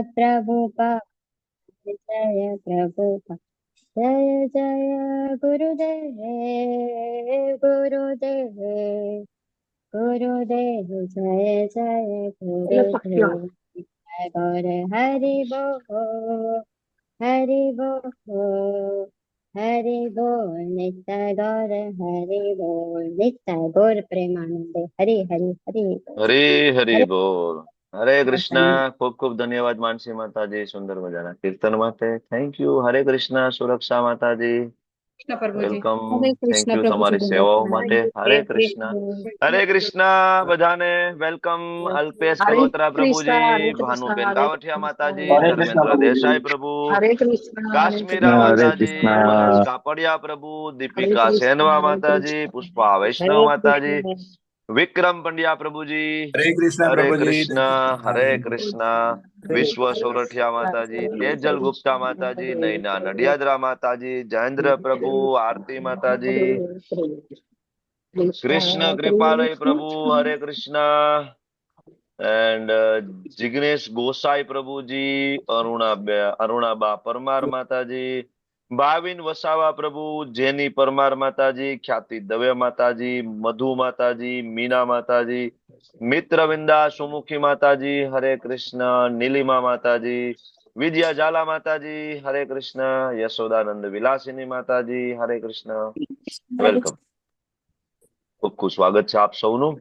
प्रभुपाद जय प्रभुपाद जय जय गुरुदेव गुरुदेव गुरुदेव जय जय गुरुदेव गौर हरि बोल हरि बोल हरि बोल नित्य गौर हरि बोल नित्य गौर प्रेमानंद हरि हरि हरि હરે હરે हरे બોલ. હરે કૃષ્ણ. कृष्ण ખૂબ ખૂબ ધન્યવાદ માનસી માતાજી, સુંદર મજાના કીર્તન માટે. Thank you. હરે કૃષ્ણ. સુરક્ષા Mataji, Krishna Prabhuji. Welcome. Hare thank Krishna you Prabhu ji તમારી સેવાઓ માટે. હરે કૃષ્ણ. હરે કૃષ્ણ બધાને. વેલકમ. અલ્પેશ હરે કલોત્રા કૃષ્ણ, પ્રભુજી, હરે કૃષ્ણ, ભાનુબેન હરે કાવઠિયા કૃષ્ણ, માતાજી, હરે ધર્મેન્દ્ર દેસાઈ પ્રભુ, હરે કૃષ્ણ, હરે કાશ્મીરા કૃષ્ણ, હરે માતાજી, કૃષ્ણ. ઉમેશ કાપડિયા પ્રભુ, હરે દીપિકા કૃષ્ણ, સેનવા હરે માતાજી, કૃષ્ણ, પુષ્પા વૈષ્ણવ હરે માતાજી, કૃષ્ણ, વિક્રમ પંડ્યા પ્રભુજી, હરે કૃષ્ણ હરે પ્રભુજી. કૃષ્ણ. હરે કૃષ્ણ. વિશ્વ સોરઠિયા માતાજી, તેજલ ગુપ્તા માતાજી, નૈના નડિયાદરા માતાજી, જયેન્દ્ર પ્રભુ, આરતી માતાજી, કૃષ્ણ કૃપાલય પ્રભુ, હરે કૃષ્ણ. એન્ડ જિગ્નેશ ગોસાઈ પ્રભુજી, અરુણાબા પરમાર માતાજી, ભાવિન વસાવા પ્રભુ, જેની પરમાર માતાજી, ખ્યાતિ દવે માતાજી, મધુ માતાજી, મીના માતાજી, મિત્રવિંદા સુમુખી માતાજી, હરે કૃષ્ણ. નીલિમા માતાજી, વિદ્યા ઝાલા માતાજી, હરે કૃષ્ણ. યશોદાનંદ વિલાસિની માતાજી, હરે કૃષ્ણ. વેલકમ. ખૂબ ખૂબ સ્વાગત છે આપ સૌનું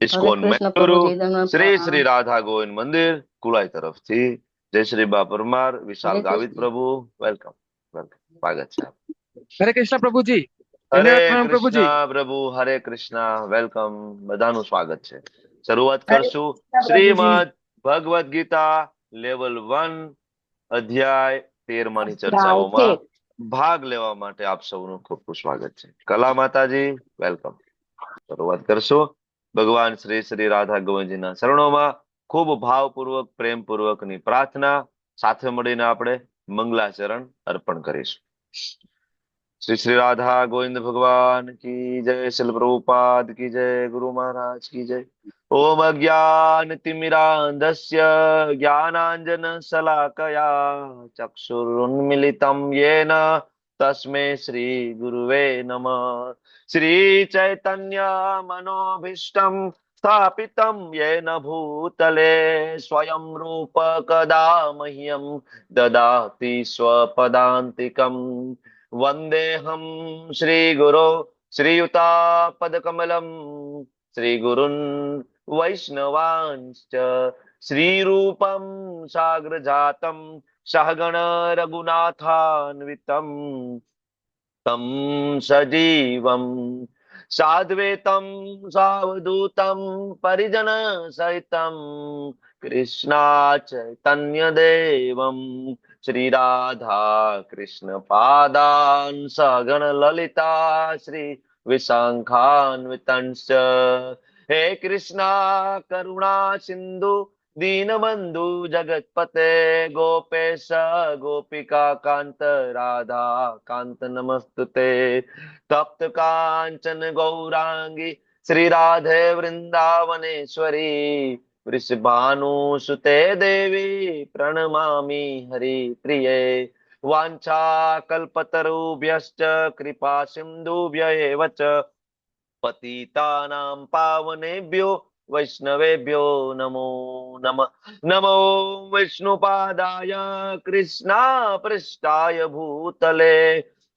ઇસ્કોન કૃષ્ણ મેંગલુરુ પ્રભુજી. તમે શ્રી શ્રી રાધા ગોવિંદ મંદિર કુલાઈ તરફથી જય શ્રી બા પરમાર, વિશાલ હરે ગાવિત કૃષ્ણ. પ્રભુ. વેલકમ. વેલકમ. સ્વાગત છે. હરે કૃષ્ણ પ્રભુજી. હરે ધન્યવાદ પ્રણામ કૃષ્ણ પ્રભુજી. પ્રભુ, હરે કૃષ્ણ. વેલકમ. બધાનું સ્વાગત છે. શરૂઆત હરે કરશું કૃષ્ણ પ્રભુજી. શ્રીમદ ભગવદ ગીતા લેવલ 1 અધ્યાય 13 ની રાય છે. ચર્ચાઓમાં ભાગ લેવા માટે આપ સૌનું ખૂબ ખૂબ સ્વાગત છે. કલા માતાજી, વેલકમ. શરૂઆત કરશો ભગવાન શ્રી શ્રી રાધા ગોવિંદજીના શરણોમાં ખૂબ ભાવપૂર્વક પ્રેમપૂર્વકની પ્રાર્થના સાથે મળીને આપણે મંગલાચરણ અર્પણ કરીશું. શ્રી શ્રી રાધા ગોવિંદ ભગવાન કી જય, શ્રીલ પ્રભુપાદ કી જય, ગુરુ મહારાજ કી જય. ઓમ અજ્ઞાન તિમિરાંધસ્ય જ્ઞાનાંજન શલાકયા ચક્ષુરુન્મિલિતમ યેન તસ્મે શ્રી ગુરુવે નમઃ. શ્રી ચૈતન્ય મનોભીષ્ટમ સ્થાપિતમ યેન ભૂતલે સ્વયં રૂપ કદા મહ્યમ દદાતિ સ્વપદાંતિકમ. વંદેહમ શ્રી ગુરો શ્રીયુતાપદકમલમ શ્રીગુરુન વૈષ્ણવાંશ્ચ શ્રીરૂપમ સાગ્રજાતમ સહગણ રઘુનાથાન્વિતમ તમ સજીવમ સાદ્વૈતમ સાવધૂતમ પરિજન સહિતમ કૃષ્ણા ચૈતન્ય દેવમ શ્રી રાધા કૃષ્ણ પાદાન સગણ લલિતા શ્રી વિશાખાન્વિતંશ્ચ. હે કૃષ્ણા કરુણા સિંધુ दीनबंधु जगतपते गोपेश गोपिका कांत राधा कांत नमस्तुते. तप्त कांचन गौरांगी श्री राधे वृंदावनेश्वरी वृषभानुसुते देवी प्रणमामि हरि प्रिये. वाञ्छा कल्पतरुभ्यश्च कृपा सिन्धुभ्य एव च पतितानां पावनेभ्यो वैष्णवेभ्यो नमो नमः. नमो विष्णुपादाय कृष्णा पृष्ठाय भूतले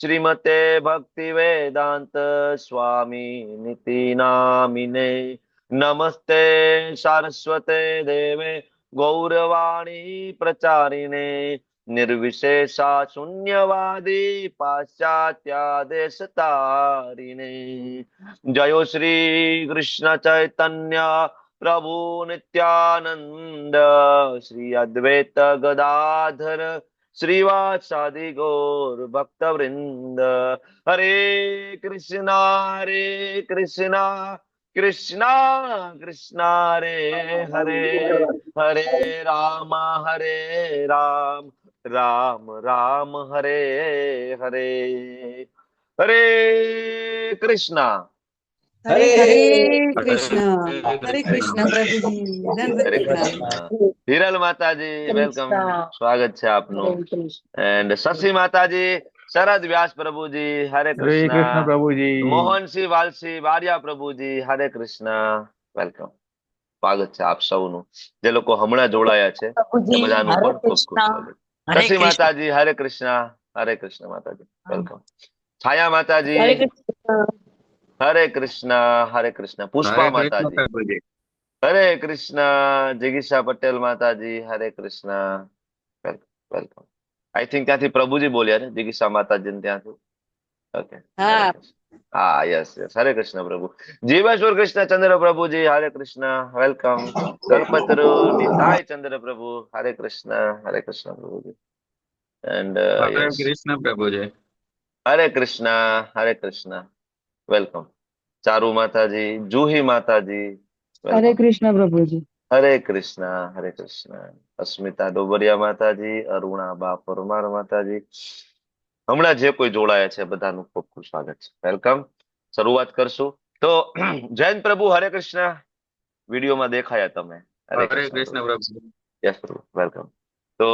श्रीमते भक्ति वेदांत स्वामी निति नामिने. नमस्ते सारस्वते देवे गौरवाणी प्रचारिणे निर्विशेषा शून्यवादी पाश्चात्या देशतारिणे. जयो श्री कृष्ण चैतन्य प्रभु नित्यानंद श्री अद्वैत गदाधर श्रीवासादि गौर भक्त वृंद. हरे कृष्णा कृष्णा कृष्णा हरे हरे हरे राम राम राम हरे हरे. हरे कृष्णा. હરે હરે કૃષ્ણ પ્રભુજી દંડવત હરે પ્રણામ. કૃષ્ણ. હિરલ માતાજી વેલકમ, સ્વાગત છે આપનું. એન્ડ શશી માતાજી, શરદ વ્યાસ પ્રભુજી હરે શ્રી કૃષ્ણ કૃષ્ણ. પ્રભુજી. મોહનસિંહ વાલસી બારિયા પ્રભુજી હરે કૃષ્ણ, વેલકમ. સ્વાગત છે આપ સૌનું. જે લોકો હમણાં જોડાયા છે એ બધાનું પણ ખૂબ ખૂબ સ્વાગત. શશી માતાજી હરે કૃષ્ણ માતાજી, વેલકમ. છાયા માતાજી હરે કૃષ્ણ. પુષ્પા માતાજી હરે કૃષ્ણ. જિગીષા પટેલ માતાજી હરે કૃષ્ણ, વેલકમ. આઈ થિંક ત્યાંથી પ્રભુજી બોલ્યા ને, જિગીષા માતાજી ત્યાંથી. ઓકે, હા. હા, યસ યસ, હરે કૃષ્ણ પ્રભુ. જીવેશ્વર કૃષ્ણ ચંદ્ર પ્રભુજી હરે કૃષ્ણ, વેલકમ. કલ્પતરુ નિતાય ચંદ્ર પ્રભુ હરે કૃષ્ણ પ્રભુજી. એન્ડ હરે યસ, કૃષ્ણ પ્રભુજી. હરે કૃષ્ણ, વેલકમ. ચારુ માતાજી, જુહી માતાજી, હરે વેલકમ. કૃષ્ણ પ્રભુજી. હરે કૃષ્ણ. અસ્મિતા ડોબરિયા માતાજી, અરુણાબા પરમાર માતાજી. હમણાં જે કોઈ જોડાયા છે બધાનું ખૂબ ખૂબ સ્વાગત છે, વેલકમ. શરૂઆત કરશું તો જૈન પ્રભુ હરે કૃષ્ણ. વિડીયોમાં દેખાયા તમે. હરે હરે કૃષ્ણ કૃષ્ણ પ્રભુ. પ્રભુ. યસ પ્રભુ, વેલકમ. તો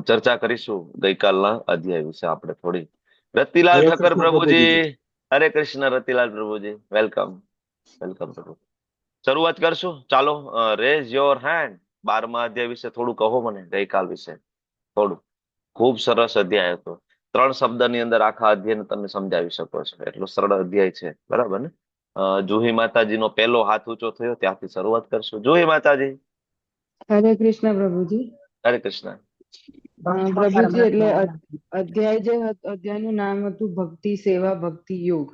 ચર્ચા કરીશું ગઈકાલના અધ્યાય વિશે આપણે થોડી. રતિલાલ ઠક્કર પ્રભુજી હરે કૃષ્ણ. રતિલાલ પ્રભુજી વેલકમ, પ્રભુ. શરૂઆત કરશું. ચાલો, રેઝ યોર હેન્ડ. 12મા અધ્યાય વિશે થોડું કહો મને, ગઈકાલ વિશે થોડું. ખૂબ સરસ અધ્યાય હતો. 3 શબ્દની અંદર આખા અધ્યાયને તમે સમજાવી શકો છો, એટલો સરળ અધ્યાય છે, બરાબર ને? જુહી માતાજીનો પહેલો હાથ ઊંચો થયો, ત્યાંથી શરૂઆત કરશું. જુહી માતાજી હરે કૃષ્ણ પ્રભુજી. હરે કૃષ્ણ. પ્રભુજી એટલે અધ્યાયનું નામ હતું ભક્તિ સેવા ભક્તિ યોગ.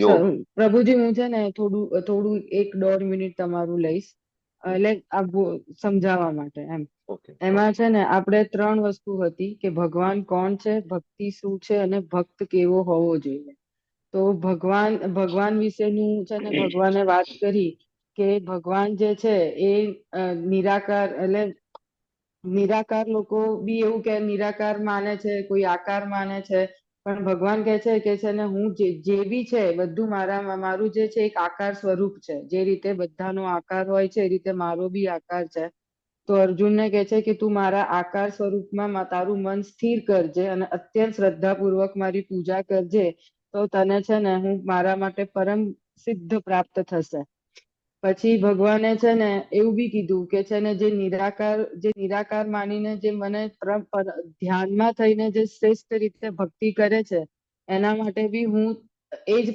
યોગ. પ્રભુજી હું છે ને થોડું 1-1.5 મિનિટ તમારું લઈશ, એટલે સમજાવવા માટે એમ. ઓકે. એમાં છે ને આપણે 3 વસ્તુ હતી કે ભગવાન કોણ છે, ભક્તિ શું છે અને ભક્ત કેવો હોવો જોઈએ. તો ભગવાન વિશેનું છે ને ભગવાને વાત કરી કે ભગવાન જે છે એ નિરાકાર, એટલે નિરાકાર લોકો બી એવું કે નિરાકાર માને છે, કોઈ આકાર માને છે, પણ ભગવાન કહે છે કે ને હું જે બી છે બધું મારું જે છે એક આકાર સ્વરૂપ છે. જે રીતે બધાનો આકાર હોય છે એ રીતે મારો બી આકાર છે. તો અર્જુનને કહે છે કે તું મારા આકાર સ્વરૂપમાં તારું મન સ્થિર કરજે અને અત્યંત શ્રદ્ધાપૂર્વક મારી પૂજા કરજે, તો તને છે ને હું મારા માટે પરમ સિદ્ધ પ્રાપ્ત થશે. પછી ભગવાને છે ને એવું બી કીધું કે છે ને જે નિરાકાર માનીને જે મને ધ્યાનમાં થઈને જે શ્રેષ્ઠ રીતે ભક્તિ કરે છે એના માટે બી હું એ જ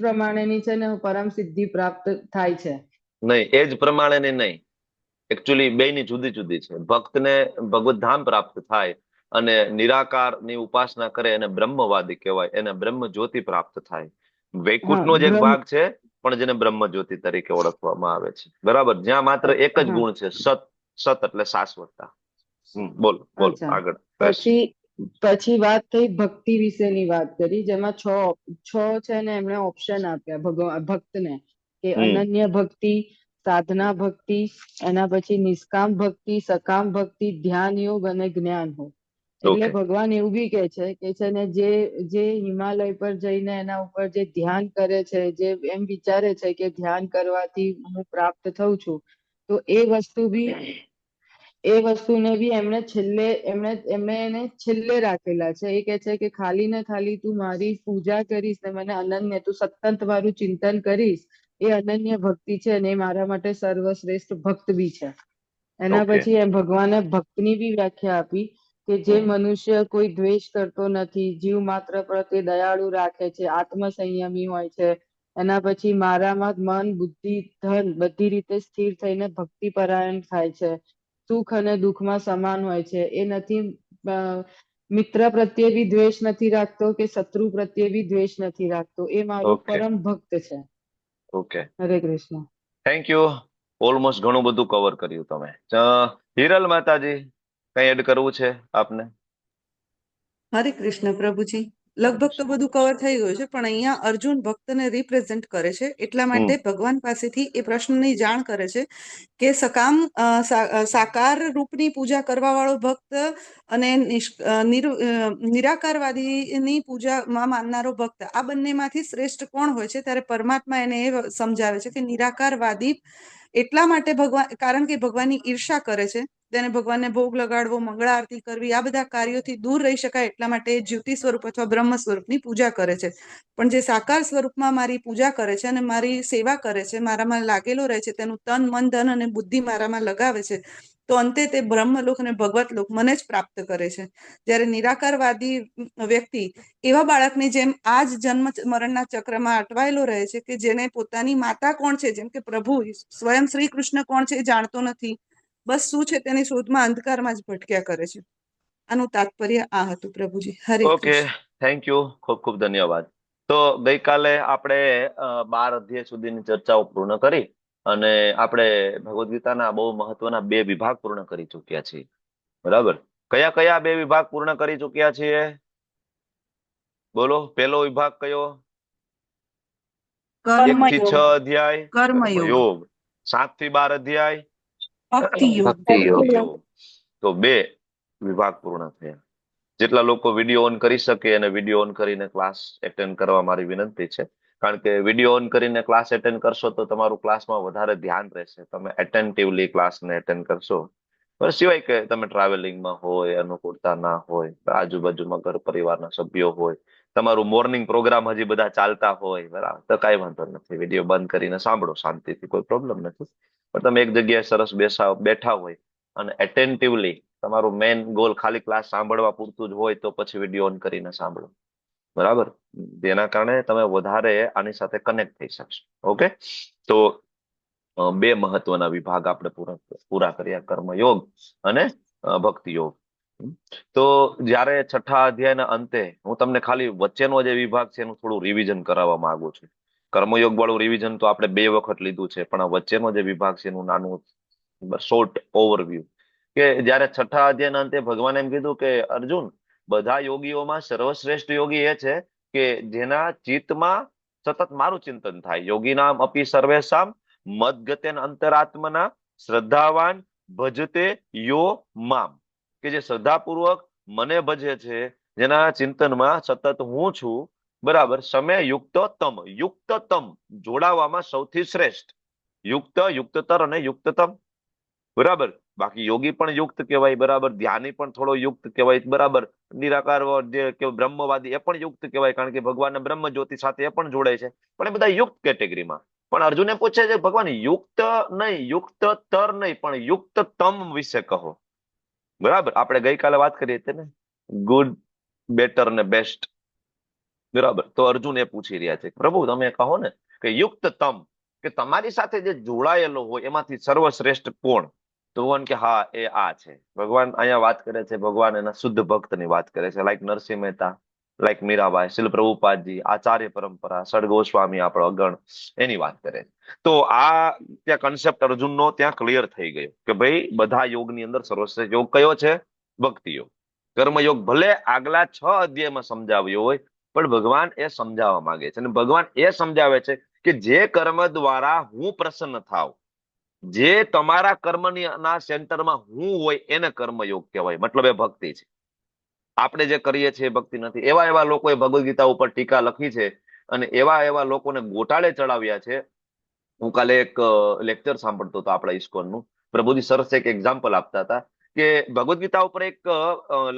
પ્રમાણેની છે ને પરમ સિદ્ધિ પ્રાપ્ત થાય છે. નહીં, એ જ પ્રમાણે નહીં. એકચ્યુઅલી બેયની જુદી જુદી છે. ભક્તને ભગવત ધામ પ્રાપ્ત થાય અને નિરાકારની ઉપાસના કરે એને બ્રહ્મવાદી કહેવાય, એને બ્રહ્મ જ્યોતિ પ્રાપ્ત થાય. વૈકુંઠનો જ એક ભાગ છે પણ જેને બ્રહ્મ જ્યોતિ તરીકે ઓળખવામાં આવે છે, બરાબર? જ્યાં માત્ર એક જ ગુણ છે, સત એટલે શાશ્વતતા. બોલો આગળ. પછી વાત થઈ ભક્તિ વિશેની વાત કરી, જેમાં છ છે ને એમણે ઓપ્શન આપ્યા ભક્તને કે અનન્ય ભક્તિ, સાધના ભક્તિ, એના પછી નિષ્કામ ભક્તિ, સકામ ભક્તિ, ધ્યાન યોગ અને જ્ઞાન યોગ. એટલે ભગવાન એવું બી કે છે ને જે હિમાલય પર જઈને એના ઉપર જે ધ્યાન કરે છે, જે એમ વિચારે છે કે ધ્યાન કરવાથી હું પ્રાપ્ત થઉં છું, તો એ વસ્તુને બી એમણે એને છેલ્લે રાખેલા છે. એ કે છે કે ખાલી ને ખાલી તું મારી પૂજા કરીશ ને મને અનન્ય તું સતત મારું ચિંતન કરીશ, એ અનન્ય ભક્તિ છે અને એ મારા માટે સર્વશ્રેષ્ઠ ભક્ત બી છે. એના પછી એમ ભગવાને ભક્તની બી વ્યાખ્યા આપી કે જે મનુષ્ય કોઈ દ્વેષ કરતો નથી, જીવ માત્ર પ્રત્યે દયાળુ રાખે છે, આત્મસંયમી હોય છે, એના પછી મારામાં મન, બુદ્ધિ, ધન બધી રીતે સ્થિર થઈને ભક્તિ પરાયણ થાય છે, સુખ અને દુઃખમાં સમાન હોય છે, એ નથી મિત્ર પ્રત્યે બી દ્વેષ નથી રાખતો કે શત્રુ પ્રત્યે બી દ્વેષ નથી રાખતો, એ મારો પરમ ભક્ત છે. Okay, Hare Krishna. Thank you. Almost ઘણું બધું કવર કર્યું તમે. હિરલ માતાજી, કઈ એડ કરવું છે આપને? હરે કૃષ્ણ પ્રભુજી. લગભગ તો બધું કવર થઈ ગયું છે, પણ અહીંયા અર્જુન ભક્તને રિપ્રેઝેન્ટ કરે છે, એટલા માટે ભગવાન પાસેથી એ પ્રશ્નની જાણ કરે છે કે સકામ સાકાર રૂપની પૂજા કરવા વાળો ભક્ત અને નિરાકારવાદીની પૂજામાં માનનારો ભક્ત, આ બંનેમાંથી શ્રેષ્ઠ કોણ હોય છે? ત્યારે પરમાત્મા એને એ સમજાવે છે કે નિરાકારવાદી એટલા માટે ભગવાન, કારણ કે ભગવાનની ઈર્ષા કરે છે, તેને ભગવાનને ભોગ લગાડવો, મંગળા આરતી કરવી, આ બધા કાર્યોથી દૂર રહી શકાય એટલા માટે જ્યોતિ સ્વરૂપ અથવા બ્રહ્મ સ્વરૂપની પૂજા કરે છે. પણ જે સાકાર સ્વરૂપમાં મારી પૂજા કરે છે અને મારી સેવા કરે છે, મારામાં લાગેલો રહે છે, તેનું તન, મન, ધન અને બુદ્ધિ મારામાં લગાવે છે, તો અંતે તે બ્રહ્મલોક અને ભગવત લોક મને જ પ્રાપ્ત કરે છે. જ્યારે નિરાકારવાદી વ્યક્તિ એવા બાળકની જેમ આ જ જન્મ મરણના ચક્રમાં અટવાયેલો રહે છે કે જેને પોતાની માતા કોણ છે, જેમ કે પ્રભુ સ્વયં શ્રી કૃષ્ણ કોણ છે એ જાણતો નથી, બસ શું છે તેની શોધમાં અંધકારમાં જ ભટક્યા કરે છે. આનું તાત્પર્ય આ હતું પ્રભુજી. હરે ઓકે, કૃષ્ણ. થેન્ક યુ, ખૂબ ખૂબ ધન્યવાદ. તો ગઈકાલે આપણે 12 અધ્યાય સુધીની ચર્ચાઓ પૂર્ણ કરી અને આપણે ભગવદ્ ગીતાના બહુ મહત્વના 2 વિભાગ પૂર્ણ કરી ચૂક્યા છીએ. બરાબર? કયા કયા 2 વિભાગ પૂર્ણ કરી ચૂક્યા છીએ? બોલો. પહેલો વિભાગ કયો? 1 થી 6 અધ્યાય કર્મયોગ, 7 થી 12 અધ્યાય ભક્તિ યોગ. તો 2 વિભાગ પૂર્ણ થયા. જેટલા લોકો વિડીયો ઓન કરી શકે અને વિડીયો ઓન કરીને ક્લાસ એટેન્ડ કરવા મારી વિનંતી છે. કારણ કે વિડીયો ઓન કરીને ક્લાસ એટેન્ડ કરશો તો તમારું ક્લાસમાં વધારે ધ્યાન રહેશે. તમે એટેન્ટિવલી ક્લાસને એટેન્ડ કરશો. પણ સિવાય કે તમે ટ્રાવેલિંગમાં હોય, અનુકૂળતા ના હોય, આજુબાજુમાં ઘર પરિવારના સભ્યો હોય, તમારું મોર્નિંગ પ્રોગ્રામ હજી બધા ચાલતા હોય, બરાબર, તો કાંઈ વાંધો નથી. વિડીયો બંધ કરીને સાંભળો શાંતિથી, કોઈ પ્રોબ્લેમ નથી. પણ તમે એક જગ્યાએ સરસ બેઠા હોય અને એટેન્ટિવલી તમારું મેઇન ગોલ ખાલી ક્લાસ સાંભળવા પૂરતું જ હોય તો પછી વિડીયો ઓન કરીને સાંભળો. બરાબર? જેના કારણે તમે વધારે આની સાથે કનેક્ટ થઈ શકશો. ઓકે? તો 2 મહત્વના વિભાગ આપણે પૂરા કર્યા, કર્મયોગ અને ભક્તિ યોગ. તો જ્યારે 6ઠા અધ્યાયના અંતે હું તમને ખાલી વચ્ચેનો જે વિભાગ છે એનું થોડું રિવિઝન કરાવવા માંગુ છું. કર્મયોગ વાળું રિવિઝન તો આપણે 2 વખત લીધું છે, પણ આ વચ્ચેનો જે વિભાગ છે એનું નાનું શોર્ટ ઓવરવ્યુ. કે જ્યારે 6ઠા અધ્યાયના અંતે ભગવાને એમ કીધું કે અર્જુન, બધા યોગીઓમાં સર્વશ્રેષ્ઠ યોગી એ છે કે જેના ચિત્તમાં સતત મારું ચિંતન થાય. યોગીનામ અપી સર્વેષામ મદગતેન અંતરાત્મના શ્રદ્ધાવાન ભજતે યો મામ. કે જે શ્રદ્ધાપૂર્વક મને ભજે છે, જેના ચિંતનમાં સતત હું છું, બરાબર, સમય યુક્તતમ. યુક્તતમ જોડાવામાં સૌથી શ્રેષ્ઠ. યુક્ત, યુક્તતર અને યુક્તતમ. બરાબર? બાકી યોગી પણ યુક્ત કહેવાય, બરાબર, ધ્યાની પણ થોડો યુક્ત કહેવાય, બરાબર, નિરાકાર જે બ્રહ્મવાદી એ પણ યુક્ત કહેવાય, કારણ કે ભગવાનના બ્રહ્મ જ્યોતિ સાથે એ પણ જોડાય છે. પણ એ બધા યુક્ત કેટેગરીમાં. પણ અર્જુને પૂછે છે ભગવાન યુક્ત નહીં, યુક્તતર નહીં, પણ યુક્તતમ વિશે કહો. બરાબર? આપણે ગઈકાલે વાત કરી હતી ને, ગુડ, બેટર ને બેસ્ટ. બરાબર? તો અર્જુન એ પૂછી રહ્યા છે, પ્રભુ તમે કહો ને કે યુક્તતમ, કે તમારી સાથે જે જોડાયેલો હોય એમાંથી સર્વશ્રેષ્ઠ કોણ? તો ભગવાન કે હા, એ આ છે. ભગવાન અહીંયા વાત કરે છે, ભગવાન એના શુદ્ધ ભક્તની વાત કરે છે, લાઈક નરસિંહ મહેતા, લાઈક મીરાબાઈ, શીલ પ્રભુપાદજી, આચાર્ય પરંપરા, સડ ગોસ્વામી, આપણો અગણ, એની વાત કરે છે. તો આ ત્યાં કન્સેપ્ટ અર્જુનનો ત્યાં ક્લિયર થઈ ગયો કે ભાઈ બધા યોગની અંદર સર્વશ્રેષ્ઠ યોગ કયો છે? ભક્તિ યોગ. કર્મયોગ ભલે આગલા 6 અધ્યાયમાં સમજાવ્યો હોય, પણ ભગવાન એ સમજાવવા માંગે છે. અને ભગવાન એ સમજાવે છે કે જે કર્મ દ્વારા હું પ્રસન્ન થાવ, જે તમારા કર્મની ના સેન્ટરમાં હું હોય, એને કર્મયોગ કહેવાય. મતલબ એ ભક્તિ છે. આપણે જે કરીએ છીએ ભક્તિ નથી. એવા લોકોએ ભગવદ્ ગીતા ઉપર ટીકા લખી છે અને એવા લોકોને ગોટાળે ચડાવ્યા છે. હું કાલે એક લેક્ચર સાંભળતો હતો આપણા ઇસ્કોનનું. પ્રભુજી સરસ એક એક્ઝામ્પલ આપતા હતા કે ભગવદ્ ગીતા ઉપર એક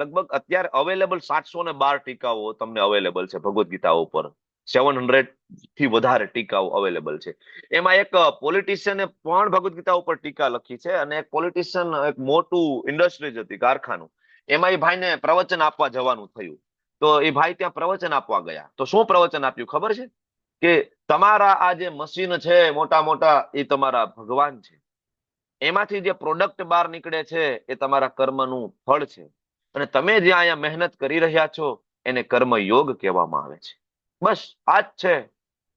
લગભગ અત્યારે અવેલેબલ 712 ટીકાઓ તમને અવેલેબલ છે ભગવદ્ ગીતા ઉપર. 700 થી વધારે ટીકાઓ અવેલેબલ છે. એમાં એક પોલિટિશિયને પણ ભગવદ્ ગીતા ઉપર ટીકા લખી છે અને એક પોલિટિશિયન, એક મોટું ઇન્ડસ્ટ્રીઝ હતી, કારખાનું, એમાં એ ભાઈને પ્રવચન આપવા જવાનું થયું. તો એ ભાઈ ત્યાં પ્રવચન આપવા ગયા. તો શું પ્રવચન આપ્યું ખબર છે? કે તમારા આ જે મશીન છે મોટા મોટા, એ તમારા ભગવાન છે. એમાંથી જે પ્રોડક્ટ બહાર નીકળે છે એ તમારા કર્મનું ફળ છે. અને તમે જે અહીંયા મહેનત કરી રહ્યા છો એને કર્મયોગ કહેવામાં આવે છે. બસ આ જ છે.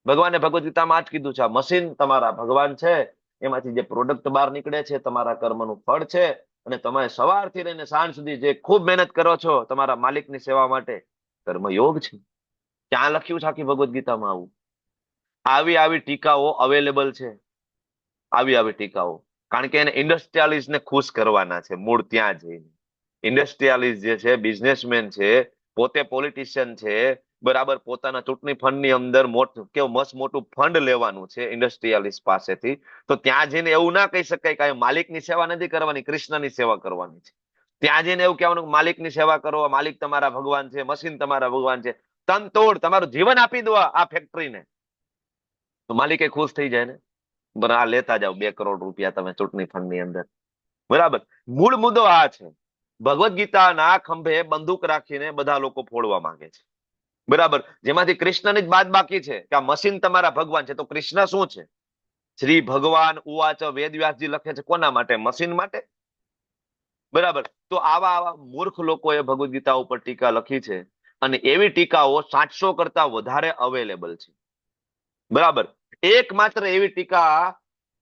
ભગવાને ભગવદ્ ગીતામાં આ જ કીધું છે, આ મશીન તમારા ભગવાન છે, એમાંથી જે પ્રોડક્ટ બહાર નીકળે છે તમારા કર્મનું ફળ છે. અને તમે સવારથી લઈને સાંજ સુધી જે ખૂબ મહેનત કરો છો તમારા માલિકની સેવા માટે, કર્મયોગ છે. ક્યાં લખ્યું છે આખી ભગવદ્ ગીતામાં આવું? આવી આવી ટીકાઓ અવેલેબલ છે, આવી આવી ટીકાઓ. કારણ કે એને ઇન્ડસ્ટ્રીયાલિસ્ટને ખુશ કરવાના છે મૂળ ત્યાં જઈને. ઇન્ડસ્ટ્રીયાલિસ્ટ જે છે, બિઝનેસમેન છે, પોતે પોલિટિશિયન છે, બરાબર, પોતાના ચૂંટણી ફંડની અંદર કેવું મસ્ત મોટું ફંડ લેવાનું છે ઇન્ડસ્ટ્રીયાલિસ્ટ પાસેથી. તો ત્યાં જઈને એવું ના કહી શકાય કે માલિકની સેવા નથી કરવાની, કૃષ્ણની સેવા કરવાની છે. ત્યાં જઈને એવું કહેવાનું કે માલિકની સેવા કરો, માલિક તમારા ભગવાન છે, મશીન તમારા ભગવાન છે. તન તોડ તમારું જીવન આપી દો આ ફેક્ટરીને, તો માલિકે ખુશ થઈ જાય ને. બરાબર, આ લેતા જાઓ 2 કરોડ રૂપિયા તમે ચૂંટણી ફંડની અંદર. બરાબર, મૂળ મુદ્દો આ છે. ભગવદ્ ગીતાના ખંભે બંદૂક રાખીને બધા લોકો ફોડવા માંગે છે. બરાબર, જેમાંથી કૃષ્ણની જ બાદ બાકી છે કે આ મશીન તમારા ભગવાન છે. તો કૃષ્ણ શું છે? શ્રી ભગવાન ઉવાચ, વેદવ્યાસજી લખે છે કોના માટે? મશીન માટે. બરાબર, તો આવા આવા મૂર્ખ લોકોએ ભગવદ્ ગીતા ઉપર ટીકા લખી છે, અને એવી ટીકાઓ 700 કરતા વધારે અવેલેબલ છે. બરાબર, એકમાત્ર એવી ટીકા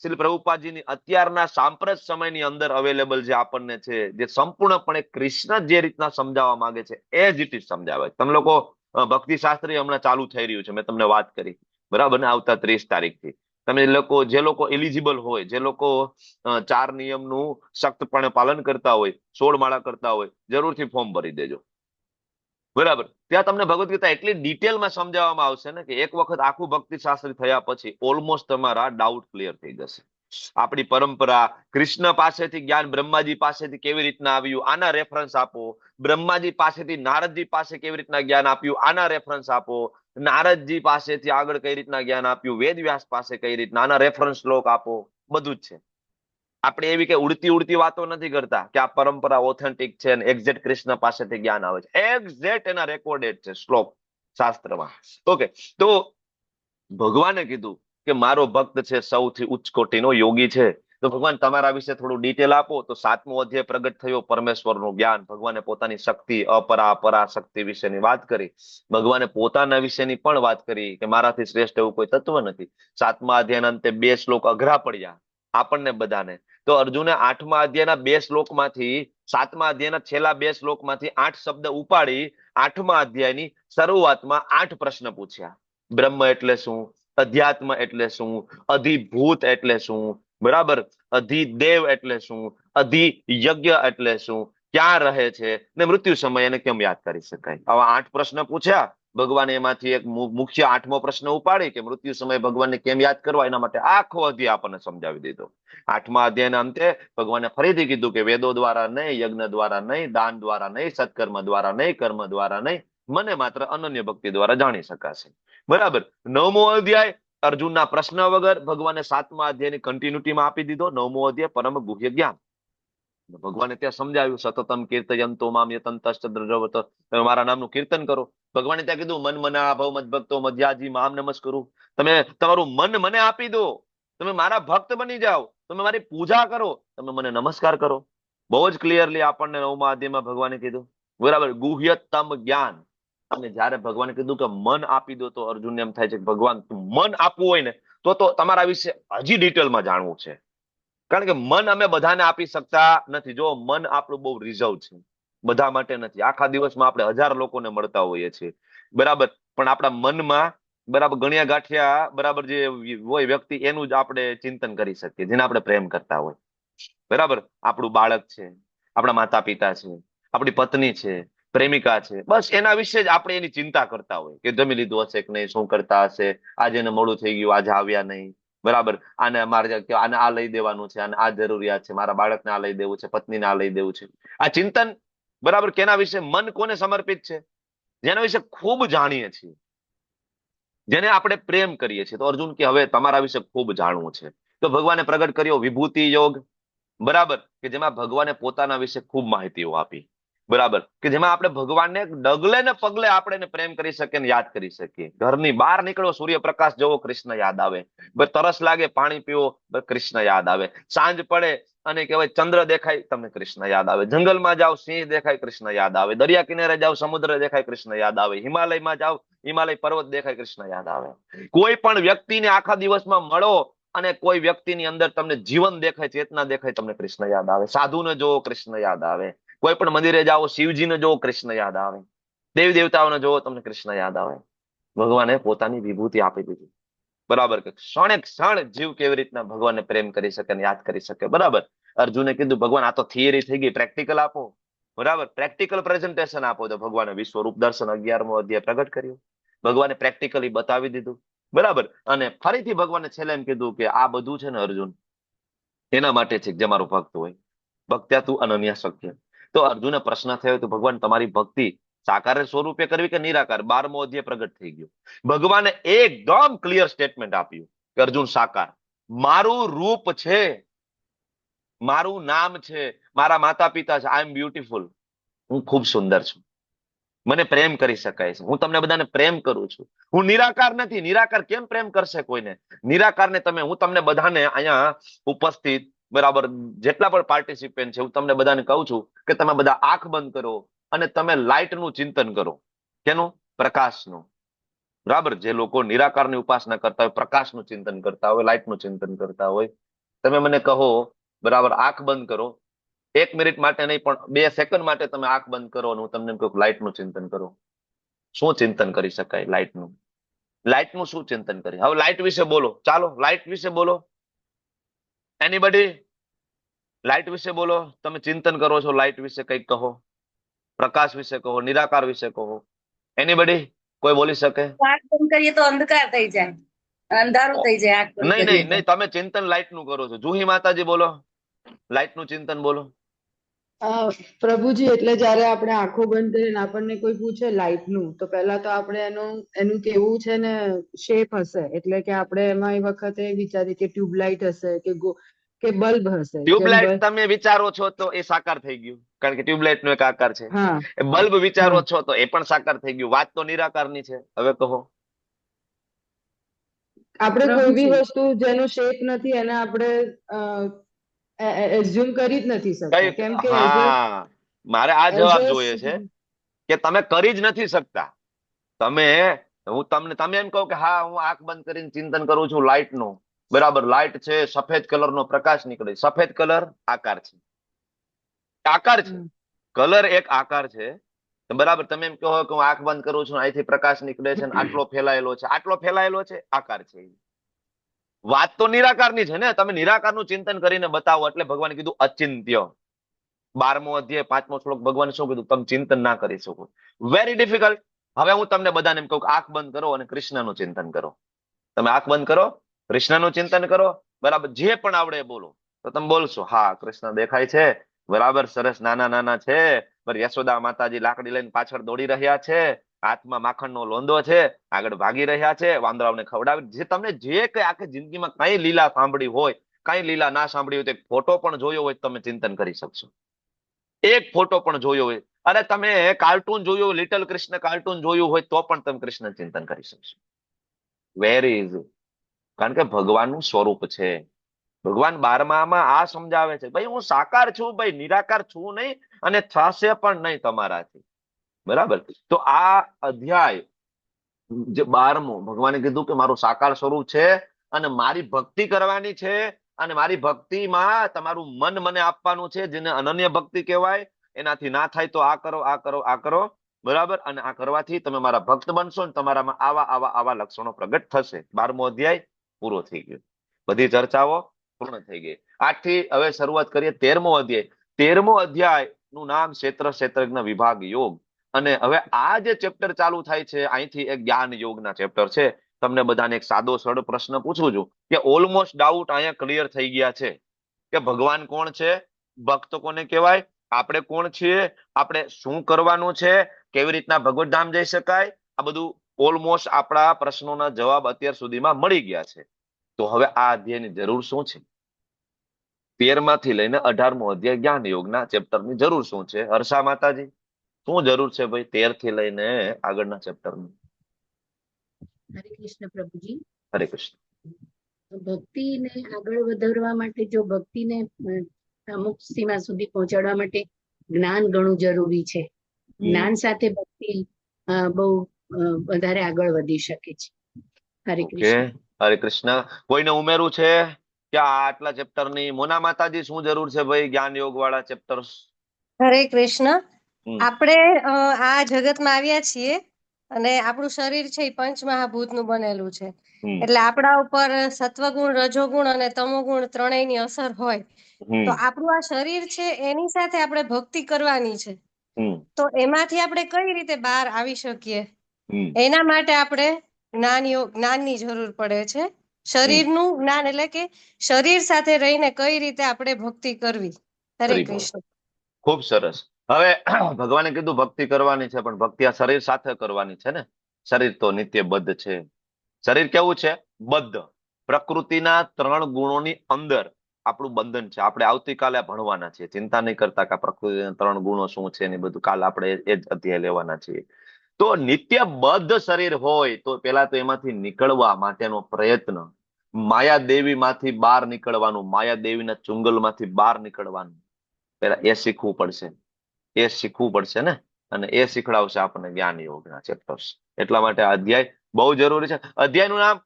શ્રી પ્રભુપાદજીની અત્યારના સાંપ્રત સમયની અંદર અવેલેબલ જે આપણને છે, જે સંપૂર્ણપણે કૃષ્ણ જે રીતના સમજાવવા માંગે છે એ જ રીતે સમજાવે. તમે લોકો ભક્તિ શાસ્ત્રી હમણાં ચાલુ થઈ રહ્યું છે, મેં તમને વાત કરી, બરાબર ને, આવતા 30 તારીખથી. તમે જે લોકો એલિજિબલ હોય, જે લોકો 4 નિયમનું સખ્તપણે પાલન કરતા હોય, 16 માળા કરતા હોય, જરૂરથી ફોર્મ ભરી દેજો. બરાબર, ત્યાં તમને ભગવદ્ ગીતા એટલી ડિટેલમાં સમજાવવામાં આવશે ને કે એક વખત આખું ભક્તિ શાસ્ત્રી થયા પછી ઓલમોસ્ટ તમારા ડાઉટ ક્લિયર થઈ જશે. આપણી પરંપરા, કૃષ્ણ પાસેથી જ્ઞાન બ્રહ્માજી પાસેથી કેવી રીતના આવ્યું, આના રેફરન્સ આપો. બ્રહ્માજી પાસેથી નારદજી પાસે કેવી રીતના જ્ઞાન આપ્યું, આના રેફરન્સ આપો. નારદજી પાસેથી આગળ કઈ રીતના જ્ઞાન આપ્યું, વેદવ્યાસ પાસે કઈ રીતના, આના રેફરન્સ શ્લોક આપો. બધું જ છે. આપણે એવી કે ઉડતી વાતો નથી કરતા કે આ પરંપરા ઓથેન્ટિક છે અને એક્ઝેક્ટ કૃષ્ણ પાસેથી જ્ઞાન આવે છે. એક્ઝેક્ટ એના રેકોર્ડેડ છે શ્લોક શાસ્ત્રમાં. ઓકે, તો ભગવાને કીધું કે મારો ભક્ત છે સૌથી ઉચ્ચ કોટીનો યોગી છે. તો ભગવાન તમારા વિશે થોડું ડિટેલ આપો. તો 7મો અધ્યાય પ્રગટ થયો, પરમેશ્વરનું જ્ઞાન. ભગવાને પોતાની શક્તિ, અપરા શક્તિ વિશેની વાત કરી. ભગવાને પોતાના વિશેની પણ વાત કરી કે મારાથી શ્રેષ્ઠ એવું કોઈ તત્વ નથી. 7મા અધ્યાયના અંતે 2 શ્લોક અઘરા પડ્યા આપણને બધાને. તો અર્જુને 8મા અધ્યાયના 2 શ્લોકમાંથી, 7મા અધ્યાયના છેલ્લા 2 શ્લોકમાંથી 8 શબ્દ ઉપાડી 8મા અધ્યાયની શરૂઆતમાં 8 પ્રશ્ન પૂછ્યા. બ્રહ્મ એટલે શું? અધ્યાત્મ એટલે શું? અધિભૂત એટલે શું? બરાબર, અધિદેવ એટલે શું? અધિયજ્ઞ એટલે શું? ક્યાં રહે છે? ને મૃત્યુ સમય એને કેમ યાદ કરી શકાય? આવા 8 પ્રશ્ન પૂછ્યા. ભગવાને એમાંથી એક મુખ્ય 8મો પ્રશ્ન ઉપાડી કે મૃત્યુ સમય ભગવાનને કેમ યાદ કરવા, એના માટે આખો અધ્યાય આપણને સમજાવી દીધો. 8મા અધ્યાયના અંતે ભગવાને ફરીથી કીધું કે વેદો દ્વારા નહીં, યજ્ઞ દ્વારા નહીં, દાન દ્વારા નહીં, સત્કર્મ દ્વારા નહીં, કર્મ દ્વારા નહીં, મને માત્ર અનન્ય ભક્તિ દ્વારા જાણી શકાશે. બરાબર, 9મો અધ્યાય અર્જુનના પ્રશ્ન વગર ભગવાને 7મા અધ્યાયની કન્ટિન્યુટીમાં આપી દીધો. 9મો અધ્યાય પરમ ગુહ્ય જ્ઞાન. ભગવાને ત્યાં સમજાવ્યું, સતતમ કીર્તયંતો મામ યતંતશ્ચ દ્રઢવત, તમે મારા નામનું કીર્તન કરો. ભગવાને ત્યાં કીધું મન મના ભવ મદ્ભક્તો મધ્યાજી મામ નમસ્કરું. તમે તમારું મન મને આપી દો, તમે મારા ભક્ત બની જાઓ, તમે મારી પૂજા કરો, તમે મને નમસ્કાર કરો. બહુ જ ક્લિયરલી આપણને 9મા અધ્યાયમાં ભગવાને કીધું. બરાબર, ગુહ્યતમ જ્ઞાન. અને જયારે ભગવાને કીધું કે મન આપી દો, તો અર્જુનને એમ થાય છે કે ભગવાન મન આપવું હોય ને તો તમારા વિશે હજી ડિટેલમાં જાણવું છે. કારણ કે મન અમે બધાને આપી શકતા નથી. જો મન આપણું બહુ રિઝર્વ છે, બધા માટે નથી. આખા દિવસમાં આપણે 1000 લોકોને મળતા હોઈએ છીએ, બરાબર, પણ આપણા મનમાં, બરાબર, ગણ્યા ગાંઠિયા, બરાબર, જે હોય વ્યક્તિ એનું જ આપણે ચિંતન કરી શકીએ, જેને આપણે પ્રેમ કરતા હોય. બરાબર, આપણું બાળક છે, આપણા માતા પિતા છે, આપણી પત્ની છે, પ્રેમિકા છે, બસ એના વિશે જ આપણે એની ચિંતા કરતા હોય કે જમી લીધું હશે કે નહીં, શું કરતા હશે, આજે એને મોડું થઈ ગયું, આજે આવ્યા નહીં. બરાબર, આને આ લઈ દેવાનું છે, આને આ જરૂરિયાત છે, મારા બાળકને આ લઈ દેવું છે, પત્નીને આ લઈ દેવું છે. આ ચિંતન, બરાબર, કેના વિશે? મન કોને સમર્પિત છે? જેના વિશે ખૂબ જાણીએ છીએ, જેને આપણે પ્રેમ કરીએ છીએ. તો અર્જુન કે હવે તમારા વિશે ખૂબ જાણવું છે. તો ભગવાને પ્રગટ કર્યો વિભૂતિ યોગ. બરાબર, કે જેમાં ભગવાને પોતાના વિશે ખૂબ માહિતીઓ આપી. બરાબર, કે જેમાં આપણે ભગવાનને ડગલે ને પગલે આપણે એને પ્રેમ કરી શકીએ, યાદ કરી શકીએ. ઘરની બહાર નીકળો, સૂર્યપ્રકાશ જોવો, કૃષ્ણ યાદ આવે. તરસ લાગે, પાણી પીવો, કૃષ્ણ યાદ આવે. સાંજ પડે અને કહેવાય ચંદ્ર દેખાય, તમને કૃષ્ણ યાદ આવે. જંગલમાં જાઓ, સિંહ દેખાય, કૃષ્ણ યાદ આવે. દરિયા કિનારે જાઓ, સમુદ્ર દેખાય, કૃષ્ણ યાદ આવે. હિમાલયમાં જાઓ, હિમાલય પર્વત દેખાય, કૃષ્ણ યાદ આવે. કોઈ પણ વ્યક્તિને આખા દિવસમાં મળો અને કોઈ વ્યક્તિની અંદર તમને જીવન દેખાય, ચેતના દેખાય, તમને કૃષ્ણ યાદ આવે. સાધુને જોવો, કૃષ્ણ યાદ આવે. કોઈ પણ મંદિરે જાઓ, શિવજીને જોવો, કૃષ્ણ યાદ આવે. દેવી દેવતાઓને જોવો, તમને કૃષ્ણ યાદ આવે. ભગવાને પોતાની વિભૂતિ આપી દીધી. બરાબર કે ક્ષણે ક્ષણ જીવ કેવી રીતના ભગવાનને પ્રેમ કરી શકે અને યાદ કરી શકે. બરાબર. અર્જુને કીધું ભગવાન આ તો થિયરી થઈ ગઈ, પ્રેક્ટિકલ આપો. બરાબર, પ્રેક્ટિકલ પ્રેઝન્ટેશન આપો. તો ભગવાને વિશ્વરૂપ દર્શન 11મો અધ્યાય પ્રગટ કર્યો. ભગવાને પ્રેક્ટિકલી બતાવી દીધું. બરાબર. અને ફરીથી ભગવાને છેલ્લે એમ કીધું કે આ બધું છે ને અર્જુન, એના માટે છે જે મારો ભક્ત હોય. ભક્ત્યા તું અનન્ય શક્ય. તો અર્જુને પ્રશ્ન થયો તો ભગવાન તમારી ભક્તિ સાકાર સ્વરૂપે કરવી કે નિરાકાર? 12મો અધ્યાય પ્રગટ થઈ ગયો. ભગવાને એકદમ ક્લિયર સ્ટેટમેન્ટ આપ્યું કે અર્જુન સાકાર. મારું રૂપ છે, મારું નામ છે, મારા માતા પિતા છે. આઈ એમ બ્યુટીફુલ. હું ખૂબ સુંદર છું. મને પ્રેમ કરી શકાય છે. હું તમને બધાને પ્રેમ કરું છું. હું નિરાકાર નથી. નિરાકાર કેમ પ્રેમ કરશે કોઈને? નિરાકારને તમે, હું તમને બધાને અહીંયા ઉપસ્થિત બરાબર જેટલા પણ પાર્ટિસિપન્ટ છે, હું તમને બધાને કહું છું કે તમે બધા આંખ બંધ કરો અને તમે લાઇટનું ચિંતન કરો. કેનું? પ્રકાશનું. બરાબર. જે લોકો નિરાકારની ઉપાસના કરતા હોય, પ્રકાશનું ચિંતન કરતા હોય, લાઇટનું ચિંતન કરતા હોય, તમે મને કહો. બરાબર. આંખ બંધ કરો. 1 મિનિટ માટે નહીં પણ 2 સેકન્ડ માટે તમે આંખ બંધ કરો અને હું તમને કહું લાઇટનું ચિંતન કરો. શું ચિંતન કરી શકાય લાઇટનું? લાઇટનું શું ચિંતન કરી? હવે લાઇટ વિશે બોલો. ચાલો લાઇટ વિશે બોલો. એનીબડી? લાઇટ વિશે બોલો. તમે ચિંતન કરો છો લાઇટ વિશે કંઈક કહો. પ્રકાશ વિશે કહો, નિરાકાર વિશે કહો. એનીબડી? કોઈ બોલી શકે? આંખ બંધ કરીએ તો અંધકાર થઈ જાય, અંધારું થઈ જાય આંખ બંધ નહીં કરીએ નહીં નહીં, તમે ચિંતન લાઇટનું કરો છો. જુહી માતાજી બોલો, લાઇટનું ચિંતન બોલો. પ્રભુજી, એટલે જયારે આપણે આંખો બંધ કરીને આપણને કોઈ પૂછે લાઇટ નું, તો પહેલા તો આપણે એનું કેવું છે ને શેપ હશે, એટલે કે આપણે એમાં એ વખતે વિચારીએ કે ટ્યુબલાઇટ હશે કે બલ્બ હશે. ટ્યુબલાઇટ તમે વિચારો છો તો એ સાકાર થઈ ગયું, કારણ કે ટ્યુબલાઇટ નો એક આકાર છે. હા, બલ્બ વિચારો છો તો એ પણ સાકાર થઈ ગયું. વાત તો નિરાકારની છે. હવે કહો. આપણે કોઈ બી પ્રભુજી, વસ્તુ જેનો શેપ નથી એને આપણે એઝ્યુમ કરી જ નથી શકતા, કઈ કેમ કે હા, મારે આ જવાબ જોઈએ છે કે તમે કરી જ નથી શકતા. તમે, હું તમને, તમે એમ કહો કે હા હું આંખ બંધ કરીને ચિંતન કરું છું લાઇટ નું. બરાબર. લાઇટ છે, સફેદ કલર નો પ્રકાશ નીકળે. સફેદ કલર આકાર છે. આકાર છે. કલર એક આકાર છે. બરાબર. તમે એમ કહો કે હું આંખ બંધ કરું છું, અહીંથી પ્રકાશ નીકળે છે, આટલો ફેલાયેલો છે, આટલો ફેલાયેલો છે, આકાર છે. વાત તો નિરાકારની છે ને. તમે નિરાકારનું ચિંતન કરીને બતાવો. એટલે ભગવાને કીધું અચિંત્ય. 12મો અધ્યાય 5મો શ્લોક ભગવાને શું કીધું? તમે ચિંતન ના કરી શકો. Very difficult. હવે હું તમને બધાને એમ કહું કે આંખ બંધ કરો અને કૃષ્ણનું ચિંતન કરો. તમે આંખ બંધ કરો, કૃષ્ણનું ચિંતન કરો. બરાબર. જે પણ આવડે એ બોલો. તો તમે બોલશો હા કૃષ્ણ દેખાય છે. બરાબર. સરસ નાના નાના છે. યશોદા માતાજી લાકડી લઈને પાછળ દોડી રહ્યા છે. હાથમાં માખણનો લોંદો છે. આગળ ભાગી રહ્યા છે. વાંદરાઓને ખવડાવી. જે તમને જે કઈ આખી જિંદગીમાં કઈ લીલા સાંભળી હોય, કઈ લીલા ના સાંભળી હોય, તો એક ફોટો પણ જોયો હોય તમે ચિંતન કરી શકશો. એક ફોટો પણ જોયો હોય. અરે તમે કાર્ટૂન જોયું, લિટલ કૃષ્ણ કાર્ટૂન જોયું હોય તો પણ તમે કૃષ્ણ ચિંતન કરી શકશો. Very easy. કારણ કે ભગવાનનું સ્વરૂપ છે. ભગવાન 12મામાં આ સમજાવે છે, ભાઈ હું સાકાર છું, ભાઈ નિરાકાર છું નહીં અને થશે પણ નહીં તમારાથી. બરાબર. તો આ અધ્યાય જે 12મો, ભગવાને કીધું કે મારું સાકાર સ્વરૂપ છે અને મારી ભક્તિ કરવાની છે અને મારી ભક્તિમાં તમારું મન મને આપવાનું છે, જેને અનન્ય ભક્તિ કહેવાય. એનાથી ના થાય તો આ કરો, આ કરો, આ કરો. બરાબર. અને આ કરવાથી તમે મારા ભક્ત બનશો ને તમારામાં આવા આવા આવા લક્ષણો પ્રગટ થશે. 12મો અધ્યાય પૂરો થઈ ગયો. બધી ચર્ચાઓ પૂર્ણ થઈ ગઈ. આજથી હવે શરૂઆત કરીએ 13મો અધ્યાય. 13મો અધ્યાય નું નામ ક્ષેત્ર વિભાગ યોગ. અને હવે આ જે ચેપ્ટર ચાલુ થાય છે, અહીંથી એક જ્ઞાન યોગના ચેપ્ટર છે. તમને બધાને એક સાદો સરળ પ્રશ્ન પૂછું છું કે ઓલમોસ્ટ ડાઉટ અહીંયા ક્લિયર થઈ ગયા છે કે ભગવાન કોણ છે, ભક્ત કોને કહેવાય, આપણે કોણ છીએ, આપણે શું કરવાનું છે, કેવી રીતના ભગવત ધામ જઈ શકાય. આ બધું ઓલમોસ્ટ આપણા પ્રશ્નોના જવાબ અત્યાર સુધીમાં મળી ગયા છે. તો હવે આ અધ્યાયની જરૂર શું છે? 13માંથી લઈને 18મો અધ્યાય જ્ઞાન યોગના ચેપ્ટરની જરૂર શું છે? હર્ષા માતાજી, શું જરૂર છે ભાઈ 13 થી લઈને આગળના ચેપ્ટરની? હરે કૃષ્ણ પ્રભુજી. હરે કૃષ્ણ. ભક્તિને આગળ વધારવા માટે, જો ભક્તિને અમુક સીમા સુધી પહોંચાડવા માટે જ્ઞાન ઘણું જરૂરી છે. જ્ઞાન સાથે ભક્તિ બહુ વધારે આગળ વધી શકે છે. હરે કૃષ્ણ. હરે કૃષ્ણ. કોઈને ઉમેરું છે કે આટલા ચેપ્ટરની? મોના માતાજી શું જરૂર છે ભાઈ જ્ઞાન યોગ વાળા ચેપ્ટર? હરે કૃષ્ણ. આપણે આ જગતમાં આવ્યા છીએ અને આપણું શરીર છે એ પંચમહાભૂતનું બનેલું છે. એટલે આપણા ઉપર સત્વગુણ, રજોગુણ અને તમોગુણ ત્રણેયની અસર હોય. તો આપણું આ શરીર છે એની સાથે આપણે ભક્તિ કરવાની છે. તો એમાંથી આપણે કઈ રીતે બહાર આવી શકીએ? એના માટે આપણે જ્ઞાનની જરૂર પડે છે. શરીરનું જ્ઞાન એટલે કે શરીર સાથે રહીને કઈ રીતે આપણે ભક્તિ કરવી. હરે કૃષ્ણ. ખૂબ સરસ. હવે ભગવાને કીધું ભક્તિ કરવાની છે, પણ ભક્તિ આ શરીર સાથે કરવાની છે ને. શરીર તો નિત્ય બદ્ધ છે. શરીર કેવું છે? બદ્ધ. પ્રકૃતિના 3 ગુણોની અંદર આપણું બંધન છે. આપણે આવતીકાલે ભણવાના છીએ. ચિંતા નહીં કરતા કે પ્રકૃતિના 3 ગુણો શું છે એની બધું કાલ આપણે એ જ અધ્યાય લેવાના છીએ. તો નિત્ય બદ્ધ શરીર હોય તો પેલા તો એમાંથી નીકળવા માટેનો પ્રયત્ન, માયાદેવી માંથી બહાર નીકળવાનું, માયાદેવીના ચુંગલમાંથી બહાર નીકળવાનું, પેલા એ શીખવું પડશે. એ શીખવું પડશે ને, અને એ શીખડાવશે આપણને જ્ઞાન યોગના ચેપ્ટર્સ. એટલા માટે આ અધ્યાય બહુ જરૂરી છે. અધ્યાયનું નામ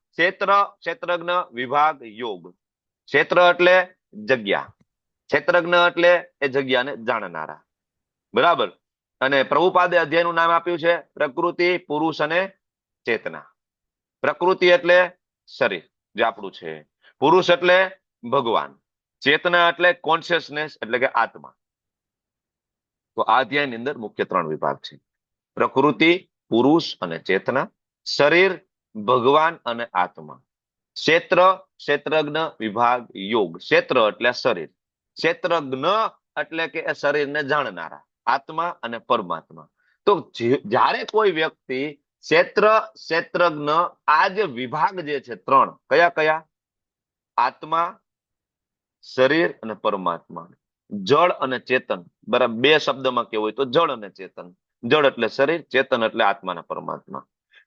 ક્ષેત્રજ્ઞ વિભાગ યોગ. ક્ષેત્ર એટલે જગ્યા, ક્ષેત્રજ્ઞ એટલે એ જગ્યાને જાણનારા. બરાબર. અને પ્રભુપાદે અધ્યાયનું નામ આપ્યું છે પ્રકૃતિ, પુરુષ અને ચેતના. પ્રકૃતિ એટલે શરીર જે આપણું છે, પુરુષ એટલે ભગવાન, ચેતના એટલે કોન્શિયસનેસ એટલે કે આત્મા. તો આ અધ્યાયની અંદર મુખ્ય 3 વિભાગ છે: પ્રકૃતિ, પુરુષ અને ચેતના, શરીર, ભગવાન અને આત્મા. ક્ષેત્રજ્ઞ વિભાગ યોગ. ક્ષેત્ર એટલે શરીર, ક્ષેત્રજ્ઞ એટલે કે શરીરને જાણનારા, આત્મા અને પરમાત્મા. તો જ્યારે કોઈ વ્યક્તિ ક્ષેત્રજ્ઞ, આ જે વિભાગ જે છે 3, કયા? આત્મા, શરીર અને પરમાત્મા, જળ અને ચેતન. બરાબર. 2 શબ્દમાં કેવું હોય તો જળ અને ચેતન. જળ એટલે શરીર, ચેતન એટલે આત્મા અને પરમાત્મા.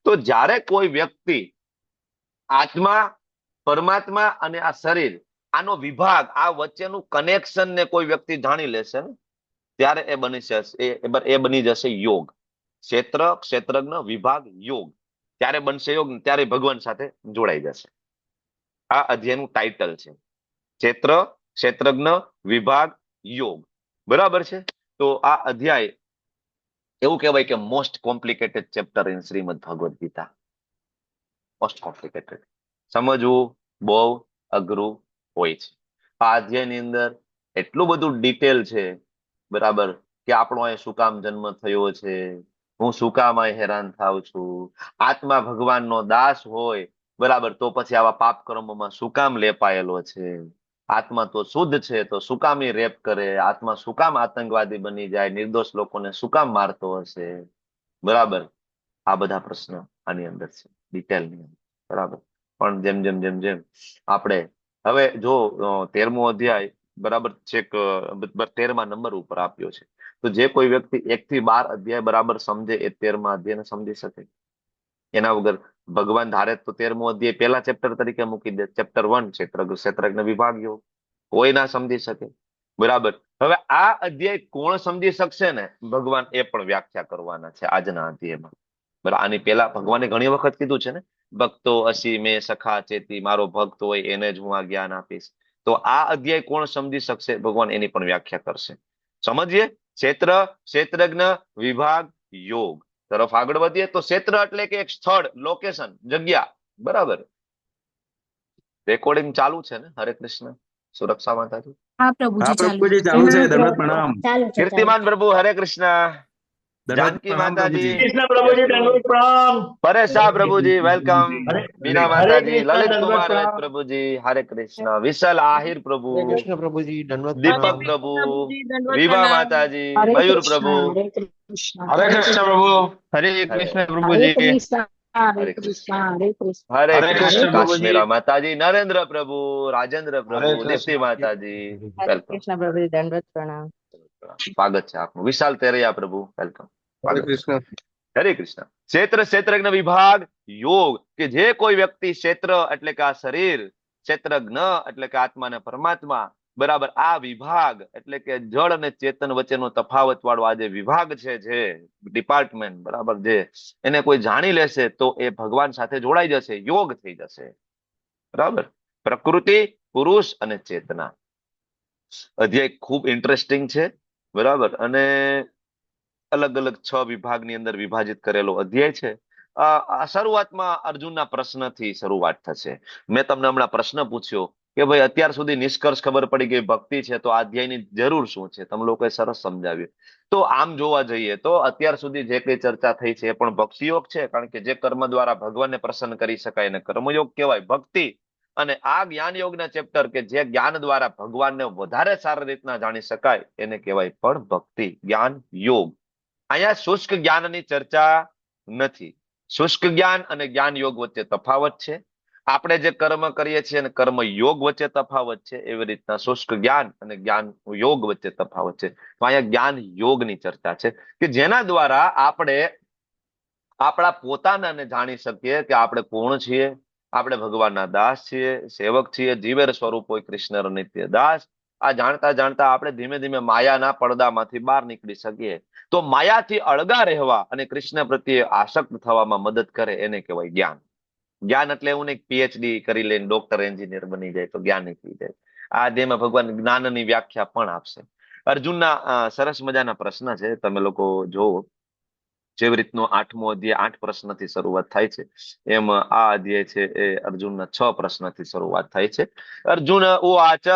તો જ્યારે કોઈ વ્યક્તિ આત્મા, પરમાત્મા અને આ શરીર, આનો વિભાગ, આ વચ્ચેનું કનેક્શન ને કોઈ વ્યક્તિ જાણી લેશે ને, ત્યારે એ બની જશે યોગ. ક્ષેત્રજ્ઞ વિભાગ યોગ. ત્યારે બનશે યોગ, ત્યારે ભગવાન સાથે જોડાઈ જશે. આ અધ્યાયનું ટાઇટલ છે, ક્ષેત્રજ્ઞ વિભાગ યોગ. બરાબર છે. તો આ અધ્યાય એવું કહેવાય કે most complicated chapter in Shrimad Bhagavad Gita. Most complicated. સમજવું બહુ અઘરું હોય છે. આ અધ્યાયની અંદર એટલું બધું ડિટેલ છે, બરાબર, કે આપણો અહીં શું કામ જન્મ થયો છે, હું શું કામ અહીં હેરાન થાઉં છું, આત્મા ભગવાનનો દાસ હોય, બરાબર, તો પછી આવા પાપ કર્મોમાં શું કામ લેપાયેલો છે, આત્મા તો શુદ્ધ છે તો શું કામ એ રેપ કરે, આત્મા શું કામ આતંકવાદી બની જાય, નિર્દોષ લોકોને શું કામ મારતો હશે. બરાબર. આ બધા પ્રશ્નો આની અંદર છે, ડિટેલની અંદર. બરાબર. પણ જેમ આપણે હવે જો 13મો અધ્યાય, બરાબર, છેક 13મા નંબર ઉપર આપ્યો છે. તો જે કોઈ વ્યક્તિ 1 થી 12 અધ્યાય બરાબર સમજે એ 13મા અધ્યાયને સમજી શકે. એના વગર ભગવાન ધારે તો 13મો અધ્યાય પહેલા ચેપ્ટર તરીકે મૂકી દે. ચેપ્ટર 1 ક્ષેત્રજ્ઞ વિભાગ યોગ. કોઈ ના સમજી શકે. બરાબર. હવે આ અધ્યાય કોણ સમજી શકશે ને, ભગવાન એ પણ વ્યાખ્યા કરવાના છે આજના અધ્યાયમાં. બરાબર. આની પહેલા ભગવાને ઘણી વખત કીધું છે ને, ભક્તો અસી મેં સખા ચેતી, મારો ભક્ત હોય એને જ હું આ જ્ઞાન આપીશ. તો આ અધ્યાય કોણ સમજી શકશે, ભગવાન એની પણ વ્યાખ્યા કરશે. સમજીએ. ક્ષેત્રજ્ઞ વિભાગ યોગ તરફ આગળ વધીએ. તો ક્ષેત્ર એટલે કે એક સ્થળ, લોકેશન, જગ્યા. બરાબર. રેકોર્ડિંગ ચાલુ છે ને? હરે કૃષ્ણ. સુરક્ષા માતાજી. હા પ્રભુજી ચાલુ છે. દંડવત પ્રણામ. કીર્તિમાન પ્રભુ હરે કૃષ્ણ. जानकी माता जी, कृष्ण प्रभु जी, दंडवत प्रणाम। परेश शाह प्रभु जी, वेलकम। मीना माता जी, ललित कुमार प्रभु जी, हरे कृष्ण। विशाल आहिर प्रभु, कृष्ण प्रभु जी, दंडवत दीपक प्रभु, विभा माता जी, मयूर प्रभु, हरे कृष्ण प्रभु। हरे कृष्ण प्रभु जी, हरे कृष्ण हरे कृष्ण काश्मीरा माता जी, नरेंद्र प्रभु, राजेंद्र प्रभु, दीप्ति माता जी, वेलकम। કૃષ્ણ પ્રભુ દંડવત પ્રણામ. स्वागत है आपનું। विशाल तेरैया प्रभु, वेलकम। हरे कृष्ण। हरे कृष्ण। ક્ષેત્રજ્ઞ વિભાગ યોગ, કે જે કોઈ વ્યક્તિ ક્ષેત્ર એટલે કે આ શરીર, ક્ષેત્રજ્ઞ એટલે કે આત્મા અને પરમાત્મા, બરાબર, આ વિભાગ એટલે કે જળ અને ચેતન વચ્ચેનો તફાવત વાળો આ જે વિભાગ છે, જે ડિપાર્ટમેન્ટ, બરાબર, જે એને કોઈ જાણી લેશે તો એ ભગવાન સાથે જોડાઈ જશે, યોગ થઈ જશે. બરાબર. પ્રકૃતિ, પુરુષ અને ચેતના. અધ્યાય ખૂબ ઇન્ટરેસ્ટિંગ છે. બરાબર. અને અલગ અલગ 6 વિભાગની અંદર વિભાજિત કરેલો અધ્યાય છે. શરૂઆતમાં અર્જુનના પ્રશ્નથી શરૂઆત થશે. મેં તમને હમણાં પ્રશ્ન પૂછ્યો કે ભાઈ અત્યાર સુધી નિષ્કર્ષ ખબર પડી ગઈ ભક્તિ છે, તો આ અધ્યાયની જરૂર શું છે? તમે લોકોએ સરસ સમજાવ્યું. તો આમ જોવા જઈએ તો અત્યાર સુધી જે કઈ ચર્ચા થઈ છે એ પણ ભક્તિયોગ છે, કારણ કે જે કર્મ દ્વારા ભગવાનને પ્રસન્ન કરી શકાય એને કર્મયોગ કહેવાય. ભક્તિ અને આ જ્ઞાન યોગના ચેપ્ટર કે જે જ્ઞાન દ્વારા ભગવાનને વધારે સારી રીતના જાણી શકાય એને કહેવાય પણ ભક્તિ જ્ઞાન યોગ. અહીંયા શુષ્ક જ્ઞાનની ચર્ચા નથી. શુષ્ક જ્ઞાન અને જ્ઞાન યોગ વચ્ચે તફાવત છે. આપણે જે કર્મ કરીએ છીએ અને કર્મ યોગ વચ્ચે તફાવત છે, એવી રીતના શુષ્ક જ્ઞાન અને જ્ઞાન યોગ વચ્ચે તફાવત છે. તો અહીંયા જ્ઞાન યોગની ચર્ચા છે કે જેના દ્વારા આપણે આપણા પોતાનાને જાણી શકીએ કે આપણે કોણ છીએ. આપણે ભગવાનના દાસ છીએ, સેવક છીએ, જીવેર સ્વરૂપ હોય કૃષ્ણ નિત્ય દાસ. આ જાણતા જાણતા આપણે ધીમે ધીમે માયાના પડદામાંથી બહાર નીકળી શકીએ. તો માયાથી અળગા રહેવા અને કૃષ્ણ પ્રત્યે આસક્ત થવામાં મદદ કરે એને કહેવાય જ્ઞાન. જ્ઞાન એટલે એવું નહીં પીએચડી કરી લઈને ડોક્ટર એન્જિનિયર બની જાય તો જ્ઞાની થઈ જાય. આ દેમાં ભગવાન જ્ઞાનની વ્યાખ્યા પણ આપશે. અર્જુનના સરસ મજાના પ્રશ્ન છે, તમે લોકો જોવો. જેવી રીતનો 8મો અધ્યાય 8 પ્રશ્નથી શરૂઆત થાય છે, એમ આ અધ્યાય છે એ અર્જુનના 6 પ્રશ્નથી શરૂઆત થાય છે. અર્જુન ઉવાચ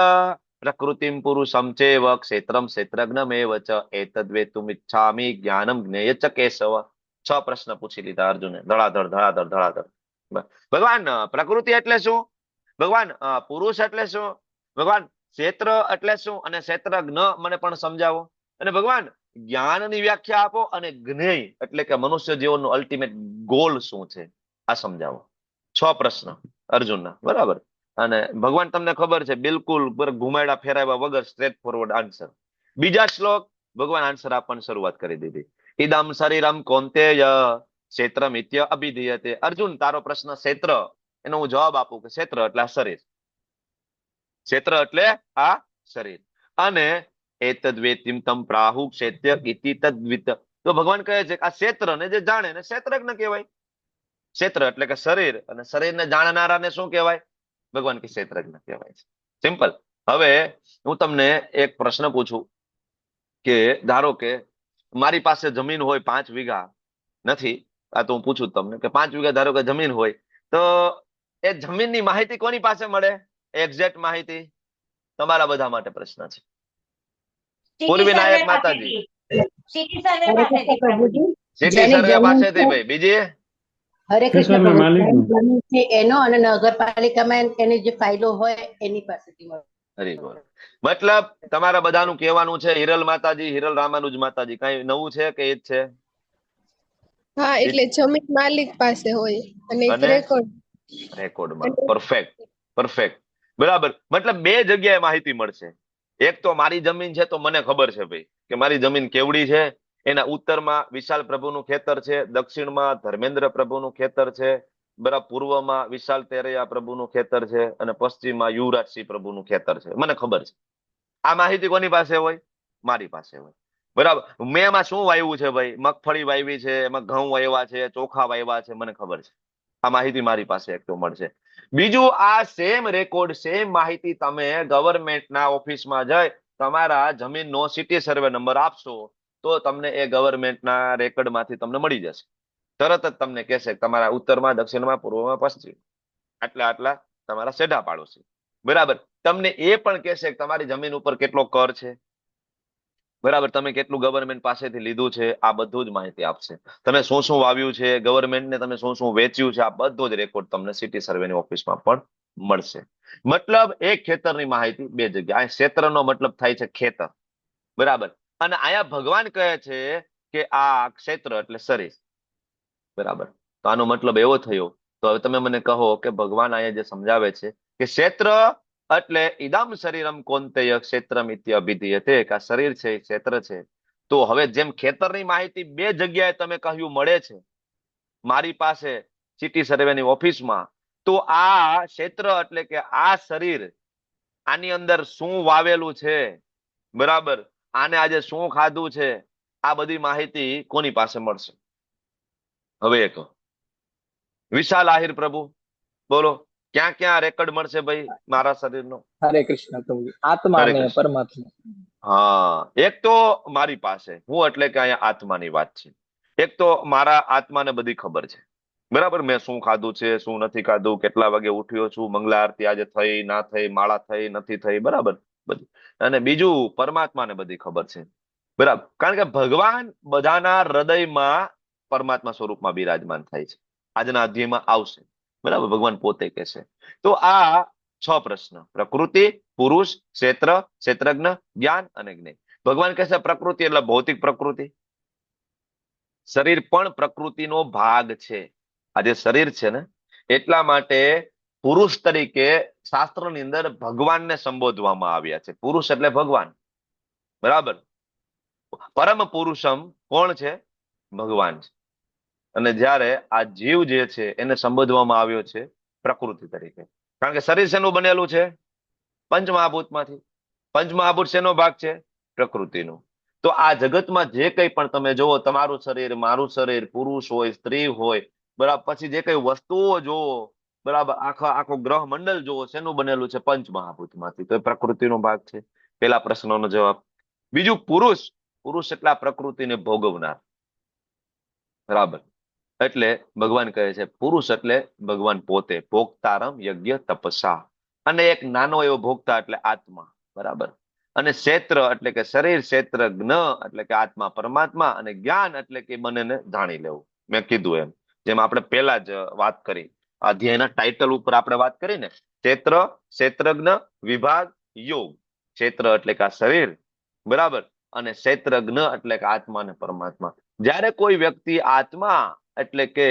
પ્રકૃતિમ પુરુષમ ચેવ ક્ષેત્રમ ક્ષેત્રજ્ઞમેવ ચ એતદ્વેતુમિચ્છામિ જ્ઞાનમ જ્ઞેય ચ કેશવ. 6 પ્રશ્ન પૂછી લીધા અર્જુને, ધડાધડ. ભગવાન પ્રકૃતિ એટલે શું? ભગવાન પુરુષ એટલે શું? ભગવાન ક્ષેત્ર એટલે શું? અને ક્ષેત્રજ્ઞ મને પણ સમજાવો. અને ભગવાન જ્ઞાનની વ્યાખ્યા આપો, અને જ્ઞેય એટલે કે મનુષ્ય જીવનનું અલ્ટિમેટ ગોલ શું છે આ સમજાવો. 6 પ્રશ્ન અર્જુનના, બરાબર. અને ભગવાન તમને ખબર છે બિલકુલ ઘુમાડ્યા ફેરાવ્યા વગર સ્ટ્રેટ ફોરવર્ડ આન્સર. બીજા શ્લોક ભગવાન આન્સર આપવાની શરૂઆત કરી દીધી. ઇદમ શરીરમ કૌંતેય ક્ષેત્રમ ઇત્ય અભિધીયતે. અર્જુન તારો પ્રશ્ન ક્ષેત્ર, એનો હું જવાબ આપું કે ક્ષેત્ર એટલે આ શરીર. ક્ષેત્ર એટલે આ શરીર. અને એતદ્વેતિમ તમ પ્રાહુ ક્ષેત્ય ઇતિ તદ્વિત. તો ભગવાન કહે છે કે આ ક્ષેત્રને જે જાણે ને ક્ષેત્રજ્ઞ કહેવાય. ક્ષેત્ર એટલે કે શરીર, અને શરીરને જાણનારાને શું કહેવાય? ભગવાન કે ક્ષેત્રજ્ઞ કહેવાય છે. સિમ્પલ. હવે હું તમને એક પ્રશ્ન પૂછું કે ધારો કે મારી પાસે જમીન હોય 5 વીઘા નથી, આ તો હું પૂછું તમને કે 5 વીઘા ધારો કે જમીન હોય, તો એ જમીનની માહિતી કોની પાસે મળે? એક્ઝેક્ટ માહિતી તમારા બધા માટે પ્રશ્ન છે. પૂર્વિનાયક માતાજી, સિટી સર્વે પાસેથી. ભાઈ બીજી હરે કૃષ્ણ જમીન છે એનો, અને નગરપાલિકામાં એની જે ફાઇલો હોય એની પાસેથી મળે. હરી બોલ. મતલબ તમારા બધાનું કહેવાનું છે હિરલ માતાજી, હિરલ રામાનુજ માતાજી, કઈ નવું છે કે એ જ છે? હા, એટલે જમીન માલિક પાસે હોય અને રેકોર્ડમાં. પરફેક્ટ. બરાબર. મતલબ 2 જગ્યાએ માહિતી મળશે. એક તો મારી જમીન છે તો મને ખબર છે ભાઈ કે મારી જમીન કેવડી છે. એના ઉત્તરમાં વિશાલ પ્રભુનું ખેતર છે, દક્ષિણમાં ધર્મેન્દ્ર પ્રભુનું ખેતર છે, બરાબર, પૂર્વમાં વિશાલ તેરૈયા પ્રભુનું ખેતર છે, અને પશ્ચિમમાં યુવરાજસિંહ પ્રભુનું ખેતર છે. મને ખબર છે. આ માહિતી કોની પાસે હોય? મારી પાસે હોય. બરાબર. મેં એમાં શું વાવ્યું છે ભાઈ? મગફળી વાવી છે, એમાં ઘઉં વાવ્યા છે, ચોખા વાવ્યા છે, મને ખબર છે. આ માહિતી મારી પાસે એક તો મળશે. બીજું, આ સેમ રેકોર્ડ, સેમ માહિતી તમે ગવર્મેન્ટના ઓફિસમાં જઈ તમારા જમીનનો સિટી સર્વે નંબર આપશો તો તમને એ ગવર્મેન્ટના રેકોર્ડમાંથી તમને મળી જશે. તરત જ તમને કહેશે તમારા ઉત્તરમાં, દક્ષિણમાં, પૂર્વમાં, પશ્ચિમ આટલા તમારા સેઢા પાડોશી. બરાબર. તમને એ પણ કહેશે કે તમારી જમીન ઉપર કેટલો કર છે, બરાબર, તમે કેટલું ગવર્મેન્ટ પાસેથી લીધું છે, આ બધું જ માહિતી આપશે. તમે શું શું વાવ્યું છે, ગવર્મેન્ટને તમે શું શું વેચ્યું છે, આ બધો જ રેકોર્ડ તમને સિટી સર્વેની ઓફિસમાં પણ મળશે. મતલબ એક ખેતરની માહિતી 2 જગ્યા. આ ક્ષેત્રનો મતલબ થાય છે ખેતર, બરાબર. અને આયા ભગવાન કહે છે કે આ ક્ષેત્ર એટલે શરીર, બરાબર. તો આનો મતલબ એવો થયો. તો હવે તમે મને કહો કે ભગવાન અહીંયા જે સમજાવે છે કે ક્ષેત્ર એટલે ઇદમ શરીરમ કૌંતેય ક્ષેત્રમ ઇતિ અભિધીયતે, કે આ શરીર છે, ક્ષેત્ર છે. તો હવે જેમ ખેતરની માહિતી 2 જગ્યાએ તમે કહ્યું મળે છે, મારી પાસે સિટી સર્વેની ઓફિસમાં, તો આ ક્ષેત્ર એટલે કે આ શરીર, આની અંદર શું વાવેલું છે, બરાબર, આને આજે શું ખાધું છે, આ બધી માહિતી કોની પાસે મળશે? હવે એક વિશાલ આહિર પ્રભુ બોલો. ક્યાં ક્યાં રેકોર્ડ મળશે ભાઈ મારા શરીરનો? હરે કૃષ્ણ પ્રભુજી. આત્મા હરે અને કૃષ્ણ. પરમાત્મા. હા, એક તો મારી પાસે હું એટલે કે અહીંયા આત્માની વાત છે. એક તો મારા આત્માને બધી ખબર છે, બરાબર. મેં શું ખાધું છે, શું નથી ખાધું, કેટલા વાગે ઉઠ્યો છું, મંગલા આરતી આજે થઈ ના થઈ, માળા થઈ નથી થઈ, બરાબર બધું. અને બીજું પરમાત્માને બધી ખબર છે, બરાબર. કારણ કે ભગવાન બધાના હૃદયમાં પરમાત્મા સ્વરૂપમાં બિરાજમાન થાય છે. આજના અધ્યાયમાં આવશે, બરાબર. ભગવાન પોતે કહેશે. તો આ 6 પ્રશ્ન: પ્રકૃતિ, પુરુષ, ક્ષેત્ર, ક્ષેત્રજ્ઞ, જ્ઞાન અને જ્ઞેય. ભગવાન કહેશે પ્રકૃતિ એટલે ભૌતિક પ્રકૃતિ. શરીર પણ પ્રકૃતિનો ભાગ છે. આ જે શરીર છે ને, એટલા માટે પુરુષ તરીકે શાસ્ત્રની અંદર ભગવાનને સંબોધવામાં આવ્યા છે. પુરુષ એટલે ભગવાન, બરાબર. પરમ પુરુષમ કોણ છે? ભગવાન છે. અને જ્યારે આ જીવ જે છે એને સંબોધવામાં આવ્યો છે પ્રકૃતિ તરીકે. કારણ કે શરીર શેનું બનેલું છે? પંચમહાભૂતમાંથી. પંચમહાભૂત શેનો ભાગ છે? પ્રકૃતિનું. તો આ જગતમાં જે કંઈ પણ તમે જોવો, તમારું શરીર, મારું શરીર, પુરુષ હોય, સ્ત્રી હોય, બરાબર, પછી જે કઈ વસ્તુઓ જોવો, બરાબર, આખો ગ્રહ મંડળ જોવો, શેનું બનેલું છે? પંચમહાભૂતમાંથી. તો એ પ્રકૃતિનો ભાગ છે. પેલા પ્રશ્નનો જવાબ. બીજું પુરુષ. પુરુષ એટલે આ પ્રકૃતિને ભોગવનાર, બરાબર. એટલે ભગવાન કહે છે પુરુષ એટલે ભગવાન પોતે. ભોક્તારમ યજ્ઞ તપસા. અને એક નાનો એવો ભોક્તા એટલે આત્મા, બરાબર. અને ક્ષેત્ર એટલે કે શરીર, ક્ષેત્ર જ્ઞ એટલે કે આત્મા પરમાત્મા, અને જ્ઞાન એટલે કે બંનેને જાણી લેવું. મેં કીધું એમ, જેમ આપણે પહેલા જ વાત કરી, અધ્યાયના ટાઇટલ ઉપર આપણે વાત કરી ને, ક્ષેત્ર, ક્ષેત્રજ્ઞ, વિભાગ, યોગ. ક્ષેત્ર એટલે કે આ શરીર, બરાબર. અને ક્ષેત્રજ્ઞ એટલે કે આત્મા અને પરમાત્મા. જ્યારે કોઈ વ્યક્તિ આત્મા એટલે કે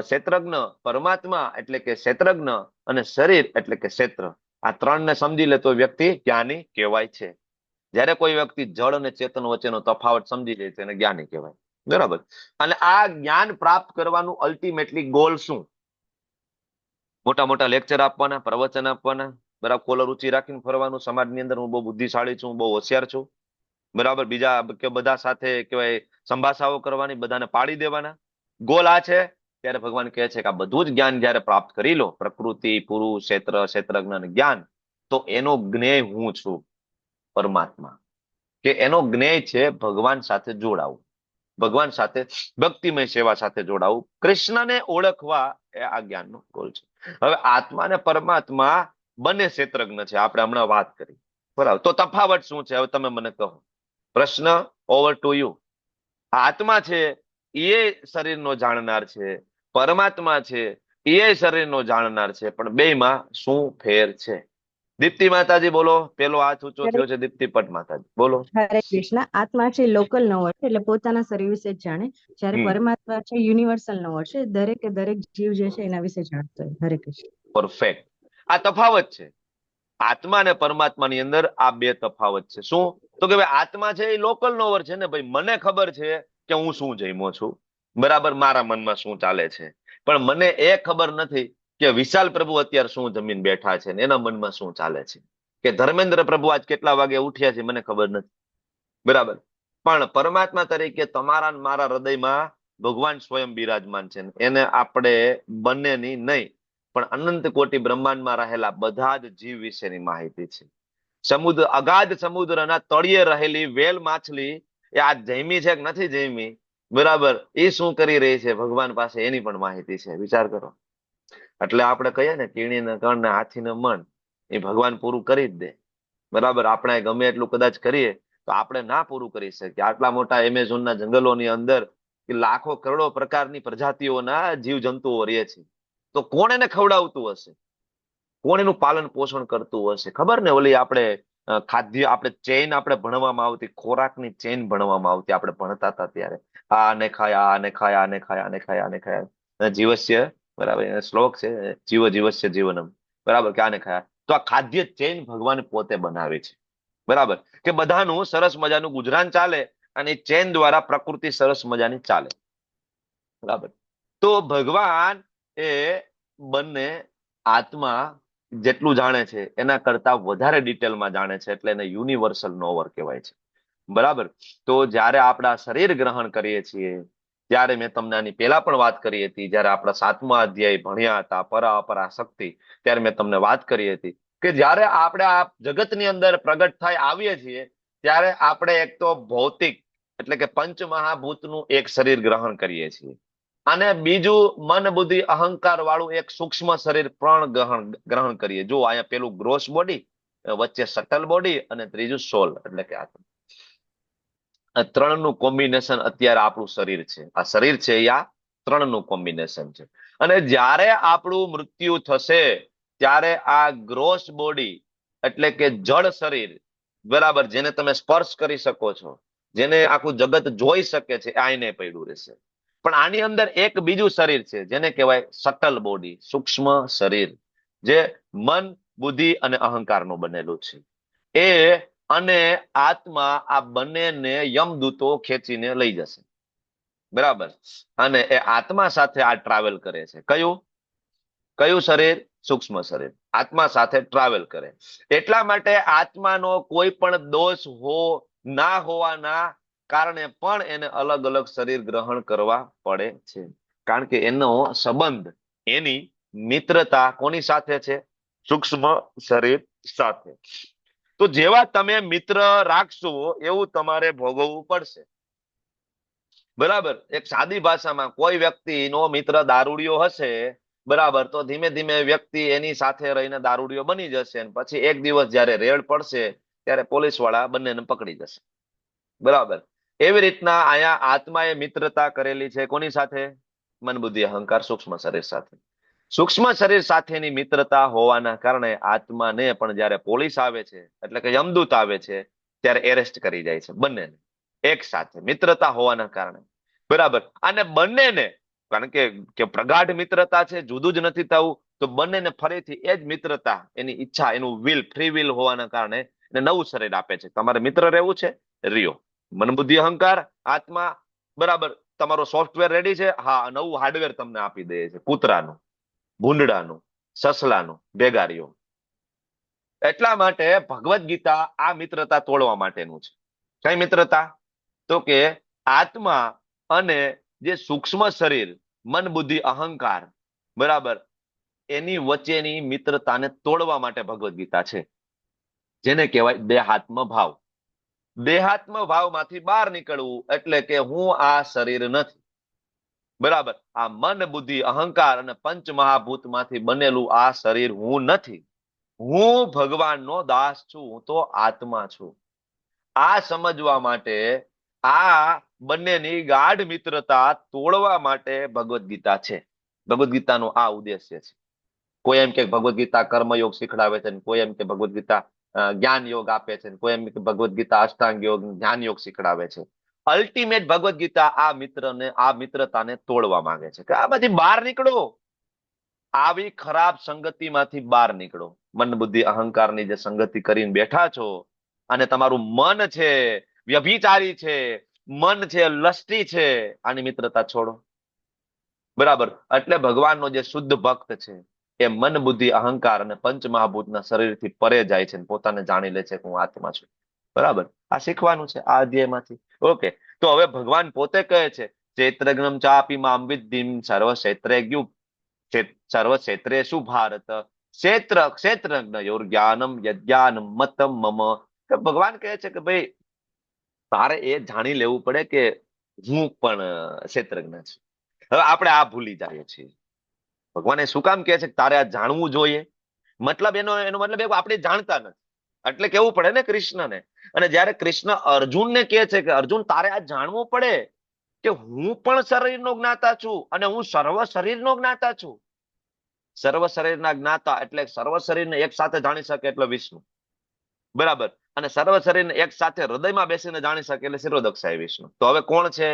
ક્ષેત્રજ્ઞ, પરમાત્મા એટલે કે ક્ષેત્રજ્ઞ, અને શરીર એટલે કે ક્ષેત્ર, આ ત્રણને સમજી લે તો વ્યક્તિ જ્ઞાની કહેવાય છે. જ્યારે કોઈ વ્યક્તિ જળ અને ચેતન વચ્ચેનો તફાવત સમજી લે તેને જ્ઞાની કહેવાય, બરાબર. અને આ જ્ઞાન પ્રાપ્ત કરવાનું અલ્ટિમેટલી ગોલ શું? મોટા મોટા લેક્ચર આપવાના, પ્રવચન આપવાના, બરાબર, કોલર ઊંચી રાખીને ફરવાનું, સમાજની અંદર હું બહુ બુદ્ધિશાળી છું, હું બહુ હોશિયાર છું, બરાબર, બીજા કે બધા સાથે કહેવાય સંભાષાઓ કરવાની, બધાને પાડી દેવાના, ગોલ આ છે. ત્યારે ભગવાન કહે છે કે આ બધું જ જ્ઞાન જયારે પ્રાપ્ત કરી લો, પ્રકૃતિ, પુરુષ, ક્ષેત્ર, ક્ષેત્રજ્ઞ જ્ઞાન, તો એનો જ્ઞેય હું છું, પરમાત્મા. કે એનો જ્ઞેય છે ભગવાન સાથે જોડાવું, ભગવાન સાથે ભક્તિમય સેવા સાથે જોડાવું, કૃષ્ણને ઓળખવા, એ આ જ્ઞાનનો ગોલ છે. હવે આત્મા અને પરમાત્મા બંને ક્ષેત્રજ્ઞ છે, આપણે હમણાં વાત કરી, બરાબર. તો તફાવત શું છે? હવે તમે મને કહો. પ્રશ્ન ઓવર ટુ યુ. આત્મા છે એ શરીરનો જાણનાર છે, પરમાત્મા છે એ શરીરનો જાણનાર છે, પણ બેયમાં શું ફેર છે? દીપ્તિ માતાજી બોલો. પેલો હાથ ઊંચો થયો છે દીપ્તિ પટ માતાજી, બોલો. હરે કૃષ્ણ. આત્મા છે લોકલ નોવર છે, એટલે પોતાના શરીર વિશે જ જાણે. જ્યારે પરમાત્મા છે યુનિવર્સલ નોવર છે, દરેકે દરેક જીવ જે છે એના વિશે જાણતો હોય. હરે કૃષ્ણ. પરફેક્ટ. આ તફાવત છે આત્મા અને પરમાત્માની અંદર. આ બે તફાવત છે. શું? તો કે ભાઈ આત્મા છે એ લોકલ નોવર છે ને, ભાઈ મને ખબર છે કે હું શું જમ્યો છું, બરાબર, મારા મનમાં શું ચાલે છે, પણ મને એ ખબર નથી કે વિશાલ પ્રભુ અત્યારે શું જમીન બેઠા છે ને એના મનમાં શું ચાલે છે, કે ધર્મેન્દ્ર પ્રભુ આજ કેટલા વાગે ઉઠ્યા છે મને ખબર નથી, બરાબર. પણ પરમાત્મા તરીકે તમારા મારા હૃદયમાં ભગવાન સ્વયં બિરાજમાન છે. એને આપણે બંનેની નહીં, પણ અનંત કોટી બ્રહ્માંડમાં રહેલા બધા જ જીવ વિશેની માહિતી છે. સમુદ્ર, અગાધ સમુદ્રના તળિયે રહેલી વેલ માછલી એ આ જૈમી છે કે નથી જૈમી, બરાબર, એ શું કરી રહી છે ભગવાન પાસે એની પણ માહિતી છે. વિચાર કરો. એટલે આપણે કહીએ ને, કીડીને કણ ને હાથીને મન, એ ભગવાન પૂરું કરી જ દે, બરાબર. આપણે ગમે એટલું કદાચ કરીએ તો આપણે ના પૂરું કરી શકીએ. આટલા મોટા એમેઝોનના જંગલોની અંદર લાખો કરોડો પ્રકારની પ્રજાતિઓના જીવ જંતુઓ રહે છે, તો કોણ એને ખવડાવતું હશે? કોણ એનું પાલન પોષણ કરતું હશે? ખબર ને, ઓલી આપણે ખાદ્ય, આપણે ચેઇન આપણે ભણવામાં આવતી, ખોરાકની ચેઇન ભણવામાં આવતી, આપણે ભણતા હતા ત્યારે. આને ખાયા, આને ખાયા, આને ખાયા, આને ખાયા, આને ખાયા, જીવસ્ય, બરાબર, શ્લોક છે, જીવ જીવસ્ય જીવનમ, બરાબર, કે આને ખાયા. તો આ ખાદ્ય ચેઇન ભગવાન પોતે બનાવે છે, બરાબર, કે બધાનું સરસ મજાનું ગુજરાન ચાલે, અને એ ચેઇન દ્વારા પ્રકૃતિ સરસ મજાની ચાલે, બરાબર. તો ભગવાન એ બંને આત્મા જેટલું જાણે છે એના કરતા વધારે ડિટેલમાં જાણે છે, એટલે એને યુનિવર્સલ નોવર કહેવાય છે, બરાબર. તો જ્યારે આપણે આ શરીર ગ્રહણ કરીએ છીએ ત્યારે મેં તમને આની પહેલા પણ વાત કરી હતી, જયારે આપણા 7મા અધ્યાય ભણ્યા હતા પરાપરા શક્તિ, ત્યારે મેં તમને વાત કરી હતી કે જયારે આપણે આ જગતની અંદર પ્રગટ થાય આવીએ છીએ ત્યારે આપણે એક તો ભૌતિક એટલે કે પંચમહાભૂતનું એક શરીર ગ્રહણ કરીએ છીએ, અને બીજું મન બુદ્ધિ અહંકાર વાળું એક સૂક્ષ્મ શરીર પણ ગ્રહણ કરીએ. જો અહીંયા પેલું ગ્રોસ બોડી, વચ્ચે સટલ બોડી, અને ત્રીજું સોલ એટલે કે આત્મા. આ ત્રણનું કોમ્બિનેશન અત્યારે આપણું શરીર છે. આ શરીર છે એ આ ત્રણનું કોમ્બિનેશન છે. અને જ્યારે આપણું મૃત્યુ થશે ત્યારે આ ગ્રોસ બોડી એટલે કે જળ શરીર, બરાબર, જેને તમે સ્પર્શ કરી શકો છો, જેને આખું જગત જોઈ શકે છે, આઈને પડ્યું રહેશે. પણ આની અંદર એક બીજું શરીર છે જેને કહેવાય સટલ બોડી, સૂક્ષ્મ શરીર, જે મન બુદ્ધિ અને અહંકારનું બનેલું છે. એ અને આત્મા આ બંનેને યમદૂતો ખેંચીને લઈ જશે, બરાબર. અને એ આત્મા સાથે આ ટ્રાવેલ કરે છે. કયું શરીર? સૂક્ષ્મ શરીર આત્મા સાથે ટ્રાવેલ કરે. એટલા માટે આત્માનો કોઈ પણ દોષ ના હોવાના કારણે પણ એને અલગ અલગ શરીર ગ્રહણ કરવા પડે છે, કારણ કે એનો સંબંધ, એની મિત્રતા કોની સાથે છે? સૂક્ષ્મ શરીર સાથે. તો જેવા તમે મિત્ર રાખશો એવું તમારે ભોગવવું પડશે, બરાબર. એક સાદી ભાષામાં કોઈ વ્યક્તિનો મિત્ર દારૂડિયો હશે, બરાબર, તો ધીમે ધીમે વ્યક્તિ એની સાથે રહીને દારૂડિયો બની જશે, અને પછી એક દિવસ જયારે રેડ પડશે ત્યારે પોલીસ વાળા બંનેને પકડી જશે, બરાબર. એવી રીતના અહીંયા આત્માએ મિત્રતા કરેલી છે કોની સાથે? મન બુદ્ધિ અહંકાર સૂક્ષ્મ શરીર સાથે. સૂક્ષ્મ શરીર સાથેની મિત્રતા હોવાના કારણે આત્માને પણ જયારે પોલીસ આવે છે એટલે કે યમદૂત આવે છે ત્યારે એરેસ્ટ કરી જાય છે બંનેને એક સાથે, મિત્રતા હોવાના કારણે, બરાબર. અને બંનેને, કારણ કે પ્રગાઢ મિત્રતા છે, જુદું જ નથી થવું, તો બંનેને ફરીથી એ જ મિત્રતા, એની ઈચ્છા, એનું ફ્રી વિલ હોવાના કારણે એને નવું શરીર આપે છે. તમારે મિત્ર રહેવું છે, રિયો. મન બુદ્ધિ અહંકાર આત્મા, બરાબર, તમારો સોફ્ટવેર રેડી છે, હા, નવું હાર્ડવેર તમને આપી દે છે, કૂતરાનું, ભૂંડડાનું, સસલાનું, ભેગારીઓ. એટલા માટે ભગવદ્ ગીતા આ મિત્રતા તોડવા માટેનું છે. કઈ મિત્રતા? તો કે આત્મા અને જે સૂક્ષ્મ શરીર, મન બુદ્ધિ અહંકાર, બરાબર, એની વચ્ચેની મિત્રતાને તોડવા માટે ભગવદ્ ગીતા છે, જેને કહેવાય દેહાત્મ ભાવ. દેહાત્મ ભાવમાંથી બહાર નીકળવું એટલે કે હું આ શરીર નથી, બરાબર. આ મન બુદ્ધિ અહંકાર અને પંચ મહાભૂતમાંથી બનેલું આ શરીર હું નથી. હું ભગવાનનો દાસ છું, હું તો આત્મા છું. આ સમજવા માટે, આ બંનેની ગાઢ મિત્રતા તોડવા માટે ભગવદ્ ગીતા છે. ભગવદ્ ગીતાનો આ ઉદ્દેશ્ય છે. કોઈ એમ કે ભગવદ્ ગીતા કર્મયોગ શીખડાવે છે, કોઈ એમ કે ભગવદ્ ગીતા જ્ઞાન યોગ આપે છે, કોઈ એમ કે ભગવદ્ ગીતા અષ્ટાંગ યોગ, જ્ઞાન યોગ શીખડાવે છે. અલ્ટિમેટ ભગવદ્ ગીતા આ મિત્રતાને તોડવા માંગે છે કે આ બધી બહાર નીકળો, આવી ખરાબ સંગતિમાંથી બહાર નીકળો. મન બુદ્ધિ અહંકારની જે સંગતિ કરીને બેઠા છો, અને તમારું મન છે વ્યભિચારી છે, મન છે લસ્ટી છે, આની મિત્રતા છોડો, બરાબર. એટલે ભગવાનનો જે શુદ્ધ ભક્ત છે એ મન બુદ્ધિ અહંકાર અને પંચ મહાભૂતના શરીરથી પરે જાય છે, પોતાને જાણી લે છે કે હું આત્મા છું, બરાબર. આ શીખવાનું છે આ અધ્યાયમાંથી. ઓકે, તો હવે ભગવાન પોતે કહે છે, ચૈત્રઘ્નમ ચાપી મામ વિદ્ધિમ સર્વક્ષેત્રેષુ ભારત ક્ષેત્રજ્ઞયોર જ્ઞાનમ યજ્ઞાનમ મતમ મમ. કે ભગવાન કહે છે કે ભાઈ તારે એ જાણી લેવું પડે કે હું પણ ક્ષેત્રજ્ઞ છું. હવે આપણે આ ભૂલી જઈએ છીએ. ભગવાન એ શું કામ કહે છે કે તારે આ જાણવું જોઈએ? મતલબ એનો મતલબ આપણે જાણતા નથી, એટલે કેવું પડે ને કૃષ્ણને. અને જયારે કૃષ્ણ અર્જુનને કહે છે કે અર્જુન તારે આ જાણવું પડે કે હું પણ શરીરનો જ્ઞાતા છું અને હું સર્વ શરીરનો જ્ઞાતા છું. સર્વ શરીરના જ્ઞાતા એટલે સર્વ શરીરને એક સાથે જાણી શકે એટલે વિષ્ણુ, બરાબર. અને સર્વ શરીરને એક સાથે હૃદયમાં બેસીને જાણી શકે એટલે શિરોદક્ષાય વિષ્ણુ. તો હવે કોણ છે?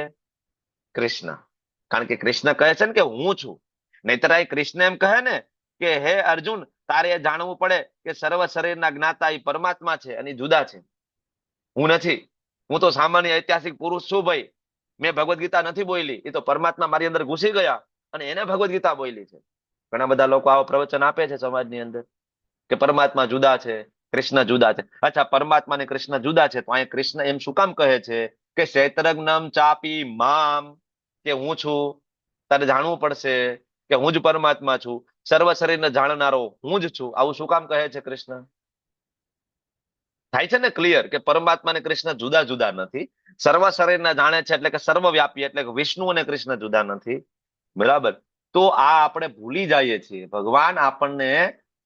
કૃષ્ણ. કારણ કે કૃષ્ણ કહે છે ને કે હું છું. નહીતર આ કૃષ્ણ એમ કહે ને કે હે અર્જુન તારે એ જાણવું પડે કે સર્વ શરીરના જ્ઞાતા એ પરમાત્મા છે અને જુદા છે, હું નથી. હું તો સામાન્ય ઐતિહાસિક પુરુષ છું ભાઈ, મેં ભગવદ્ ગીતા નથી બોલી, એ તો પરમાત્મા મારી અંદર ઘૂસી ગયા અને એને ભગવદ્ ગીતા બોલી છે. ઘણા બધા લોકો આવો પ્રવચન આપે છે સમાજની અંદર કે પરમાત્મા જુદા છે, કૃષ્ણ જુદા છે. અચ્છા, પરમાત્મા ને કૃષ્ણ જુદા છે, તો અહીંયા કૃષ્ણ એમ શું કામ કહે છે કે ક્ષેત્રજ્ઞમ ચાપી મામ, કે હું છું, તારે જાણવું પડશે કે હું જ પરમાત્મા છું, સર્વ શરીરને જાણનારો હું જ છું. આવું શું કામ કહે છે કૃષ્ણ? થાય છે ને ક્લિયર કે પરમાત્મા અને કૃષ્ણ જુદા જુદા નથી. સર્વ શરીરના જાણે છે એટલે કે સર્વવ્યાપી, એટલે કે વિષ્ણુ અને કૃષ્ણ જુદા નથી. બરાબર. તો આ આપણે ભૂલી જઈએ છીએ. ભગવાન આપણને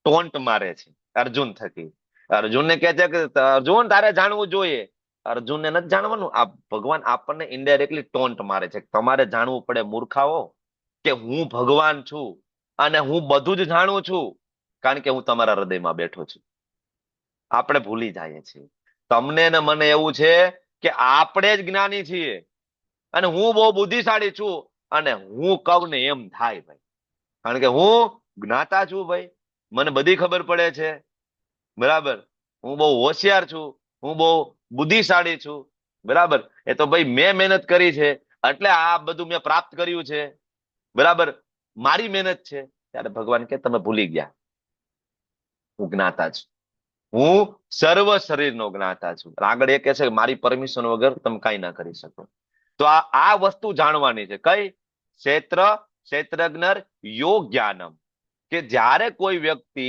ટોન્ટ મારે છે અર્જુન થકી. અર્જુનને કહે છે કે અર્જુન તારે જાણવું જોઈએ. અર્જુનને નથી જાણવાનું. આ ભગવાન આપણને ઇનડાયરેક્ટલી ટોન્ટ મારે છે. તમારે જાણવું પડે મૂર્ખાઓ કે હું ભગવાન છું અને હું બધું જ જાણું છું, કારણ કે હું તમારા હૃદયમાં બેઠો છું. આપણે ભૂલી જઈએ છીએ. તમને ને મને એવું છે કે આપણે જ જ્ઞાની છીએ અને હું બહુ બુદ્ધિશાળી છું અને હું કહું ને એમ થાય ભાઈ, કારણ કે હું જ્ઞાતા છું ભાઈ, મને બધી ખબર પડે છે. બરાબર. હું બહુ હોશિયાર છું, હું બહુ બુદ્ધિશાળી છું. બરાબર. એ તો ભાઈ મેં મહેનત કરી છે એટલે આ બધું મેં પ્રાપ્ત કર્યું છે. બરાબર. મારી મહેનત છે. ત્યારે ભગવાન કે તમે ભૂલી ગયા, હું જ્ઞાતા છું, હું સર્વ શરીરનો જ્ઞાતા છું. આગળ એ કહે છે કે મારી પરમિશન વગર તમે કઈ ના કરી શકો. તો આ વસ્તુ જાણવાની છે. કઈ? ક્ષેત્રજ્ઞ યોગ જ્ઞાનમ. કે જ્યારે કોઈ વ્યક્તિ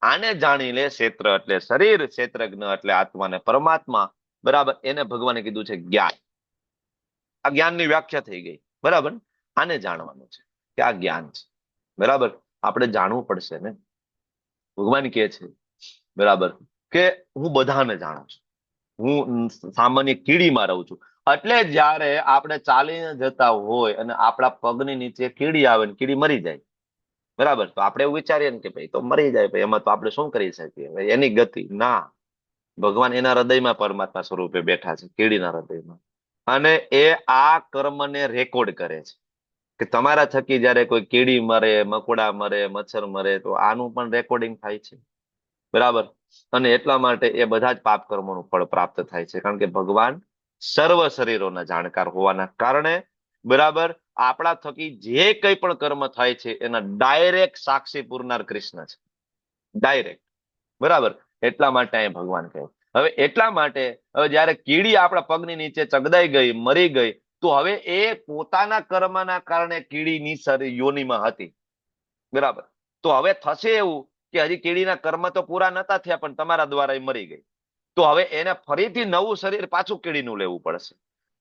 આને જાણી લે, ક્ષેત્ર એટલે શરીર, ક્ષેત્રજ્ઞ એટલે આત્મા ને પરમાત્મા, બરાબર, એને ભગવાને કીધું છે જ્ઞાન. આ જ્ઞાનની વ્યાખ્યા થઈ ગઈ. બરાબર. આને જાણવાનું છે કે આ જ્ઞાન છે. બરાબર. આપણે જાણવું પડશે ને. ભગવાન કહે છે, બરાબર, કે હું બધાને જાણું છું, હું સામાન્ય કીડીમાં રહું છું. એટલે જયારે આપણે ચાલીને જતા હોય અને આપણા પગની નીચે કીડી આવે ને કીડી મરી જાય, બરાબર, તો આપણે એવું વિચારીએ ને કે ભાઈ તો મરી જાય, ભાઈ એમાં તો આપણે શું કરી શકીએ, એની ગતિ ના. ભગવાન એના હૃદયમાં પરમાત્મા સ્વરૂપે બેઠા છે, કીડીના હૃદયમાં, અને એ આ કર્મને રેકોર્ડ કરે છે કે તમારા થકી જયારે કોઈ કીડી મરે, મકોડા મરે, મચ્છર મરે, તો આનું પણ રેકોર્ડિંગ થાય છે. બરાબર. અને એટલા માટે એ બધા જ પાપ કર્મોનું ફળ પ્રાપ્ત થાય છે, કારણ કે ભગવાન સર્વ શરીરોના જાણકાર હોવાના કારણે, બરાબર, આપણા થકી જે કંઈ પણ કર્મ થાય છે એના ડાયરેક્ટ સાક્ષી પૂરનાર કૃષ્ણ છે. ડાયરેક્ટ. બરાબર. એટલા માટે અહીં ભગવાન કહે. હવે એટલા માટે હવે જયારે કીડી આપણા પગની નીચે ચગદાઈ ગઈ, મરી ગઈ, તો હવે એ પોતાના કર્મના કારણે કીડીની યોનિમાં હતી. બરાબર. તો હવે થશે એવું કે હજી કીડીના કર્મ તો પૂરા નતા થયા પણ તમારા દ્વારા એ મરી ગઈ, તો હવે એને ફરીથી નવું શરીર પાછું કીડીનું લેવું પડશે.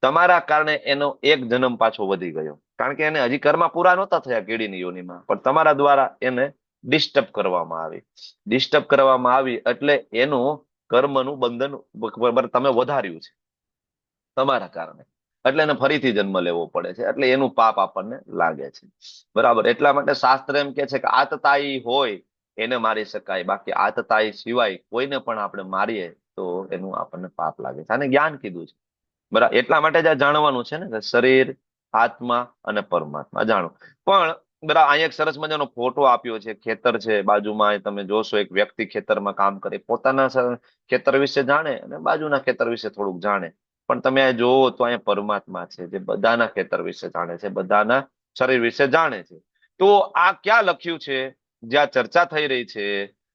તમારા કારણે એનો એક જન્મ પાછો વધી ગયો, કારણ કે એને હજી કર્મ પૂરા નહોતા થયા કીડીની યોનિમાં, પણ તમારા દ્વારા એને ડિસ્ટર્બ કરવામાં આવી. ડિસ્ટર્બ કરવામાં આવી એટલે એનું કર્મનું બંધન તમે વધાર્યું છે તમારા કારણે, એટલે એને ફરીથી જન્મ લેવો પડે છે, એટલે એનું પાપ આપણને લાગે છે. બરાબર. એટલા માટે શાસ્ત્ર એમ કે છે કે આતતાયી હોય એને મારી શકાય, બાકી આતતાયી સિવાય કોઈને પણ આપણે મારીએ તો એનું આપણને પાપ લાગે છે. આને જ્ઞાન કીધું છે. બરાબર. એટલા માટે જ આ જાણવાનું છે ને કે શરીર, આત્મા અને પરમાત્મા જાણો. પણ બરાબર, અહીંયા એક સરસ મજાનો ફોટો આપ્યો છે. ખેતર છે બાજુમાં, તમે જોશો એક વ્યક્તિ ખેતરમાં કામ કરે, પોતાના ખેતર વિશે જાણે અને બાજુના ખેતર વિશે થોડુંક જાણે. પણ તમે આ જોવો તો અહીંયા પરમાત્મા છે જે બધાના ખેતર વિશે જાણે છે, બધાના શરીર વિશે જાણે છે. તો આ ક્યાં લખ્યું છે? જ્યાં ચર્ચા થઈ રહી છે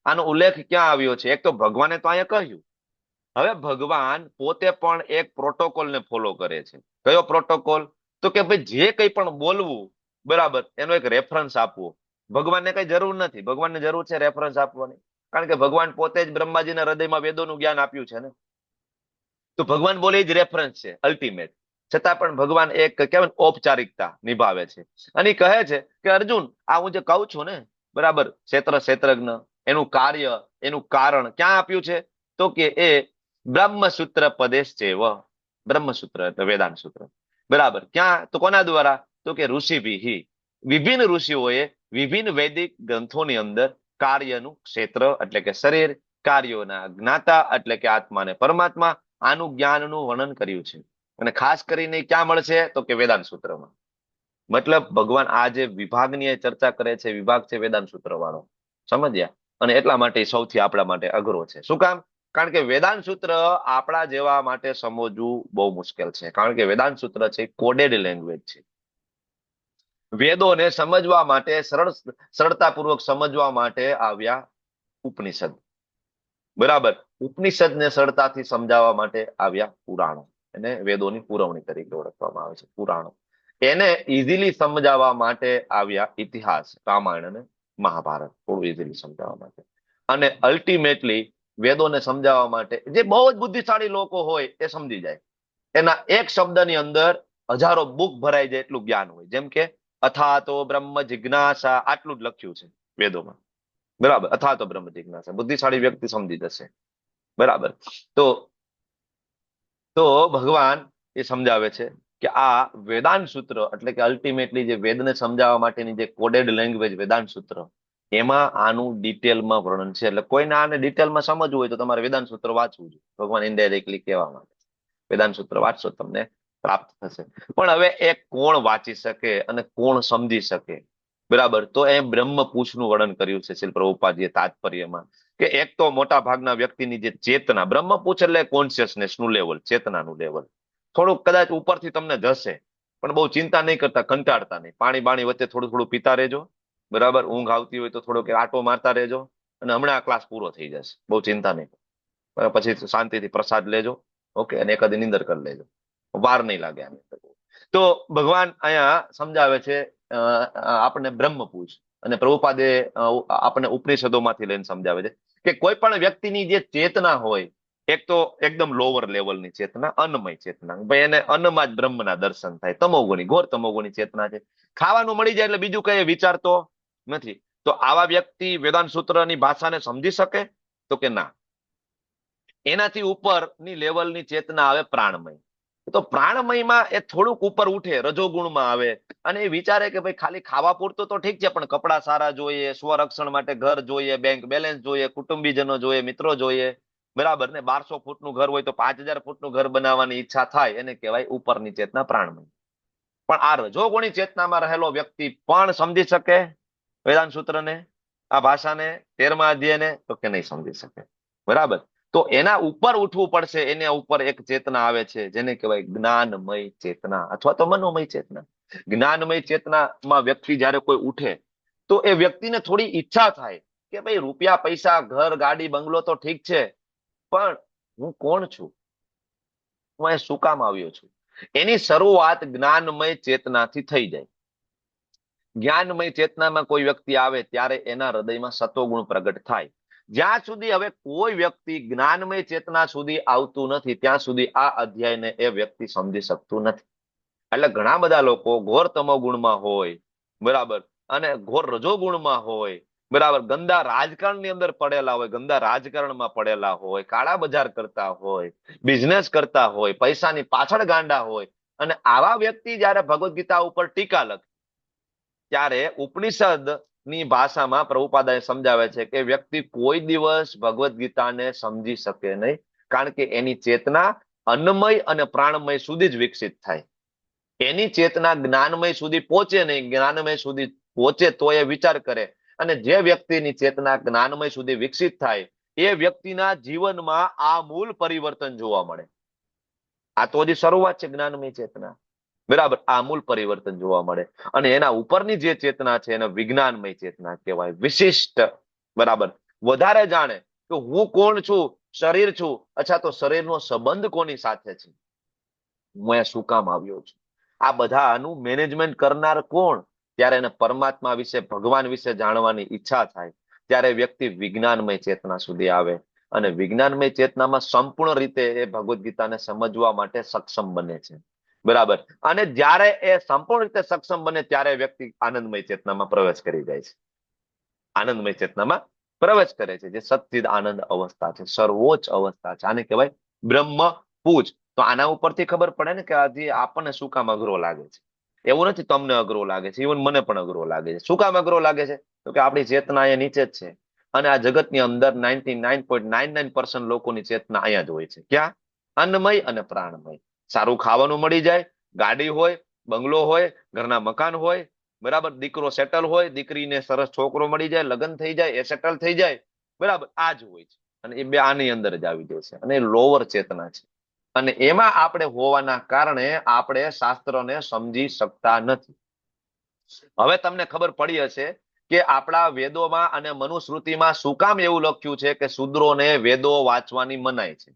આનો ઉલ્લેખ ક્યાં આવ્યો છે? એક તો ભગવાને તો અહીંયા કહ્યું. હવે ભગવાન પોતે પણ એક પ્રોટોકોલને ફોલો કરે છે. કયો પ્રોટોકોલ? તો કે ભાઈ જે કંઈ પણ બોલવું, બરાબર, એનો એક રેફરન્સ આપવો. ભગવાનને કઈ જરૂર નથી. ભગવાનને જરૂર છે રેફરન્સ આપવાની, કારણ કે ભગવાન પોતે જ બ્રહ્માજીના હૃદયમાં વેદોનું જ્ઞાન આપ્યું છે ને. તો ભગવાન બોલે જ રેફરન્સ છે અલ્ટિમેટ. છતાં પણ ભગવાન એક કહેવાય ઔપચારિકતા નિભાવે છે અને કહે છે કે અર્જુન, આ હું જે કહું છું ને, બરાબર, ક્ષેત્રજ્ઞ, એનું કાર્ય, એનું કારણ ક્યાં આપ્યું છે? તો કે એ બ્રહ્મસૂત્ર પદેશ છે. બ્રહ્મસૂત્ર એટલે વેદાંત સૂત્ર. બરાબર. ક્યાં? તો કોના દ્વારા? તો કે ઋષિભિહિ. વિભિન્ન ઋષિઓએ વિભિન્ન વૈદિક ગ્રંથોની અંદર કાર્યનું ક્ષેત્ર એટલે કે શરીર, કાર્યોના જ્ઞાતા એટલે કે આત્મા અને પરમાત્મા, આનું જ્ઞાનનું વર્ણન કર્યું છે. અને ખાસ કરીને ક્યાં મળશે? તો કે વેદાંત સૂત્રમાં. મતલબ ભગવાન આ જે વિભાગની ચર્ચા કરે છે, વિભાગ છે વેદાંત સૂત્ર વાળો. સમજ્યા? અને એટલા માટે સૌથી આપણા માટે અઘરો છે. શું કામ? કારણ કે વેદાંત સૂત્ર આપણા જેવા માટે સમજવું બહુ મુશ્કેલ છે, કારણ કે વેદાંત સૂત્ર છે કોડેડ લેંગ્વેજ છે. વેદોને સમજવા માટે, સરળતાપૂર્વક સમજવા માટે આવ્યા ઉપનિષદ. બરાબર. ઉપનિષદને સરળતાથી સમજાવવા માટે આવ્યા પુરાણો, અને વેદોની પુરવણી તરીકે ઓળખવામાં આવે છે પુરાણો. એને ઇઝીલી સમજાવવા માટે આવ્યા ઇતિહાસ, રામાયણ અને મહાભારત, થોડું ઇઝીલી સમજાવવા માટે. અને અલ્ટિમેટલી વેદોને સમજાવવા માટે જે બહુ જ બુદ્ધિશાળી લોકો હોય એ સમજી જાય. એના એક શબ્દની અંદર હજારો બુક ભરાઈ જાય એટલું જ્ઞાન હોય. જેમ કે અથાતો બ્રહ્મ જિજ્ઞાસા, આટલું જ લખ્યું છે વેદોમાં. બરાબર, અથાતો બ્રહ્મ જિજ્ઞાસા, બુદ્ધિશાળી વ્યક્તિ સમજી જશે. બરાબર. તો ભગવાન એ સમજાવે છે કે આ વેદાંત સૂત્ર એટલે કે અલ્ટિમેટલી જે વેદને સમજાવવા માટેની જે કોડેડ લેંગ્વેજ વેદાંત સૂત્ર, એમાં આનું ડિટેલમાં વર્ણન છે. એટલે કોઈને આને ડિટેલમાં સમજવું હોય તો તમારે વેદાંત સૂત્ર વાંચવું જોઈએ. ભગવાન ઇનડાયરેક્ટલી કહેવા માંગે છે વેદાંત સૂત્ર વાંચશો તમને પ્રાપ્ત થશે. પણ હવે એ કોણ વાંચી શકે અને કોણ સમજી શકે? બરાબર. તો એ બ્રહ્મપૂછનું વર્ણન કર્યું છે શ્રીલ પ્રભુપાદજીએ તાત્પર્યમાં, કે એક તો મોટા ભાગના વ્યક્તિની જે ચેતના, બ્રહ્મપૂછ એટલે કોન્શિયસનેસ નું લેવલ, ચેતનાનું લેવલ થોડુંક કદાચ ઉપરથી તમને જશે, પણ બહુ ચિંતા નહીં કરતા, કંટાળતા નહીં. પાણી બાણી વચ્ચે થોડું થોડું પીતા રહેજો. બરાબર. ઊંઘ આવતી હોય તો થોડોક આટો મારતા રહેજો, અને હમણાં આ ક્લાસ પૂરો થઈ જશે, બહુ ચિંતા નહીં. પછી શાંતિથી પ્રસાદ લેજો. ઓકે. અને એકાદી નીંદર કરી લેજો, વાર નહીં લાગે આની. તો ભગવાન અહીંયા સમજાવે છે આપણને બ્રહ્મપૂછ, અને પ્રભુપાદે આપણને ઉપનિષદોમાંથી લઈને સમજાવે છે કે કોઈ પણ વ્યક્તિની જે ચેતના હોય, એક તો એકદમ લોઅર લેવલની ચેતના, અન્નમય ચેતના, ભાઈ એને અન્નમાં જ બ્રહ્મના દર્શન થાય, તમોગુણી, ઘોર તમોગુણી ચેતના છે. ખાવાનું મળી જાય એટલે બીજું કઈ વિચારતો નથી. તો આવા વ્યક્તિ વેદાંત સૂત્રની ભાષાને સમજી શકે? તો કે ના. એનાથી ઉપરની લેવલની ચેતના આવે પ્રાણમય. તો પ્રાણમયમાં એ થોડુંક ઉપર ઉઠે, રજોગુણમાં આવે, અને એ વિચારે કે ભાઈ ખાલી ખાવા પૂરતું તો ઠીક છે, પણ કપડા સારા જોઈએ, સ્વરક્ષણ માટે ઘર જોઈએ, બેંક બેલેન્સ જોઈએ, કુટુંબીજનો જોઈએ, મિત્રો જોઈએ. બરાબર ને? 1200 ફૂટનું ઘર હોય તો 5000 ફૂટનું ઘર બનાવવાની ઈચ્છા થાય, એને કહેવાય ઉપરની ચેતના, પ્રાણમય. પણ આ રજોગુણી ચેતનામાં રહેલો વ્યક્તિ પણ સમજી શકે વેદાંત સૂત્રને, આ ભાષાને, 13મા અધ્યાયને? તો કે નહીં સમજી શકે. બરાબર. તો એના ઉપર ઉઠવું પડશે. એના ઉપર એક ચેતના આવે છે જેને કહેવાય જ્ઞાનમય ચેતના અથવા તો મનોમય ચેતના. જ્ઞાનમય ચેતનામાં વ્યક્તિ જયારે કોઈ ઉઠે તો એ વ્યક્તિને થોડી ઈચ્છા થાય કે ભાઈ રૂપિયા, પૈસા, ઘર, ગાડી, બંગલો તો ઠીક છે, પણ હું કોણ છું? હું અહીં શું કામ આવ્યો છું? એની શરૂઆત જ્ઞાનમય ચેતનાથી થઈ જાય. જ્ઞાનમય ચેતનામાં કોઈ વ્યક્તિ આવે ત્યારે એના હૃદયમાં સત્વગુણ પ્રગટ થાય. જ્યાં સુધી હવે કોઈ વ્યક્તિ જ્ઞાનમય ચેતના સુધી આવતું નથી ત્યાં સુધી આ અધ્યાયને એ વ્યક્તિ સમજી શકતું નથી. એટલે ઘણા બધા લોકો ઘોર તમોગુણમાં હોય, બરાબર, અને ઘોર રજોગુણમાં હોય, બરાબર, ગંદા રાજકારણની અંદર પડેલા હોય, ગંદા રાજકારણમાં પડેલા હોય, કાળા બજાર કરતા હોય, બિઝનેસ કરતા હોય, પૈસાની પાછળ ગાંડા હોય, અને આવા વ્યક્તિ જયારે ભગવદ્ ગીતા ઉપર ટીકા લખે ત્યારે ઉપનિષદ ની ભાષામાં પ્રભુપાદાએ સમજાવે છે કે વ્યક્તિ કોઈ દિવસ ભગવદ્ ગીતાને સમજી શકે નહીં, કારણ કે એની ચેતના અન્નમય અને પ્રાણમય સુધી જ વિકસિત થાય. એની ચેતના જ્ઞાનમય સુધી પહોંચે નહીં. જ્ઞાનમય સુધી પહોંચે તો એ વિચાર કરે, અને જે વ્યક્તિની ચેતના જ્ઞાનમય સુધી વિકસિત થાય એ વ્યક્તિના જીવનમાં આમૂલ પરિવર્તન જોવા મળે. આ તો હજી શરૂઆત છે જ્ઞાનમય ચેતના. બરાબર. આમૂલ પરિવર્તન જોવા મળે. અને એના ઉપરની જે ચેતના છે એને વિજ્ઞાનમય ચેતના કહેવાય, વિશિષ્ટ. બરાબર. વધારે જાણે કે હું કોણ છું, શરીર છું. અચ્છા, તો શરીરનો સંબંધ કોની સાથે છે? હું શું કામ આવ્યો છું? આ બધાનું મેનેજમેન્ટ કરનાર કોણ? ત્યારે એને પરમાત્મા વિશે, ભગવાન વિશે જાણવાની ઈચ્છા થાય ત્યારે વ્યક્તિ વિજ્ઞાનમય ચેતના સુધી આવે, અને વિજ્ઞાનમય ચેતનામાં સંપૂર્ણ રીતે એ ભગવદ્ ગીતાને સમજવા માટે સક્ષમ બને છે. બરાબર. અને જ્યારે એ સંપૂર્ણ રીતે સક્ષમ બને ત્યારે વ્યક્તિ આનંદમય ચેતનામાં પ્રવેશ કરી જાય છે. આનંદમય ચેતનામાં પ્રવેશ કરે છે, જે સચ્ચિદ આનંદ અવસ્થા છે, સર્વોચ્ચ અવસ્થા છે. આને કહેવાય બ્રહ્મ પૂજ. તો આના ઉપરથી ખબર પડે ને કે આજે આપણને શું કામ અઘરો લાગે છે. એવું નથી તમને અઘરો લાગે છે, ઇવન મને પણ અઘરો લાગે છે. શું કામ અઘરો લાગે છે? તો કે આપણી ચેતના એ નીચે જ છે, અને આ જગતની અંદર 99.99% લોકોની ચેતના અહીંયા જ હોય છે. ક્યાં? અન્નમય અને પ્રાણમય. સારું ખાવાનું મળી જાય, ગાડી હોય, બંગલો હોય, ઘરના મકાન હોય, બરાબર, દીકરો સેટલ હોય, દીકરીને સરસ છોકરો મળી જાય, લગ્ન થઈ જાય, એ સેટલ થઈ જાય, બરાબર, આ જ હોય છે. અને એ બે આની અંદર જ આવી જાય છે, અને એ લોઅર ચેતના છે. અને એમાં આપણે હોવાના કારણે આપણે શાસ્ત્રને સમજી શકતા નથી. હવે તમને ખબર પડી હશે કે આપણા વેદોમાં અને મનુસ્મૃતિમાં શું કામ એવું લખ્યું છે કે શૂદ્રોને વેદો વાંચવાની મનાઈ છે.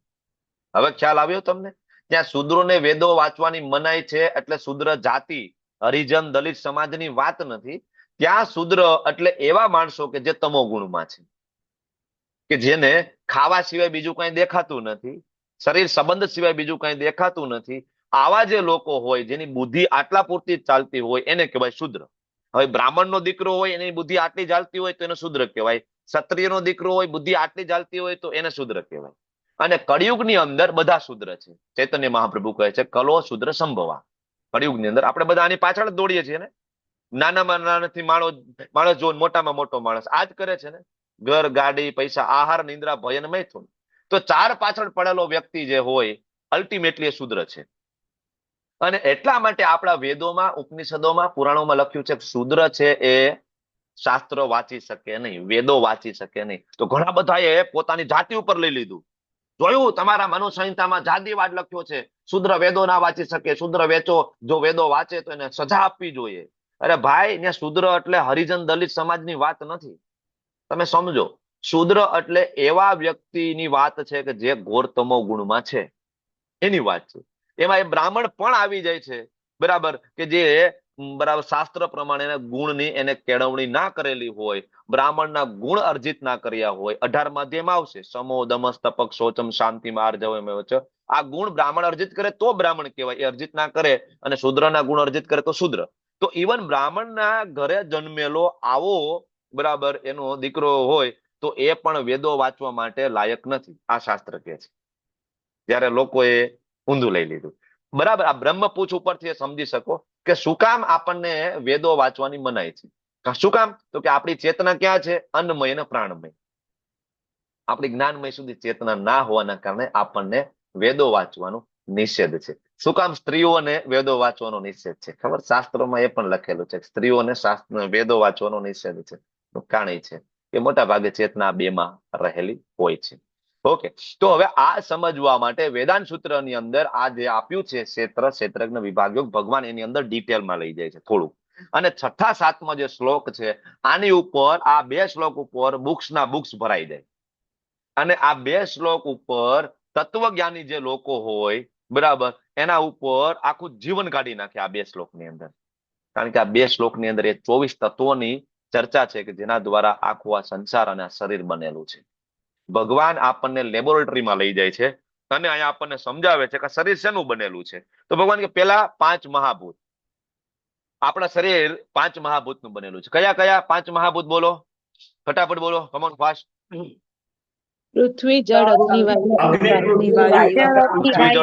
હવે ખ્યાલ આવ્યો તમને? ત્યાં શૂદ્રોને વેદો વાંચવાની મનાઈ છે એટલે શૂદ્ર જાતિ હરિજન દલિત સમાજની વાત નથી. ત્યાં શુદ્ર એટલે એવા માણસો કે જે તમો ગુણમાં છે, કે જેને ખાવા સિવાય બીજું કઈ દેખાતું નથી, શરીર સંબંધ સિવાય બીજું કઈ દેખાતું નથી. આવા જે લોકો હોય જેની બુદ્ધિ આટલા પૂરતી જ ચાલતી હોય એને કહેવાય શુદ્ર. હવે બ્રાહ્મણનો દીકરો હોય એની બુદ્ધિ આટલી ચાલતી હોય તો એને શુદ્ર કહેવાય. ક્ષત્રિયનો દીકરો હોય બુદ્ધિ આટલી ચાલતી હોય તો એને શુદ્ર કહેવાય. અને કળિયુગની અંદર બધા શુદ્ર છે. ચૈતન્ય મહાપ્રભુ કહે છે કલો શુદ્ર સંભવા. કળિયુગની અંદર આપણે બધા આની પાછળ જ દોડીએ છીએ ને. નાનામાં નાનાથી માણસ જો મોટામાં મોટો માણસ આ જ કરે છે ને. ઘર, ગાડી, પૈસા, આહાર, નિંદ્રા, ભય અને મૈથુન. તો ચાર પાછળ પડેલો વ્યક્તિ જે હોય અલ્ટિમેટલી એ શુદ્ર છે. અને એટલા માટે આપણા વેદોમાં, ઉપનિષદોમાં, પુરાણોમાં લખ્યું છે શુદ્ર છે એ શાસ્ત્રો વાંચી શકે નહીં, વેદો વાંચી શકે નહીં. તો ઘણા બધાએ પોતાની જાતિ ઉપર લઈ લીધું. જોયું તમારા મનુસંહિતામાં જાતિવાદ લખ્યો છે, શુદ્ર વેદો ના વાંચી શકે, શુદ્ર વેચો, જો વેદો વાંચે તો એને સજા આપવી જોઈએ. અરે ભાઈ, ને શુદ્ર એટલે હરિજન દલિત સમાજની વાત નથી. તમે સમજો, શુદ્ર એટલે એવા વ્યક્તિની વાત છે કે જે ઘોર તમો ગુણમાં છે, એની વાત છે. એમાં એ બ્રાહ્મણ પણ આવી જાય છે, બરાબર, કે જે બરાબર શાસ્ત્ર પ્રમાણે ગુણની એને કેળવણી ના કરેલી હોય, બ્રાહ્મણના ગુણ અર્જિત ના કર્યા હોય. 18 માધ્યમ આવશે, સમો દમસ તપક શૌચમ શાંતિ માર્જવમ. આ ગુણ બ્રાહ્મણ અર્જિત કરે તો બ્રાહ્મણ કહેવાય, એ અર્જિત ના કરે અને શુદ્રના ગુણ અર્જિત કરે તો શુદ્ર. તો ઇવન બ્રાહ્મણના ઘરે જન્મેલો આવો બરાબર એનો દીકરો હોય તો એ પણ વેદો વાંચવા માટે લાયક નથી, આ શાસ્ત્ર કહે છે. ત્યારે લોકોએ ઊંધું લઈ લીધું. બરાબર, આ બ્રહ્મપૂછ ઉપરથી સમજી શકો કે શું કામ આપણને વેદો વાંચવાની મનાઈ છે. શું કામ? તો કે આપણી ચેતના ક્યાં છે? અન્નમય અને પ્રાણમય. આપણી જ્ઞાનમય સુધી ચેતના ના હોવાના કારણે આપણને વેદો વાંચવાનો નિષેધ છે. શું કામ સ્ત્રીઓને વેદો વાંચવાનો નિષેધ છે? ખબર, શાસ્ત્રોમાં એ પણ લખેલું છે સ્ત્રીઓને વેદો વાંચવાનો નિષેધ છે. કારણ એ છે કે મોટા ભાગે ચેતના બેમાં રહેલી હોય છે. ઓકે, તો હવે આ સમજવા માટે વેદાંત સૂત્રની અંદર આ જે આપ્યું છે ક્ષેત્રજ્ઞ વિભાગયોગ, ભગવાન એની અંદર ડિટેલમાં લઈ જાય છે થોડુંક. અને 6થા 7મા જે શ્લોક છે આની ઉપર, આ 2 શ્લોક ઉપર બુક્સના બુક્સ ભરાઈ જાય. અને આ 2 શ્લોક ઉપર તત્વજ્ઞાની જે લોકો હોય બરાબર એના ઉપર આખું જીવન કાઢી નાખે આ 2 શ્લોકની અંદર. કારણ કે આ 2 શ્લોકની અંદર એ 24 તત્વોની ચર્ચા છે કે જેના દ્વારા આખું આ સંસાર અને આ શરીર બનેલું છે. ભગવાન આપણને લેબોરેટરીમાં લઈ જાય છે અને અહીંયા આપણને સમજાવે છે કે શરીર શેનું બનેલું છે. તો ભગવાન કે પેલા 5 મહાભૂત. આપણા શરીર 5 મહાભૂતનું બનેલું છે. કયા કયા 5 મહાભૂત બોલો? ફટાફટ બોલો, કમ ઓન ફાસ્ટ. પૃથ્વી, જળ,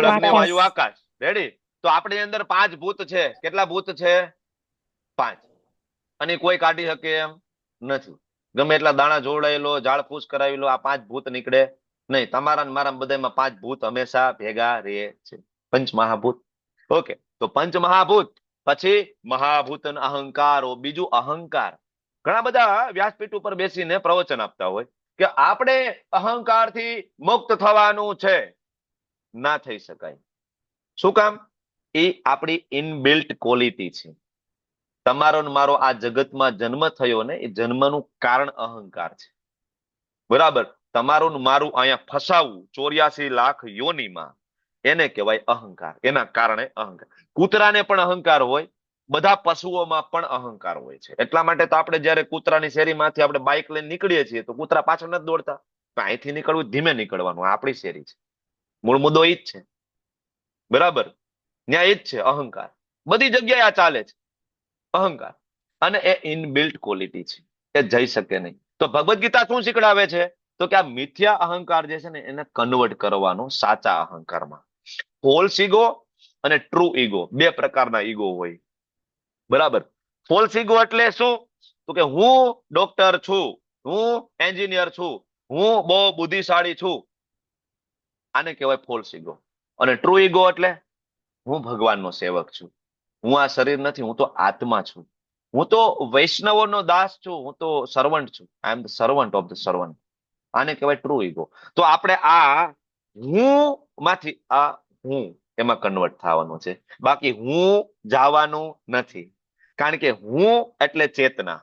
અગ્નિ, વાયુ, આકાશ. રેડી? તો આપણી અંદર 5 ભૂત છે. કેટલા ભૂત છે? 5. અને કોઈ કાઢી શકે એમ નથી. ગમે એટલા દાણા જોડાઈ લો, ઝાડ ફૂસ કરાવી લો, આ 5 ભૂત નીકળે નહીં. તમારા ને મારા બધામાં 5 ભૂત હંમેશા ભેગા રહે છે. પંચ મહાભૂત. ઓકે, તો પંચ મહાભૂત પછી મહાભૂત અહંકારો. બીજું અહંકાર. ઘણા બધા વ્યાસપીઠ ઉપર બેસીને પ્રવચન આપતા હોય કે આપણે અહંકારથી મુક્ત થવાનું છે. ના થઈ શકાય. શું કામ? એ આપણી ઇનબિલ્ટ ક્વોલિટી છે. તમારો ને મારો આ જગતમાં જન્મ થયો ને, એ જન્મનું કારણ અહંકાર છે. બરાબર, તમારું ને મારું અહીંયા ફસાવું 84 લાખ યોનીમાં, એને કહેવાય અહંકાર. એના કારણે અહંકાર. કૂતરાને પણ અહંકાર હોય, બધા પશુઓમાં પણ અહંકાર હોય છે. એટલા માટે તો આપણે જયારે કૂતરાની શેરીમાંથી આપણે બાઇક લઈને નીકળીએ છીએ તો કૂતરા પાછળ નથી દોડતા. અહીંથી નીકળવું ધીમે નીકળવાનું, આપણી શેરી છે. મૂળ મુદ્દો ઈ જ છે. બરાબર, ન્યાય જ છે અહંકાર. બધી જગ્યાએ આ ચાલે છે અહંકાર. અને એ ઇનબિલ્ટ ક્વોલિટી છે, એ જઈ શકે નહીં. તો ભગવદ ગીતા શું શીખડાવે છે? તો કે આ મિથ્યા અહંકાર જે છે ને એને કન્વર્ટ કરવાનો સાચા અહંકારમાં. ફોલ્સ ઈગો અને ટ્રુ ઈગો, 2 પ્રકારના ઈગો હોય. બરાબર, ફોલ્સ ઈગો એટલે શું? તો કે હું ડોક્ટર છું, હું એન્જિનિયર છું, હું બહુ બુદ્ધિશાળી છું. આને કહેવાય ફોલ્સ ઈગો. અને ટ્રુ ઈગો એટલે હું ભગવાનનો સેવક છું, હું આ શરીર નથી, હું તો આત્મા છું, હું તો વૈષ્ણવોનો દાસ છું, હું તો સર્વન્ટ છું. I am the servant of the servant. આને કહેવાય ટ્રુ ઈગો. તો આપણે આ હું માંથી આ હું એમાં કન્વર્ટ થવાનું છે. બાકી હું જવાનું નથી. કારણ કે હું એટલે ચેતના.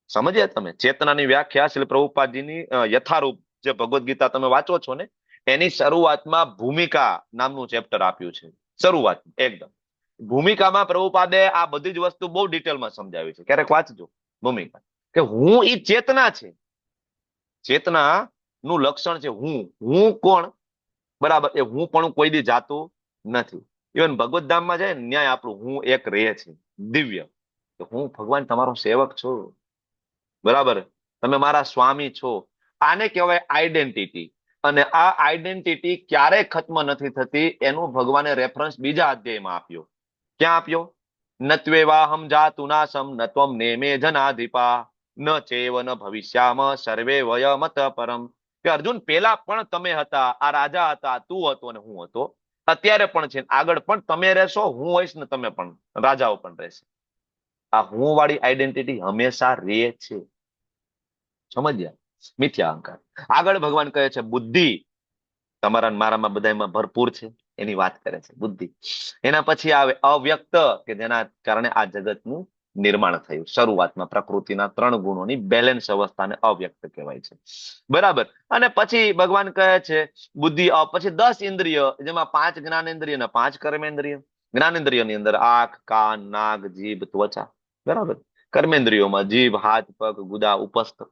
સમજ્યા તમે? ચેતનાની વ્યાખ્યા શ્રી પ્રભુપાદજીની યથારૂપ જે ભગવદ ગીતા તમે વાંચો છો ને, એની શરૂઆતમાં ભૂમિકા નામનું ચેપ્ટર આપ્યું છે. શરૂઆત એકદમ ભૂમિકામાં પ્રભુપાદે આ બધી જ વસ્તુ બહુ ડિટેલમાં સમજાવી છે. ક્યારેક વાંચજો ભૂમિકા, કે હું એ ચેતના છે, ચેતના નું લક્ષણ છે હું કોણ, બરાબર, એ હું પણ કોઈ દી જાતું નથી. ઇવન ભગવત ધામમાં જાય ને ન્યાય આપણું હું એક રહે છે દિવ્ય, તો હું ભગવાન તમારો સેવક છું, બરાબર, તમે મારા સ્વામી છો. આને કહેવાય આઈડેન્ટિટી. અને આ આઈડેન્ટિટી ક્યારેય ખત્મ નથી થતી. એનું ભગવાને રેફરન્સ બીજા અધ્યાયમાં આપ્યો. ક્યાં આપ્યો? નત્વેવાહમ જાતુ નાસમ નત્વમ નેમે જનાધિપા ન ચેવ ન ભવિષ્યામ સર્વે વયમત પરમ. કે અર્જુન, પેલા પણ તમે હતા, આ રાજા હતા, તું હતો અને હું હતો, અત્યારે પણ છે, આગળ પણ તમે રહેશો, હું હોઈશ ને તમે પણ, રાજાઓ પણ રહેશે. આ હું વાળી આઈડેન્ટિટી હંમેશા રહે છે. સમજ્યા? મિથ્યા અહંકાર. આગળ ભગવાન કહે છે બુદ્ધિ તમારા મારામાં બધામાં ભરપૂર છે, એની વાત કરે છે બુદ્ધિ. એના પછી આવે અવ્યક્ત, કે જેના કારણે આ જગતનું નિર્માણ થયું. શરૂઆતમાં પ્રકૃતિના 3 ગુણોની બેલેન્સ અવસ્થાને અવ્યક્ત કહેવાય છે, બરાબર. અને પછી ભગવાન કહે છે બુદ્ધિ, પછી 10 ઇન્દ્રિય, જેમાં 5 જ્ઞાનેન્દ્રિય અને 5 કર્મેન્દ્રિય. જ્ઞાનેન્દ્રિયની અંદર આંખ, કાન, નાક, જીભ, ત્વચા, બરાબર. કર્મેન્દ્રિયોમાં જીભ, હાથ, પગ, ગુદા, ઉપસ્થ,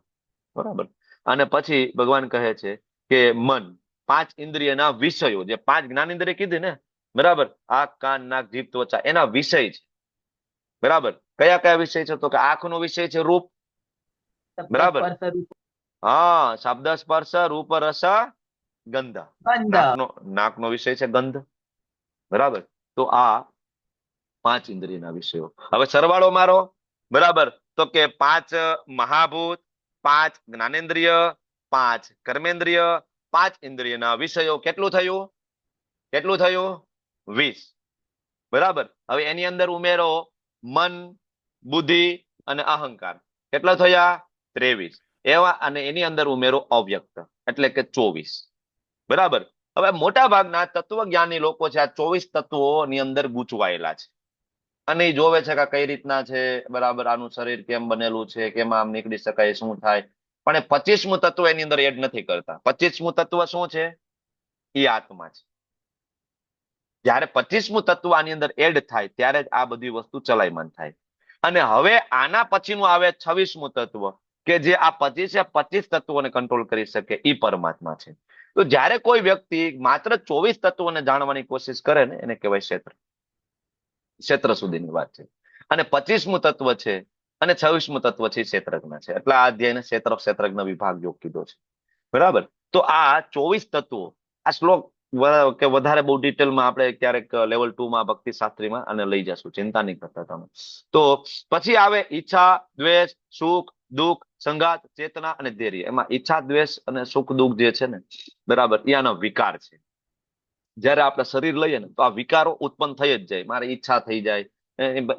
બરાબર. અને પછી ભગવાન કહે છે કે મન, 5 ઇન્દ્રિયના વિષયો, જે 5 જ્ઞાનેન્દ્રિય કીધી ને, બરાબર, આંખ, કાન, નાક, જીભ, ત્વચા, એના વિષય છે, બરાબર. કયા કયા વિષય છે? તો કે આંખનો વિષય છે રૂપ, બરાબર, હા, શબ્દ, સ્પર્શ, રૂપ, રસ, ગંધ. નાકનો વિષય છે ગંધ, બરાબર. તો આ 5 ઇન્દ્રિયના વિષયો. હવે સરવાળો મારો, બરાબર, તો કે 5 મહાભૂત, 5 જ્ઞાનેન્દ્રિય, 5 કર્મેન્દ્રિય, 5 ઇન્દ્રિયના વિષયો. કેટલું થયું? 20, બરાબર. હવે એની અંદર ઉમેરો મન, બુદ્ધિ અને અહંકાર. કેટલા થયા? 23. એવા, અને એની અંદર ઉમેરો અવ્યક્ત, એટલે કે 24, બરાબર. હવે મોટા ભાગના તત્વજ્ઞાની લોકો છે આ 24 તત્વોની અંદર ગૂંચવાયેલા છે, અને એ જોવે છે કે કઈ રીતના છે, બરાબર, આનું શરીર કેમ બનેલું છે, કેમ આમ નીકળી શકાય, શું થાય. પણ એ 25મું તત્વ એની અંદર એડ નથી કરતા. 25મું તત્વ શું છે? એ આત્મા છે. જયારે 25મું તત્વ આની અંદર એડ થાય ત્યારે જ આ બધી વસ્તુ ચલાયમાન થાય. અને હવે આના પછીનું આવે 26મું તત્વ, કે જે આ 25 તત્વોને કંટ્રોલ કરી શકે, એ પરમાત્મા છે. તો જયારે કોઈ વ્યક્તિ માત્ર 24 તત્વોને જાણવાની કોશિશ કરે ને, એને કહેવાય ક્ષેત્ર સુધીની વાત છે. અને 25મું તત્વ છે અને 26મું તત્વ છે ક્ષેત્રજ્ઞ છે. એટલે આ અધ્યાયને ક્ષેત્રજ્ઞ વિભાગ યોગ કીધો છે, બરાબર. તો આ 24 તત્વો, આ શ્લોક કે વધારે બહુ ડિટેલમાં આપણે ક્યારેક લેવલ 2માં ભક્તિ શાસ્ત્રીમાં અને લઈ જશું, ચિંતા નહીં કરતા તમે. તો પછી આવે ઈચ્છા, દ્વેષ, સુખ, દુઃખ, સંઘાત, ચેતના અને ધૈર્ય. એમાં ઈચ્છા, દ્વેષ અને સુખ દુઃખ જે છે ને, બરાબર, એ આનો વિકાર છે. જયારે આપણે શરીર લઈએ ને તો આ વિકારો ઉત્પન્ન થઈ જ જાય. મારી ઈચ્છા થઈ જાય,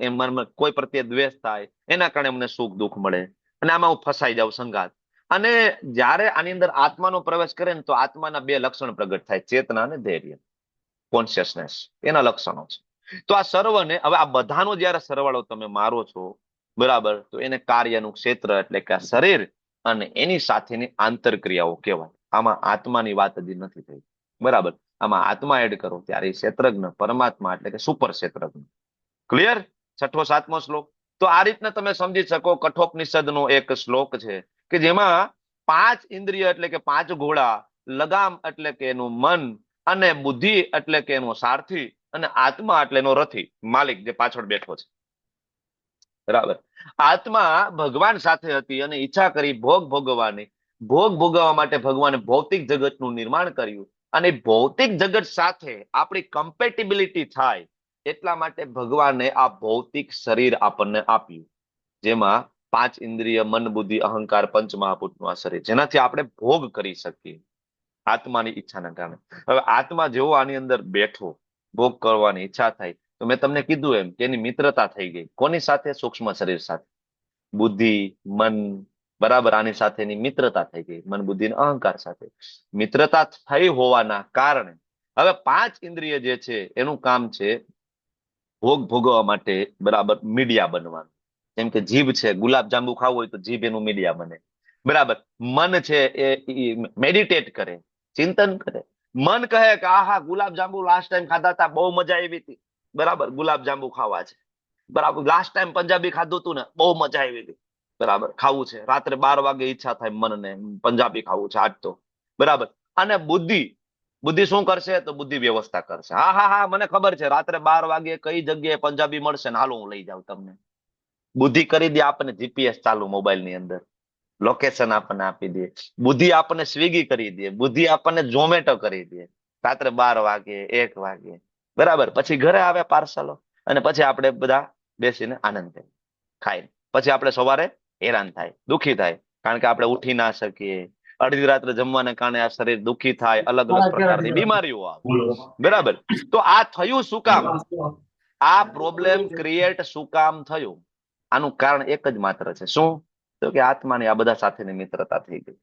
એમાં કોઈ પ્રત્યે દ્વેષ થાય, એના કારણે અમને સુખ દુઃખ મળે, અને આમાં હું ફસાઈ જાઉં, સંઘાત. અને જયારે આની અંદર આત્માનો પ્રવેશ કરે ને તો આત્માના 2 લક્ષણ પ્રગટ થાય, ચેતના અને ધૈર્ય, કોન્શિયસનેસ, એના લક્ષણો છે. તો આ સર્વને, હવે આ બધાનો જયારે સરવાળો તમે મારો છો, બરાબર, તો એને કાર્યનું ક્ષેત્ર, એટલે કે આ શરીર અને એની સાથેની આંતરક્રિયાઓ કહેવાય. આમાં આત્માની વાત હજી નથી થઈ, બરાબર. આમાં આત્મા એડ કરો ત્યારે ક્ષેત્રજ્ઞ, પરમાત્મા, એટલે કે સુપર ક્ષેત્રજ્ઞ. ક્લિયર? 6ઠો 7મો શ્લોક. તો આ રીતના તમે સમજી શકો. કઠોપનિષદનો એક શ્લોક છે કે જેમાં 5 ઇન્દ્રિય એટલે કે 5 ઘોડા, લગામ એટલે કે એનું મન, અને બુદ્ધિ એટલે કે એનો સારથી, અને આત્મા એટલે એનો રથી, માલિક, જે પાછળ બેઠો છે, બરાબર. આત્મા ભગવાન સાથે હતી અને ઈચ્છા કરી ભોગ ભોગવવાની. ભોગ ભોગવવા માટે ભગવાને ભૌતિક જગતનું નિર્માણ કર્યું, અને ભૌતિક જગત સાથે આપણી કમ્પેટિબિલિટી થાય એટલા માટે ભગવાને આ ભૌતિક શરીર આપણને આપ્યું, જેમાં 5 ઇન્દ્રિય, મન, બુદ્ધિ, અહંકાર, પંચમહાભૂતનું આ શરીર, જેનાથી આપણે ભોગ કરી શકીએ આત્માની ઈચ્છાના કારણે. હવે આત્મા જેવો આની અંદર બેઠો, ભોગ કરવાની ઈચ્છા થાય, તો મેં તમને કીધું એમ કે એની મિત્રતા થઈ ગઈ. કોની સાથે? સૂક્ષ્મ શરીર સાથે. બુદ્ધિ, મન, બરાબર, આની સાથેની મિત્રતા થઈ ગઈ, મન, બુદ્ધિ અને અહંકાર સાથે મિત્રતા થઈ હોવાના કારણે હવે 5 ઇન્દ્રિય જે છે એનું કામ છે ભોગ ભોગવવા માટે, બરાબર, મીડિયા બનવાનું. જેમ કે જીભ છે, ગુલાબ જાંબુ ખાવું હોય તો જીભ એનું મીડિયા બને, બરાબર. મન છે એ મેડિટેટ કરે, ચિંતન કરે. મન કહે કે આહા, ગુલાબ જાંબુ લાસ્ટ ટાઈમ ખાધા હતા, બહુ મજા આવી હતી, બરાબર, ગુલાબ જાંબુ ખાવા છે, બરાબર. લાસ્ટ ટાઈમ પંજાબી ખાધું હતું ને, બહુ મજા આવી હતી, બરાબર. ખાવું છે, રાત્રે 12 વાગે ઈચ્છા થાય મનને પંજાબી ખાવું છે આજ તો, બરાબર. અને બુદ્ધિ બુદ્ધિ શું કરશે? તો બુદ્ધિ વ્યવસ્થા કરશે. હા હા હા, મને ખબર છે રાત્રે 12 વાગે કઈ જગ્યાએ પંજાબી મળશે ને, હાલો હું લઈ જાઉં તમને. બુદ્ધિ કરી દે આપણને જીપીએસ ચાલુ મોબાઈલ ની અંદર, લોકેશન આપણને આપી દે. બુદ્ધિ આપણને સ્વિગી કરી દે, બુદ્ધિ આપણને ઝોમેટો કરી દે રાત્રે 12 વાગે 1 વાગે, બરાબર. પછી ઘરે આવે પાર્સલો, અને પછી આપણે બધા બેસીને આનંદ ખાય. પછી આપણે સવારે હેરાન થાય, દુખી થાય, કારણ કે આપણે ઉઠી ના શકીએ. અડધી રાત્રે જમવાને કારણે આ શરીર દુખી થાય, અલગ અલગ પ્રકારની બીમારીઓ આવે, બરાબર. તો આ થયું શું કામ? આ પ્રોબ્લેમ ક્રિએટ શું કામ થયું? આનું કારણ એક જ માત્ર છે. શું? તો કે આત્માની આ બધા સાથેની મિત્રતા થઈ ગઈ,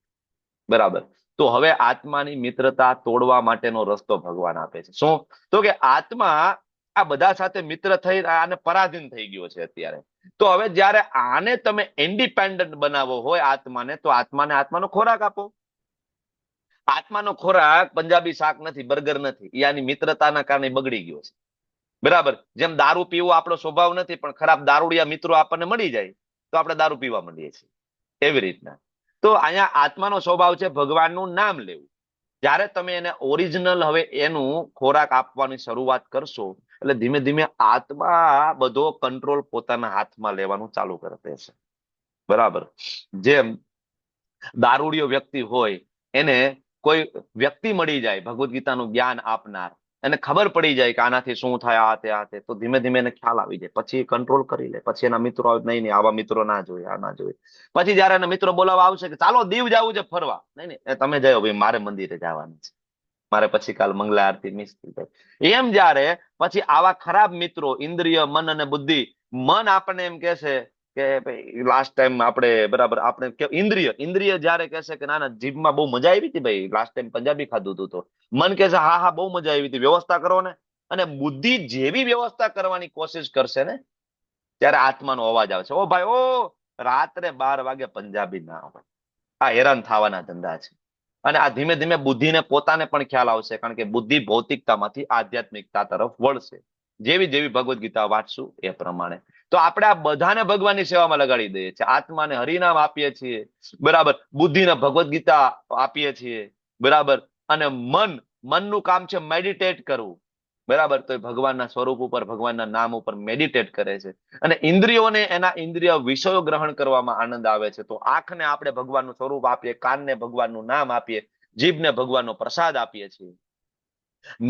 બરાબર. તો હવે આત્માની મિત્રતા તોડવા માટેનો રસ્તો ભગવાન આપે છે. શું? તો કે આત્મા આ બધા સાથે મિત્ર થઈ આને પરાધીન થઈ ગયો છે અત્યારે. તો હવે જયારે આને તમે ઇન્ડિપેન્ડન્ટ બનાવવો હોય આત્માને, તો આત્માને આત્માનો ખોરાક આપો. આત્માનો ખોરાક પંજાબી શાક નથી, બર્ગર નથી. એ આની મિત્રતાના કારણે બગડી ગયો છે, બરાબર. જેમ દારૂ પીવો આપણો સ્વભાવ નથી, પણ ખરાબ દારૂડિયા મિત્રો આપણને મળી જાય તો આપણે દારૂ પીવા માંડીએ છીએ, એવી રીતના. તો અહીંયા આત્માનો સ્વભાવ છે ભગવાનનું નામ લેવું. જ્યારે તમે એને ઓરિજિનલ હવે એનું ખોરાક આપવાની શરૂઆત કરશો, એટલે ધીમે ધીમે આત્મા બધો કંટ્રોલ પોતાના હાથમાં લેવાનું ચાલુ કરી દેશે, બરાબર. જેમ દારૂડિયો વ્યક્તિ હોય, એને કોઈ વ્યક્તિ મળી જાય ભગવદ્ ગીતાનું જ્ઞાન આપનાર, એને ખબર પડી જાય કે આનાથી શું થાય, આ તે, તો ધીમે ધીમે એને ખ્યાલ આવી જાય. પછી કંટ્રોલ કરી લે. પછી એના મિત્રો નહીં નહીં, આવા મિત્રો ના જોઈએ, આ ના જોઈએ. પછી જયારે એના મિત્રો બોલાવવા આવશે કે ચાલો દીવ જવું છે ફરવા, નહીં નહીં તમે જાઓ ભાઈ, મારે મંદિરે જવાનું છે, મારે પછી કાલ મંગલા આરતી મિસ થઈ જાય. એમ જયારે પછી આવા ખરાબ મિત્રો, ઇન્દ્રિય, મન અને બુદ્ધિ, મન આપણને એમ કહેશે કે ભાઈ લાસ્ટ ટાઈમ આપણે, બરાબર, આપણે ઇન્દ્રિય જયારે કહેશે કે ના ના જીભમાં બહુ મજા આવી હતી ભાઈ, લાસ્ટ ટાઈમ પંજાબી ખાધું હતું, તો મન કહેશે હા હા બહુ મજા આવી હતી, વ્યવસ્થા કરો ને. અને બુદ્ધિ જેવી વ્યવસ્થા કરવાની કોશિશ કરશે ને, ત્યારે આત્માનો અવાજ આવશે, ઓ ભાઈ ઓ, રાત્રે 12 વાગે પંજાબી ના હોય. આ હેરાન થવાના ધંધા છે. અને આ ધીમે ધીમે બુદ્ધિને પોતાને પણ ખ્યાલ આવશે, કારણ કે બુદ્ધિ ભૌતિકતામાંથી આધ્યાત્મિકતા તરફ વળશે, જેવી જેવી ભગવદ્ ગીતા વાંચશું એ પ્રમાણે. તો આપણે આ બધાને ભગવાનની સેવામાં લગાડી દઈએ છીએ. આત્માને હરિનામ આપીએ છીએ, બરાબર. બુદ્ધિને ભગવદ્ ગીતા આપીએ છીએ, બરાબર. અને મનનું કામ છે મેડિટેટ કરવું, બરાબર. તો એ ભગવાનના સ્વરૂપ ઉપર, ભગવાનના નામ ઉપર મેડિટેટ કરે છે. અને ઇન્દ્રિયોને એના ઇન્દ્રિય વિષયો ગ્રહણ કરવામાં આનંદ આવે છે. તો આંખને આપણે ભગવાનનું સ્વરૂપ આપીએ, કાનને ભગવાનનું નામ આપીએ, જીભને ભગવાનનો પ્રસાદ આપીએ છીએ,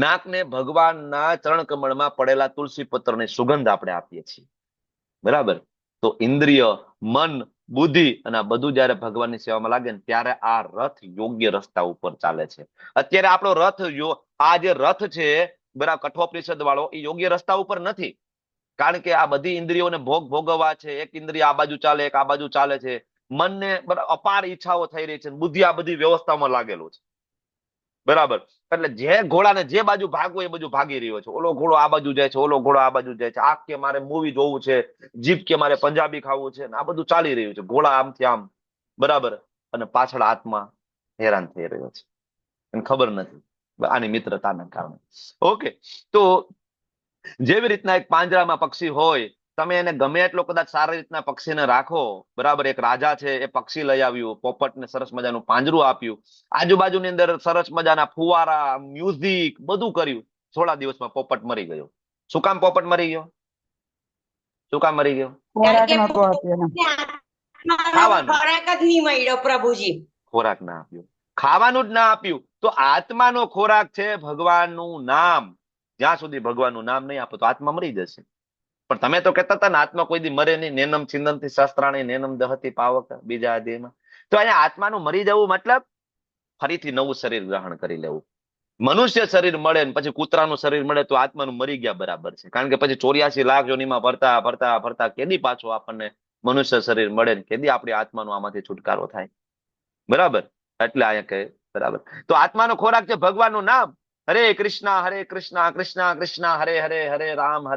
નાકને ભગવાનના ચરણ કમળમાં પડેલા તુલસી પત્રની સુગંધ આપણે આપીએ છીએ, બરાબર. તો ઇન્દ્રિય, મન, બુદ્ધિ અને આ બધું જયારે ભગવાનની સેવામાં લાગે ને, ત્યારે આ રથ યોગ્ય રસ્તા ઉપર ચાલે છે. અત્યારે આપણો રથ, આ જે રથ છે, બરાબર, કઠોપનિષદ વાળો, એ યોગ્ય રસ્તા ઉપર નથી. કારણ કે આ બધી ઇન્દ્રિયોને ભોગવવા છે. એક ઇન્દ્રિય આ બાજુ ચાલે, એક આ બાજુ ચાલે છે. મનને અપાર ઈચ્છાઓ થઈ રહી છે, બુદ્ધિ આ બધી વ્યવસ્થામાં લાગેલું છે, બરાબર. એટલે જે ઘોડાને જે બાજુ ભાગવું એ બાજુ ભાગી રહ્યો છે. ઓલો ઘોડો આ બાજુ જાય છે, ઓલો ઘોડો આ બાજુ જાય છે. આંખ કે મારે મૂવી જોવું છે, જીભ કે મારે પંજાબી ખાવું છે, આ બધું ચાલી રહ્યું છે, ઘોડા આમથી આમ, બરાબર. અને પાછળ આત્મા હેરાન થઈ રહ્યો છે, એને ખબર નથી, આની મિત્રતાના કારણે. ઓકે. તો જેવી રીતના એક પાંજરામાં પક્ષી હોય, તમે એને ગમે એટલો કદાચ સારી રીતના પક્ષીને રાખો, બરાબર. એક રાજા છે, એ પક્ષી લઈ આવ્યું, પોપટને સરસ મજાનું પાંજરું આપ્યું, આજુબાજુની અંદર સરસ મજાના ફુવારા, મ્યુઝિક, બધું કર્યું. થોડા દિવસમાં પોપટ મરી ગયો. શું કામ પોપટ મરી ગયો? શું કામ મરી ગયો? ખોરાક જ નહીં મળ્યો પ્રભુજી, ખોરાક ના આપ્યો, ખાવાનું જ ના આપ્યું. તો આત્માનો ખોરાક છે ભગવાનનું નામ. જ્યાં સુધી ભગવાનનું નામ નહીં આપો તો આત્મા મરી જશે. પણ તમે તો કહેતા હતા ને આત્મા કોઈ દી મરે નહીં, નેનમ છિંદંતી શસ્ત્રાણી નેનમ દહતી પાવક, બીજા અધ્યાયમાં. તો અહીંયા આત્માનું મરી જવું મતલબ ફરીથી નવું શરીર ગ્રહણ કરી લેવું. મનુષ્ય શરીર મળે ને પછી કૂતરાનું શરીર મળે તો આત્માનું મરી ગયા બરાબર છે. કારણ કે પછી 84 લાખ યોનીમાં ફરતા ફરતા ફરતા કેદી પાછો આપણને મનુષ્ય શરીર મળે ને કેદી આપણી આત્માનો આમાંથી છુટકારો થાય, બરાબર. એટલે અહીંયા કહે, બરાબર. તો આત્માનો ખોરાક છે ભગવાનનું નામ. હરે કૃષ્ણ કૃષ્ણ કૃષ્ણ હરે હરે, હરે રામ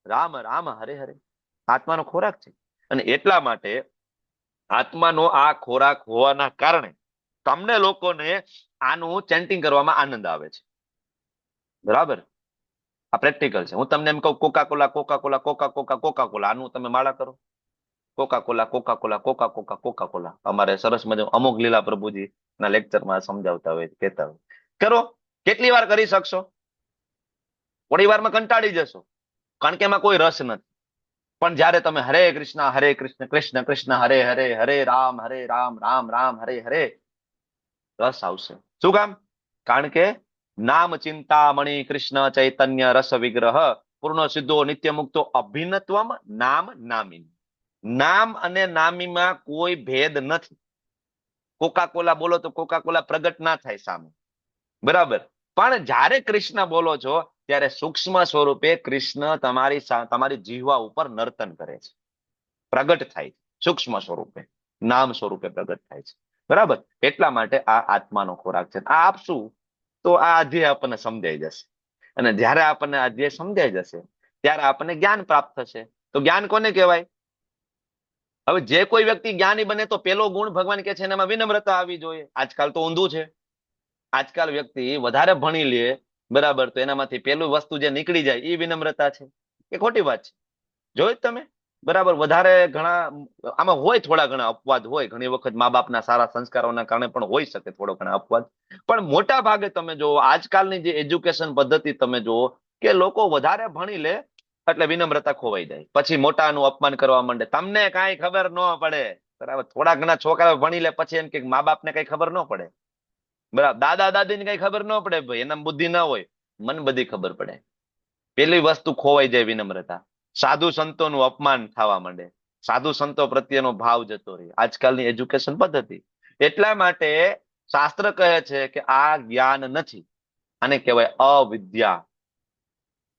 રામ રામ હરે હરે. આત્માનો ખોરાક છે. અને એટલા માટે આત્માનો આ ખોરાક હોવાના કારણે તમને લોકોને આનું ચેન્ટિંગ કરવામાં આનંદ આવે છે, બરાબર. આ પ્રેક્ટિકલ છે. હું તમને એમ કહું Coca Cola Coca Cola Coca Coca Coca Cola, આનું તમે માળા કરો. Coca Cola Coca Cola Coca Coca Coca Cola. અમારે સરસ મજા અમુક લીલા પ્રભુજી ના લેક્ચરમાં સમજાવતા હોય, કહેતા હોય. કરો. કેટલી વાર કરી શકશો? થોડી વારમાં કંટાળી જશો, કારણ કે એમાં કોઈ રસ નથી. પણ જયારે તમે હરે કૃષ્ણ કૃષ્ણ કૃષ્ણ હરે હરે, હરે રામ રામ રામ હરે હરે, રસ આવશે. શું કામ? કારણ કે નામ ચિંતામણી કૃષ્ણ ચૈતન્ય રસ વિગ્રહ પૂર્ણ સિદ્ધો નિત્ય મુક્તો અભિન્નત્વમ નામ નામી. નામ અને નામીમાં કોઈ ભેદ નથી. કોકા કોલા બોલો તો કોકા કોલા પ્રગટ ના થાય સામે, બરાબર. પણ જ્યારે કૃષ્ણ બોલો છો ત્યારે સૂક્ષ્મ સ્વરૂપે કૃષ્ણ તમારી જીહવા ઉપર નર્તન કરે છે, પ્રગટ થાય છે. સૂક્ષ્મ સ્વરૂપે, નામ સ્વરૂપે પ્રગટ થાય છે, બરાબર. એટલા માટે આ આત્માનો ખોરાક છે. આ આપશું તો આ અધ્યાય આપણને સમજાઈ જશે. અને જ્યારે આપણને અધ્યાય સમજાઈ જશે ત્યારે આપણને જ્ઞાન પ્રાપ્ત થશે. તો જ્ઞાન કોને કહેવાય? હવે જે કોઈ વ્યક્તિ જ્ઞાની બને તો પેલો ગુણ ભગવાન કે છે એનામાં વિનમ્રતા આવી જોઈએ. આજકાલ તો ઊંધું છે. આજકાલ વ્યક્તિ વધારે ભણી લે, બરાબર, તો એનામાંથી પેલું વસ્તુ જે નીકળી જાય એ વિનમ્રતા છે કે ખોટી વાત છે? જોયું તમે, બરાબર. વધારે ઘણા આમાં હોય, થોડા ઘણા અપવાદ હોય. ઘણી વખત મા બાપના સારા સંસ્કારોના કારણે પણ હોઈ શકે થોડો ઘણા અપવાદ. પણ મોટા ભાગે તમે જુઓ આજકાલની જે એજ્યુકેશન પદ્ધતિ તમે જુઓ કે લોકો વધારે ભણી લે એટલે વિનમ્રતા ખોવાઈ જાય, પછી મોટાનું અપમાન કરવા માંડે. તમને કાંઈ ખબર ન પડે, બરાબર. થોડા ઘણા છોકરાઓ ભણી લે પછી એમ કે મા બાપને કઈ ખબર ન પડે, બરાબર. દાદા દાદીને કઈ ખબર ન પડે, ભાઈ એના બુદ્ધિ ના હોય, મને બધી ખબર પડે. પેલી વસ્તુ ખોવાઈ જાય વિનમ્રતા. સાધુ સંતોનું અપમાન થવા માંડે, સાધુ સંતો પ્રત્યેનો ભાવ જતો રહે, આજકાલની એજ્યુકેશન પદ્ધતિ. એટલા માટે શાસ્ત્ર કહે છે કે આ જ્ઞાન નથી, આને કહેવાય અવિદ્યા.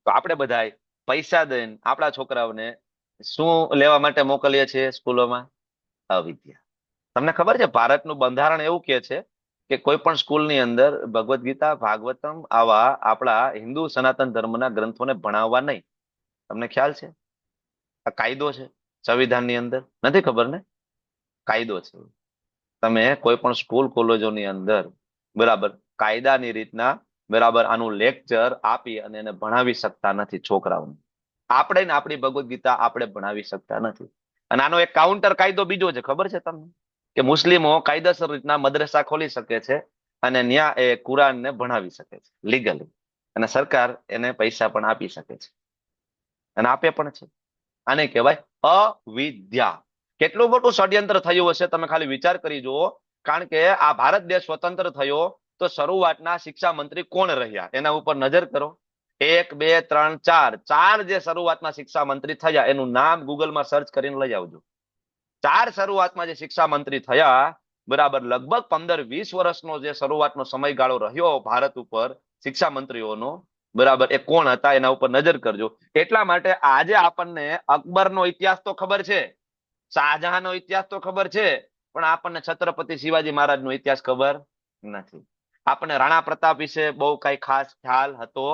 તો આપણે બધા પૈસા દઈને આપણા છોકરાઓને શું લેવા માટે મોકલીએ છીએ સ્કૂલોમાં? અવિદ્યા. તમને ખબર છે ભારતનું બંધારણ એવું કે છે કે કોઈ પણ સ્કૂલની અંદર ભગવદ્ ગીતા, ભાગવતમ આવા આપણા હિન્દુ સનાતન ધર્મના ગ્રંથોને ભણાવવા નહીં. તમને ખ્યાલ છે? આ કાયદો છે સંવિધાનની અંદર, નથી ખબર ને? કાયદો છે. તમે કોઈ પણ સ્કૂલ કોલેજોની અંદર, બરાબર, કાયદાની રીતના, બરાબર, આનું લેક્ચર આપી અને એને ભણાવી શકતા નથી છોકરાઓને. આપણે ને આપણી ભગવદ્ ગીતા આપણે ભણાવી શકતા નથી. અને આનો એક કાઉન્ટર કાયદો બીજો છે, ખબર છે તમને? કે મુસ્લિમો કાયદેસર રીતના મદ્રસા ખોલી શકે છે અને ન્યા એ કુરાનને ભણાવી શકે છે લીગલી, અને સરકાર એને પૈસા પણ આપી શકે છે અને આપે પણ છે. આને કહેવાય અવિદ્યા. કેટલું મોટું ષડયંત્ર થયું હશે તમે ખાલી વિચાર કરી જુઓ. કારણ કે આ ભારત દેશ સ્વતંત્ર થયો તો શરૂઆતના શિક્ષા મંત્રી કોણ રહ્યા એના ઉપર નજર કરો. 1, 2, 3, 4 ચાર જે શરૂઆતના શિક્ષા મંત્રી થયા એનું નામ ગૂગલમાં સર્ચ કરીને લઈ આવજો. 4 શરૂઆતમાં જે શિક્ષા મંત્રી થયા, બરાબર, લગભગ 15-20 વર્ષનો જે શરૂઆતનો સમયગાળો રહ્યો ભારત ઉપર શિક્ષા મંત્રીઓનો, બરાબર, એ કોણ હતા એના ઉપર નજર કરજો. એટલા માટે આજે આપણને અકબરનો ઇતિહાસ તો ખબર છે, શાહજહાંનો ઇતિહાસ તો ખબર છે, પણ આપણને છત્રપતિ શિવાજી મહારાજનો ઇતિહાસ ખબર નથી. આપણને રાણા પ્રતાપ વિશે બહુ કઈ ખાસ ખ્યાલ હતો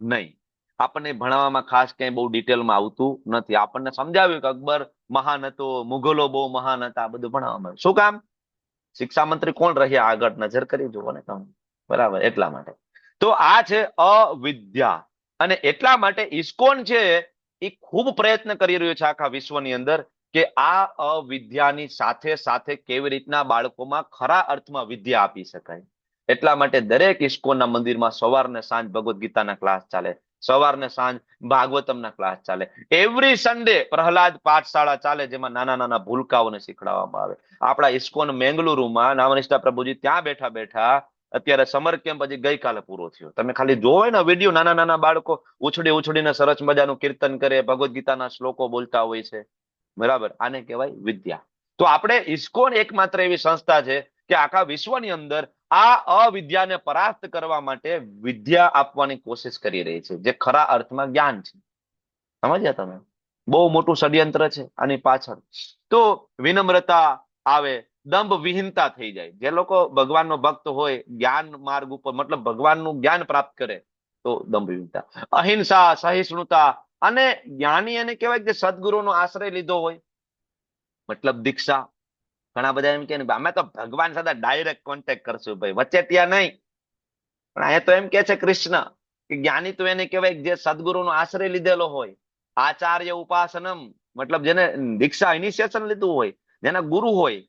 નહીં. આપણને ભણાવવામાં ખાસ ક્યાંય બહુ ડિટેલમાં આવતું નથી. આપણને સમજાવ્યું કે અકબર મહાન હતો, મુઘલો બહુ મહાન હતા, બધું ભણાવવામાં. શું કામ? શિક્ષા મંત્રી કોણ રહ્યા આગળ નજર કરી જુઓ ને તમે, બરાબર. એટલા માટે તો આ છે અવિદ્યા. અને એટલા માટે ઇસ્કોન છે એ ખૂબ પ્રયત્ન કરી રહ્યો છે આખા વિશ્વની અંદર કે આ અવિદ્યાની સાથે સાથે કેવી રીતના બાળકોમાં ખરા અર્થમાં વિદ્યા આપી શકાય. એટલા માટે દરેક ઇસ્કોનના મંદિરમાં સવાર ને સાંજ ભગવદ્ ગીતાના ક્લાસ ચાલે, સવાર ને સાંજ ભાગવતમના ક્લાસ ચાલે. એવરી સન્ડે પ્રહલાદ પાઠશાળા ચાલે, જેમાં નાના નાના ભૂલકાઓને શીખડાવવામાં આવે. આપણા ઇસ્કોન મેંગલુરુમાં નામનિષ્ઠા પ્રભુજી ત્યાં બેઠા બેઠા અત્યારે સમર કેમ્પ હજી ગઈકાલે પૂરો થયો. તમે ખાલી જોવો ને વિડીયો, નાના નાના બાળકો ઉછળી ઉછળીને સરસ મજાનું કીર્તન કરે, ભગવદ્ ગીતાના શ્લોકો બોલતા હોય છે, બરાબર. આને કહેવાય વિદ્યા. તો આપણે ઇસ્કોન એકમાત્ર એવી સંસ્થા છે કે આખા વિશ્વની અંદર આ અવિદ્યાને પરાસ્ત કરવા માટે વિદ્યા આપવાની કોશિશ કરી રહી છે, જે ખરા અર્થમાં જ્ઞાન છે. સમજ્યા તમે? બહુ મોટું ષડયંત્ર છે આની પાછળ. તો વિનમ્રતા આવે, દંભ વિહીનતા થઈ જાય. જે લોકો ભગવાનનો ભક્ત હોય, જ્ઞાન માર્ગ ઉપર, મતલબ ભગવાનનું જ્ઞાન પ્રાપ્ત કરે, તો દંભ વિહીનતા, અહિંસા, સહિષ્ણુતા. અને જ્ઞાની એને કહેવાય કે સદગુરુનો આશ્રય લીધો હોય, મતલબ દીક્ષા. ઘણા બધા એમ કે અમે તો ભગવાન સાથે ડાયરેક્ટ કોન્ટેક્ટ કરશું ભાઈ, વચ્ચે ત્યાં નહીં. પણ અહીંયા તો એમ કે છે કૃષ્ણ, કે જ્ઞાની તો એને કહેવાય જે સદગુરુનો આશ્રય લીધેલો હોય, આચાર્ય ઉપાસનમ, મતલબ જેને દીક્ષા ઇનિશિયેશન લીધું હોય, જેના ગુરુ હોય,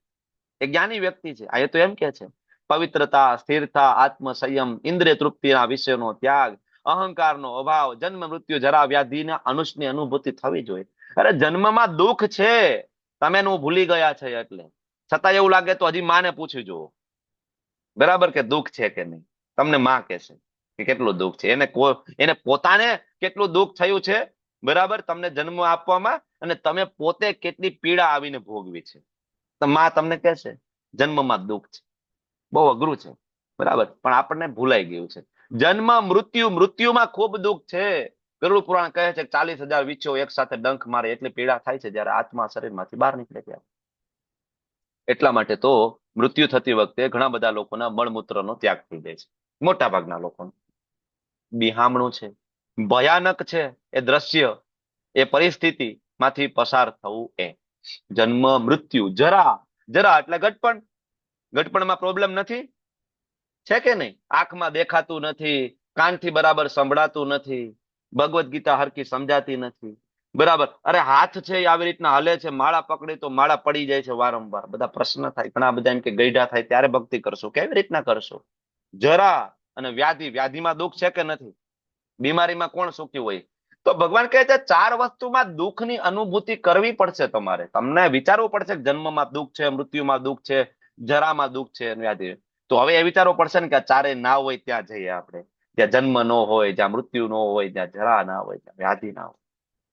એ જ્ઞાની વ્યક્તિ છે. આ એ તો એમ કે છે પવિત્રતા, સ્થિરતા, આત્મ સંયમ, ઇન્દ્રિય તૃપ્તિના વિષયનો ત્યાગ, અહંકારનો અભાવ, જન્મ મૃત્યુ જરા વ્યાધિના અનુષ્ની અનુભૂતિ થવી જોઈએ. અરે જન્મમાં દુઃખ છે, તમે હું ભૂલી ગયા છે, એટલે છતાં એવું લાગે તો હજી માને પૂછી જુઓ, બરાબર, કે દુઃખ છે કે નહીં. તમને માં કહેશે કે કેટલું દુઃખ છે, એને પોતાને કેટલું દુઃખ થયું છે, બરાબર, તમને જન્મ આપવામાં, અને તમે પોતે કેટલી પીડા આવીને ભોગવી છે. તો માં તમને કહેશે જન્મમાં દુઃખ છે, બહુ અઘરું છે, બરાબર, પણ આપણને ભૂલાઈ ગયું છે. જન્મ મૃત્યુ, મૃત્યુમાં ખૂબ દુઃખ છે. ગરુડ પુરાણ કહે છે 40,000 વીંછીઓ એક સાથે ડંખ મારે એટલી પીડા થાય છે જયારે આત્મા શરીરમાંથી બહાર નીકળે ત્યારે. એટલા માટે તો મૃત્યુ થતી વખતે ઘણા બધા લોકોના મળમૂત્રનો ત્યાગ થઈ જાય છે, મોટા ભાગના લોકોનો. બિહામણું છે, ભયાનક છે એ દ્રશ્ય, એ પરિસ્થિતિ માંથી પસાર થવું. એ જન્મ મૃત્યુ, જરા, જરા એટલે ઘટપણ. ઘટપણમાં પ્રોબ્લેમ નથી, છે કે નહીં? આંખમાં દેખાતું નથી, કાનથી બરાબર સંભળાતું નથી, ભગવદ્ ગીતા હરકી સમજાતી નથી, બરાબર. અરે હાથ છે એ આવી રીતના હલે છે, માળા પકડી તો માળા પડી જાય છે વારંવાર. બધા પ્રશ્ન થાય, ઘણા બધા એમ કે ગઈઢા થાય ત્યારે ભક્તિ કરશો, કેવી રીતના કરશો? જરા અને વ્યાધિ, વ્યાધિમાં દુઃખ છે કે નથી? બીમારીમાં કોણ સુખી હોય? તો ભગવાન કહે છે 4 વસ્તુમાં દુઃખની અનુભૂતિ કરવી પડશે તમારે. તમને વિચારવું પડશે કે જન્મમાં દુઃખ છે, મૃત્યુમાં દુઃખ છે, જરામાં દુઃખ છે, વ્યાધિ. તો હવે એ વિચારવું પડશે ને કે આ ચારે ના હોય ત્યાં જઈએ આપણે, જ્યાં જન્મ ન હોય, જ્યાં મૃત્યુ ન હોય, જ્યાં જરા ના હોય, જ્યાં વ્યાધિ ના હોય.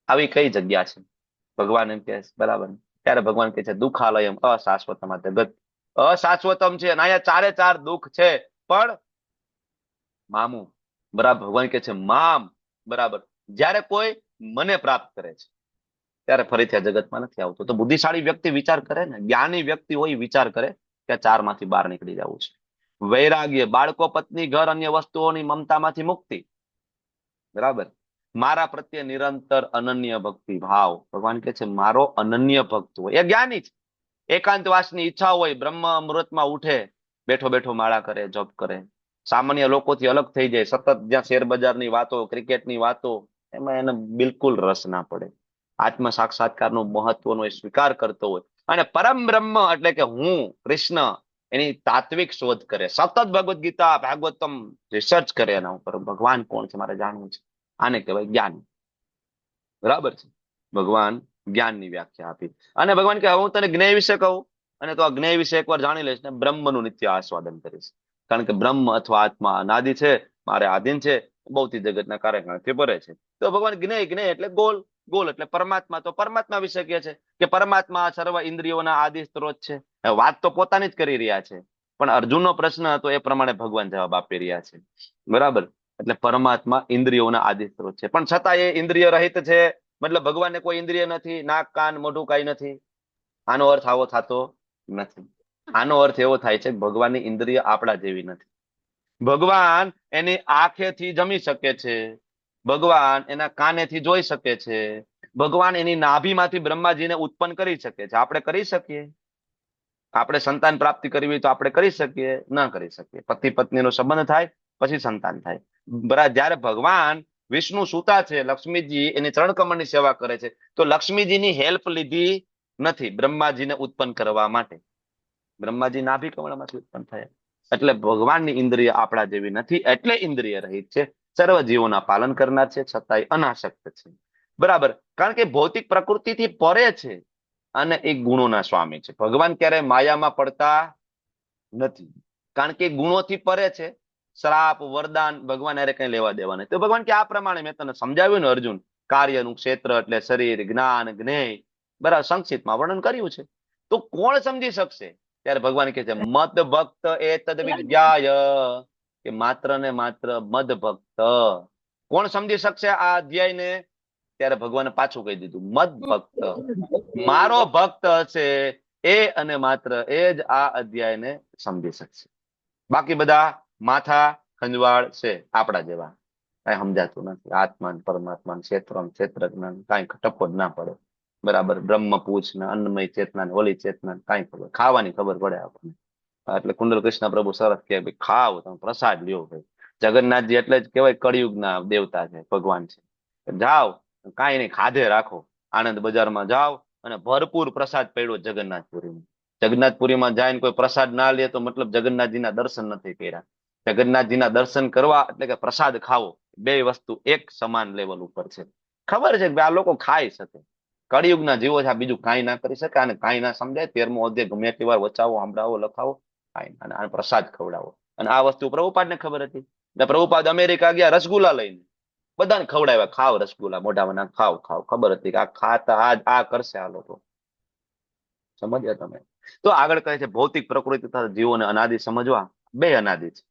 આવી કઈ જગ્યા છે? ભગવાન એમ કે બરાબર. ત્યારે ભગવાન કહે છે દુઃખાલયમ અશાશ્વતમ, જગત અશાશ્વતમ છે, અને અહીંયા ચારે ચાર દુઃખ છે. પણ મામું, બરાબર, ભગવાન કે છે મામ, બરાબર, જ્યારે કોઈ મને પ્રાપ્ત કરે છે ત્યારે ફરીથી આ જગતમાં નથી આવતો. તો બુદ્ધિશાળી વ્યક્તિ વિચાર કરે ને, જ્ઞાની વ્યક્તિ હોય વિચાર કરે કે આ 4 માંથી બહાર નીકળી જવું છે. વૈરાગ્ય, બાળકો, પત્ની, ઘર, અન્ય વસ્તુઓની મમતામાંથી મુક્તિ, બરાબર. મારા પ્રત્યે નિરંતર અનન્ય ભક્તિ ભાવ. ભગવાન કે છે મારો અનન્ય ભક્ત હોય એ જ્ઞાની છે. એકાંતવાસની ઈચ્છા હોય, બ્રહ્મ મુહૂર્તમાં ઉઠે, બેઠો બેઠો માળા કરે, જપ કરે, સામાન્ય લોકોથી અલગ થઈ જાય. સતત જ્યાં શેર બજારની વાતો, ક્રિકેટની વાતો, એમાં એને બિલકુલ રસ ના પડે. આત્મ સાક્ષાત્કારનું મહત્વનો એ સ્વીકાર કરતો હોય, અને પરમ બ્રહ્મ એટલે કે હું કૃષ્ણ, એની તાત્વિક શોધ કરે, સતત ભગવદ્ ગીતા, ભાગવતમ રિસર્ચ કરે એના ઉપર. ભગવાન કોણ છે મારે જાણવું છે. આને કહેવાય જ્ઞાન, બરાબર છે. ભગવાન જ્ઞાનની વ્યાખ્યા આપી. અને ભગવાન કે હું તને જ્ઞેય વિશે કહું, અને તો આ જ્ઞેય વિશે એકવાર જાણી લઈશ ને બ્રહ્મનું નિત્ય આસ્વાદન કરીશ. કારણ કે બ્રહ્મ અથવા આત્મા અનાદિ છે, મારે આધીન છે, ભૌતિક જગતના કાર્યકાળથી પરે છે. તો ભગવાન જ્ઞેય, જ્ઞેય એટલે ગોલ, ગોલ એટલે પરમાત્મા. તો પરમાત્મા વિશે કહે છે કે પરમાત્મા સર્વ ઇન્દ્રિયોના આદિ સ્ત્રોત છે. વાત તો પોતાની જ કરી રહ્યા છે, પણ અર્જુનનો પ્રશ્ન હતો એ પ્રમાણે ભગવાન જવાબ આપી રહ્યા છે, બરાબર. એટલે પરમાત્મા ઇન્દ્રિયોના આદિ સ્ત્રોત છે, પણ છતાં એ ઇન્દ્રિય રહિત છે. મતલબ ભગવાનને કોઈ ઇન્દ્રિય નથી, નાક, કાન, મોઢું કઈ નથી. આનો અર્થ આવો થતો નથી. આનો અર્થ એવો થાય છે ભગવાનની ઇન્દ્રિય આપણા જેવી નથી. ભગવાન એની આંખેથી જમી શકે છે, ભગવાન એના કાનેથી જોઈ શકે છે, ભગવાન એની નાભીમાંથી બ્રહ્માજીને ઉત્પન્ન કરી શકે છે. આપણે કરી શકીએ? આપણે સંતાન પ્રાપ્તિ કરવી તો આપણે કરી શકીએ? ના કરી શકીએ. પતિ પત્નીનો સંબંધ થાય પછી સંતાન થાય, બરાબર. જયારે ભગવાન વિષ્ણુ સૂતા છે, લક્ષ્મીજી એની ચરણકમળની સેવા કરે છે, તો લક્ષ્મીજીની હેલ્પ લીધી નથી બ્રહ્માજીને ઉત્પન્ન કરવા માટે. બ્રહ્માજી નાભી કમળમાંથી ઉત્પન્ન થયા. એટલે ભગવાનની ઇન્દ્રિય આપણા જેવી નથી, એટલે ઇન્દ્રિય રહિત છે, સર્વ જીવોના પાલન કરનાર છે, છતાંય અનાસક્ત છે, બરાબર. કારણ કે ભૌતિક પ્રકૃતિથી પરે છે અને એ ગુણોના સ્વામી છે. ભગવાન ક્યારે માયામાં પડતા નથી, કારણ કે ગુણોથી પરે છે. શ્રાપ, વરદાન ભગવાન અરે કઈ લેવા દેવા નથી. તો ભગવાન કે આ પ્રમાણે મેં તને સમજાવ્યું ને અર્જુન, કાર્યનું ક્ષેત્ર એટલે શરીર, જ્ઞાન, જ્ઞેય, બરાબર, સંક્ષિપ્તમાં વર્ણન કર્યું છે. તો કોણ સમજી શકશે? ત્યારે ભગવાન કહે છે મદ ભક્ત એ તદ વિદ્યાય, કે માત્ર ને માત્ર મદ ભક્ત. કોણ સમજી શકશે આ અધ્યાયને? ત્યારે ભગવાને પાછું કહી દીધું મદ ભક્ત, મારો ભક્ત હશે એ અને માત્ર એ જ આ અધ્યાયને સમજી શકશે. બાકી બધા માથા ખંજવાળ છે આપણા જેવા, કઈ સમજાતું નથી. આત્મા પરમાત્મા ક્ષેત્ર ક્ષેત્ર જ્ઞાન કઈ ટપો જ ના પડે, બરાબર. બ્રહ્મ પૂછ ને અન્નમય ચેતના ઓલી ચેતના કઈ ખબર, ખાવાની ખબર પડે આપણને. એટલે કુંડલ કૃષ્ણ પ્રભુ સરસ કે ભાઈ ખાવ તમે પ્રસાદ લ્યો ભાઈ, જગન્નાથજી એટલે જ કહેવાય કળિયુગના દેવતા છે, ભગવાન છે. જાઓ, કાંઈ નહીં, ખાધે રાખો. આણંદ બજારમાં જાઓ અને ભરપૂર પ્રસાદ પડ્યો જગન્નાથપુરીમાં. જગન્નાથપુરીમાં જઈને કોઈ પ્રસાદ ના લે તો મતલબ જગન્નાથજીના દર્શન નથી કર્યા. જગન્નાથજીના દર્શન કરવા એટલે કે પ્રસાદ ખાવો, બે વસ્તુ એક સમાન લેવલ ઉપર છે. ખબર છે કે આ લોકો ખાઈ શકે, કળિયુગના જીવો છે, આ બીજું કાંઈ ના કરી શકે, અને કાંઈ ના સમજાય. 13મો અધ્યાય ગમે એટલી વાર વચાવો, સંભળાવો, લખાવો, કાંઈ ના, અને પ્રસાદ ખવડાવો. અને આ વસ્તુ પ્રભુપાદને ખબર હતી. એટલે પ્રભુપાદ અમેરિકા ગયા રસગુલ્લા લઈને, બધાને ખવડાવ્યા, ખાવ રસગુલ્લા, મોઢામાં નાખ, ખાવ ખાવ. ખબર હતી કે આ ખાતા આ કરશે આ લોકો. સમજ્યા તમે? તો આગળ કહે છે ભૌતિક પ્રકૃતિ તથા જીવોને અનાદિ સમજવા. બે અનાદિ છે,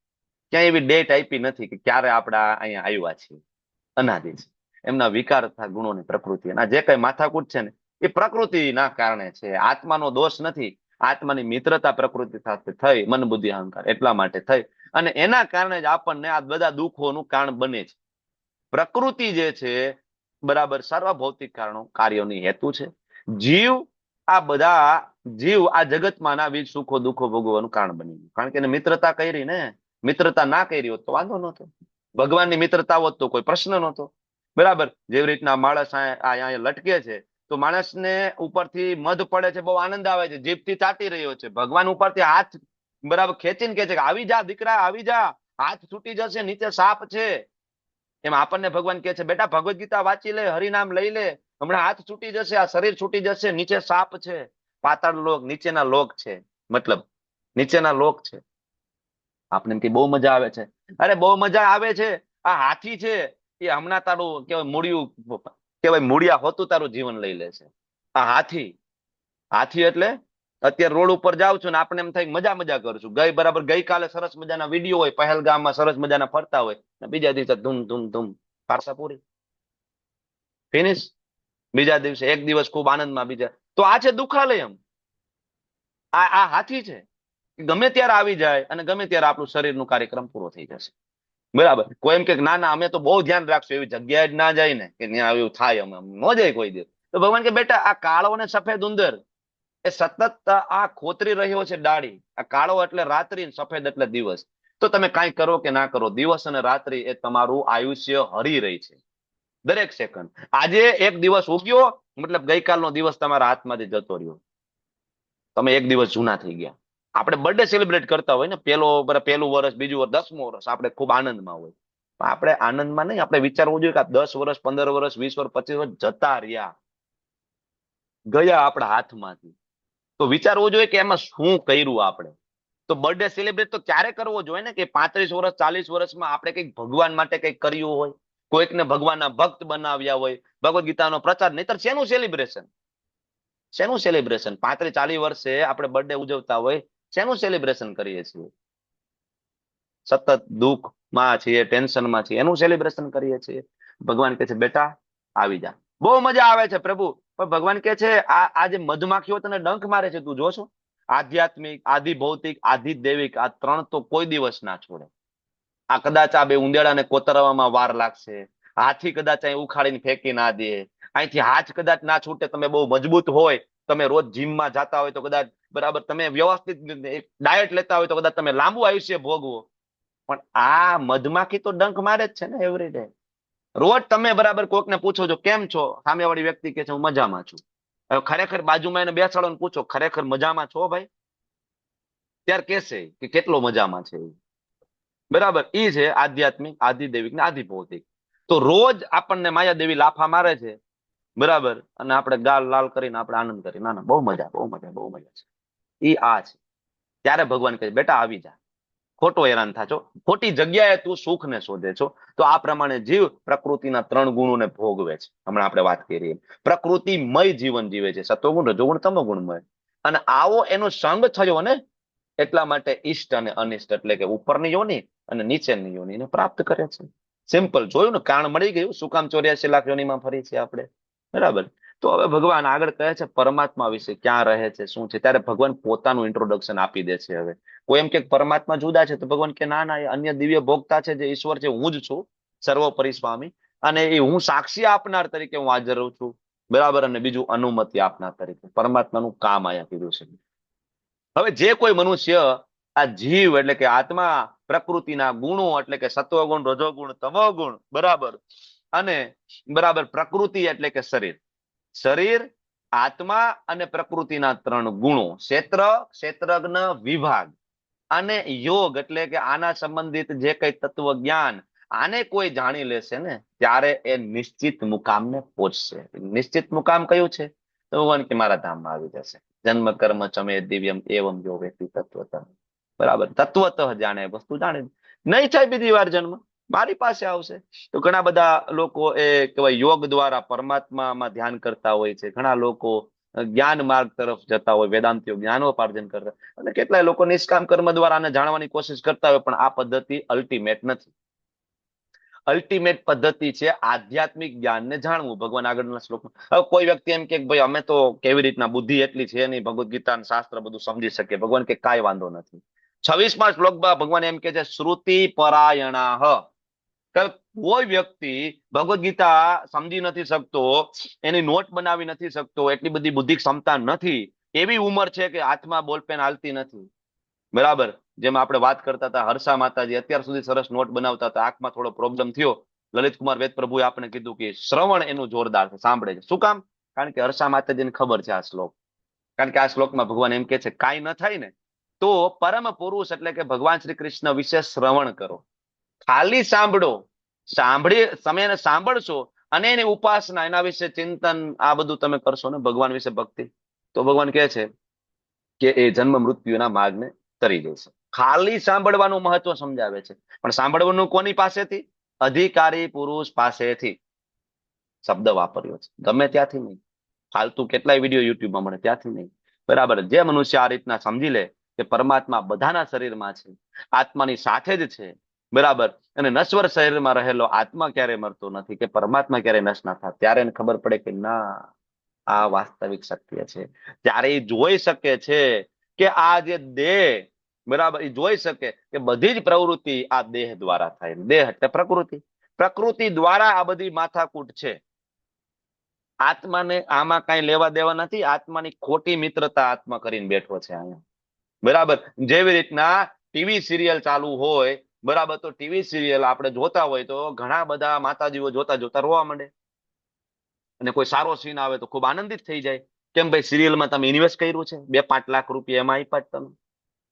ક્યાંય એવી ડેટ આપી નથી કે ક્યારે આપણે અહીંયા આવ્યા છીએ. અનાદિ છે. એમના વિકાર તથા ગુણોની પ્રકૃતિ, અને જે કઈ માથાકૂટ છે ને એ પ્રકૃતિના કારણે છે. આત્માનો દોષ નથી. આત્માની મિત્રતા પ્રકૃતિ સાથે થઈ, મન બુદ્ધિ અહંકાર એટલા માટે થઈ, અને એના કારણે જ આપણને આ બધા દુઃખોનું કારણ બને છે. પ્રકૃતિ જે છે બરાબર સર્વ ભૌતિક કારણો કાર્યોની હેતુ છે. જીવ આ જગતમાં ના વિવિધ સુખો દુઃખો ભોગવવાનું કારણ બની ગયું. કારણ કે એને મિત્રતા કરી ને, મિત્રતા ના કરી હોત તો વાંધો નહોતો. ભગવાનની મિત્રતા હોત તો કોઈ પ્રશ્ન નહોતો. બરાબર, જેવી રીતના માણસ અહીંયા લટકે છે તો માણસને ઉપરથી મધ પડે છે, બહુ આનંદ આવે છે, જીભથી ચાટી રહ્યો છે. ભગવાન ઉપરથી હાથ બરાબર ખેંચીને કહે છે કે આવી જા દીકરા, આવી જા, હાથ છૂટી જશે, નીચે સાપ છે. એમ આપણને ભગવાન કહે છે બેટા ભગવદ ગીતા વાંચી લે, હરિનામ લઈ લે, હમણાં હાથ છૂટી જશે, આ શરીર છૂટી જશે, નીચે સાપ છે. પાતાળ લોક, નીચેના લોક છે, મતલબ નીચેના લોક છે. આપણે એમ કે બહુ મજા આવે છે. અરે બહુ મજા આવે છે. આ હાથી છે એ હમણાં તારું કેવાય મૂળિયા હોતું તારું જીવન લઈ લે છે. આ હાથી એટલે અત્યારે રોડ ઉપર જાઉં છું ને આપણે એમ થાય મજા મજા કરું છું. ગઈકાલે સરસ મજાના વિડીયો હોય, પહેલગામમાં સરસ મજાના ફરતા હોય, બીજા દિવસે ધૂમ ધૂમ ધૂમ પારસા પૂરી ફિનિશ. બીજા દિવસે એક દિવસ ખૂબ આનંદમાં, બીજા તો આ છે દુઃખાલય. આ હાથી છે, ગમે ત્યારે આવી જાય અને ગમે ત્યારે આપણું શરીરનું કાર્યક્રમ પૂરો થઈ જશે. બરાબર, કોઈ એમ કે ના ના અમે તો બહુ ધ્યાન રાખશું, એવી જગ્યાએ જ ના જાય ને કે ત્યાં એવું થાય, અમે ન જાય કોઈ દે. તો ભગવાન કે બેટા આ કાળો અને સફેદ ઉંદર એ સતત આ ખોતરી રહ્યો છે ડાળી. આ કાળો એટલે રાત્રિ, સફેદ એટલે દિવસ. તો તમે કાંઈ કરો કે ના કરો, દિવસ અને રાત્રિ એ તમારું આયુષ્ય હરી રહી છે દરેક સેકન્ડ. આજે એક દિવસ ઉગ્યો મતલબ ગઈકાલનો દિવસ તમારા હાથમાંથી જતો રહ્યો, તમે એક દિવસ જૂના થઈ ગયા. આપણે બર્થડે સેલિબ્રેટ કરતા હોય ને, પહેલું વર્ષ, બીજું વર્ષ, 10મું વર્ષ, આપણે ખૂબ આનંદમાં હોય. પણ આપણે આનંદમાં નહીં, આપણે વિચારવું જોઈએ કે આ 10 વર્ષ, 15 વર્ષ, 20 વર્ષ, 25 વર્ષ જતા રહ્યા, ગયા આપણા હાથમાંથી. તો વિચારવું જોઈએ કે એમાં શું કર્યું આપણે. તો બર્થડે સેલિબ્રેટ તો ક્યારે કરવો જોઈએ ને કે 35 વર્ષ, 40 વર્ષમાં આપણે કંઈક ભગવાન માટે કંઈક કર્યું હોય, કોઈકને ભગવાનના ભક્ત બનાવ્યા હોય, ભગવદ ગીતાનો પ્રચાર. નહીતર શેનું સેલિબ્રેશન? શેનું સેલિબ્રેશન? 35-40 વર્ષે આપણે બર્થડે ઉજવતા હોય, શેનું સેલિબ્રેશન કરીએ છીએ? સતત દુઃખમાં છીએ, ટેન્શનમાં છીએ, એનું સેલિબ્રેશન કરીએ છીએ. ભગવાન કહે છે બેટા આવી જા, બહુ મજા આવે છે પ્રભુ. પણ ભગવાન કહે છે આ જે મધમાખીઓ તને ડંખ મારે છે, તું જોશો? આધ્યાત્મિક, આધિ ભૌતિક, આધિ દૈવિક, આ ત્રણ તો કોઈ દિવસ ના છોડે. આ કદાચ આ બે ઉંદેડાને કોતરવામાં વાર લાગશે, હાથી કદાચ અહીં ઉખાડીને ફેંકી ના દે, અહીંથી હાથ કદાચ ના છૂટે, તમે બહુ મજબૂત હોય, તમે રોજ જીમમાં જતા હોય તો કદાચ બરાબર, તમે વ્યવસ્થિત ડાયટ લેતા હોય તો કદાચ તમે લાંબુ આયુષ્ય ભોગવો. પણ આ મધમાખી તો ડંખ મારે જ છે ને એવરીડે. રોજ તમે બરાબર કોઈકને પૂછો છો કેમ છો, સામેવાળી વ્યક્તિ કહે છે હું મજામાં છું. હવે ખરેખર બાજુમાં એને બેસાડો ને પૂછો ખરેખર મજામાં છો ભાઈ, ત્યારે કહેશે કે કેટલો મજામાં છે. બરાબર, એ છે આધ્યાત્મિક, આધિ દૈવિક ને આધિ ભૌતિક. તો રોજ આપણને માયાદેવી લાફા મારે છે બરાબર, અને આપણે ગાલ લાલ કરીને આપણે આનંદ કરી, ના ના બહુ મજા, બહુ મજા, બહુ મજા છે. એ આ છે. ત્યારે ભગવાન કહે બેટા આવી જા, ખોટો હેરાન થાચો, ખોટી જગ્યાએ તું સુખ ને શોધે છો. તો આ પ્રમાણે જીવ પ્રકૃતિના 3 ગુણોને ભોગવે છે. હમણાં આપણે વાત કરી પ્રકૃતિમય જીવન જીવે છે, સત્વગુણ, રજોગુણ, તમોગુણમય. અને આવો એનો સંગ થયો ને એટલા માટે ઈષ્ટ અને અનિષ્ટ એટલે કે ઉપરની યોની અને નીચેની યોનીને પ્રાપ્ત કરે છે. સિમ્પલ, જોયું ને, કારણ મળી ગયું. શું કામ 84 લાખ યોનીમાં ફરી છે આપણે? બરાબર. તો હવે ભગવાન આગળ કહે છે પરમાત્મા વિશે, ક્યાં રહે છે, શું છે. ત્યારે ભગવાન પોતાનું ઇન્ટ્રોડક્શન આપી દે છે. હવે કોઈ એમ કે પરમાત્મા જુદા છે, તો ભગવાન કે ના ના, એ અન્ય દિવ્ય ભોગતા છે, જે ઈશ્વર છે હું જ છું, સર્વોપરી સ્વામી. અને એ હું સાક્ષી આપનાર તરીકે હું હાજર રહું છું બરાબર, અને બીજું અનુમતિ આપનાર તરીકે. પરમાત્માનું કામ અહીંયા કીધું છે. હવે જે કોઈ મનુષ્ય આ જીવ એટલે કે આત્મા પ્રકૃતિના ગુણો એટલે કે સત્વગુણ, રજોગુણ, તમોગુણ, બરાબર, અને બરાબર પ્રકૃતિ એટલે કે શરીર. શરીર, આત્મા અને પ્રકૃતિના 3 ગુણો, ક્ષેત્ર, ક્ષેત્રજ્ઞ, વિભાગ અને યોગ એટલે કે આના સંબંધિત જે કઈ તત્વ જ્ઞાન આને કોઈ જાણી લેશે ને ત્યારે એ નિશ્ચિત મુકામને પહોંચશે. નિશ્ચિત મુકામ કયું છે? તો ભગવાન કે મારા ધામમાં આવી જશે. જન્મ કર્મ ચમે દિવ્યમ એવમ જો વ્યક્તિ તત્વતઃ, બરાબર, તત્વતઃ જાણે, વસ્તુ જાણે, નહીં થાય બીજી વાર જન્મ, મારી પાસે આવશે. તો ઘણા બધા લોકો એ કહેવાય યોગ દ્વારા પરમાત્મામાં ધ્યાન કરતા હોય છે, ઘણા લોકો જ્ઞાન માર્ગ તરફ જતા હોય, વેદાંતિઓ જ્ઞાનોપાર્જન કરતા, અને કેટલાય લોકો નિષ્કામ કર્મ દ્વારા આને જાણવાની કોશિશ કરતા હોય, પણ આ પદ્ધતિ અલ્ટિમેટ નથી. અલ્ટિમેટ પદ્ધતિ છે આધ્યાત્મિક જ્ઞાનને જાણવું. ભગવાન આગળના શ્લોકમાં હવે કોઈ વ્યક્તિ એમ કે ભાઈ અમે તો કેવી રીતના, બુદ્ધિ એટલી છે નહીં, ભગવદ્ ગીતા શાસ્ત્ર બધું સમજી શકે. ભગવાન કે કાંઈ વાંધો નથી. 26મા શ્લોકમાં ભગવાન એમ કે છે શ્રુતિ પરાયણાહ. કોઈ વ્યક્તિ ભગવદ્ ગીતા સમજી નથી શકતો, એની નોટ બનાવી નથી શકતો, એટલી બધી બુદ્ધિ ક્ષમતા નથી, એવી ઉંમર છે કે હાથમાં બોલપેન હાલતી નથી, બરાબર. જેમ આપણે વાત કરતા હતા, હર્ષા માતાજી અત્યાર સુધી સરસ નોટ બનાવતા હતા, આંખમાં થોડો પ્રોબ્લેમ થયો, લલિત કુમાર વેદ પ્રભુએ આપણે કીધું કે શ્રવણ એનું જોરદાર છે, સાંભળે છે. શું કામ? કારણ કે હર્ષા માતાજીને ખબર છે આ શ્લોક. કારણ કે આ શ્લોકમાં ભગવાન એમ કે છે કાંઈ ન થાય ને તો પરમ પુરુષ એટલે કે ભગવાન શ્રી કૃષ્ણ વિશે શ્રવણ કરો, ખાલી સાંભળો, તમે એને સાંભળશો અને એની ઉપાસના, એના વિશે ચિંતન, આ બધું તમે કરશો ને, ભગવાન વિશે ભક્તિ, તો ભગવાન કહે છે કે એ જન્મ મૃત્યુના માર્ગને તરી જશે. ખાલી સાંભળવાનું મહત્વ સમજાવે છે, પણ સાંભળવાનું કોની પાસેથી? અધિકારી પુરુષ પાસેથી. શબ્દ વાપર્યો છે, ગમે ત્યાંથી નહીં. ફાલતુ કેટલાય વિડીયો યુટ્યુબમાં મળે ત્યાંથી નહીં, બરાબર. જે મનુષ્ય આ રીતના સમજી લે કે પરમાત્મા બધાના શરીરમાં છે, આત્માની સાથે જ છે, બરાબર, અને નશ્વર શરીરમાં રહેલો આત્મા ક્યારે મરતો નથી, કે પરમાત્મા ક્યારે નશ ના થાય, ત્યારે એને ખબર પડે કે ના, આ વાસ્તવિક સત્ય છે. ત્યારે એ જોઈ શકે છે કે આ જે દેહ, બરાબર, એ જોઈ શકે કે બધી જ પ્રવૃત્તિ આ દેહ દ્વારા થાય. દેહ એટલે પ્રકૃતિ, પ્રકૃતિ દ્વારા આ બધી માથાકૂટ છે. આત્માને આમાં કઈ લેવા દેવા નથી. આત્માની ખોટી મિત્રતા આત્મા કરીને બેઠો છે અહીંયા, બરાબર. જેવી રીતના ટીવી સિરિયલ ચાલુ હોય, બરાબર, તો ટીવી સિરિયલ આપણે જોતા હોય તો ઘણા બધા માતાજીઓ જોતા જોતા રોવા માંડે, અને કોઈ સારો સીન આવે તો ખૂબ આનંદિત થઈ જાય. કેમ ભાઈ? સિરિયલમાં તમે ઇન્વેસ્ટ કર્યું છે, 2-5 લાખ રૂપિયા એમાં આપ્યા જ તમે,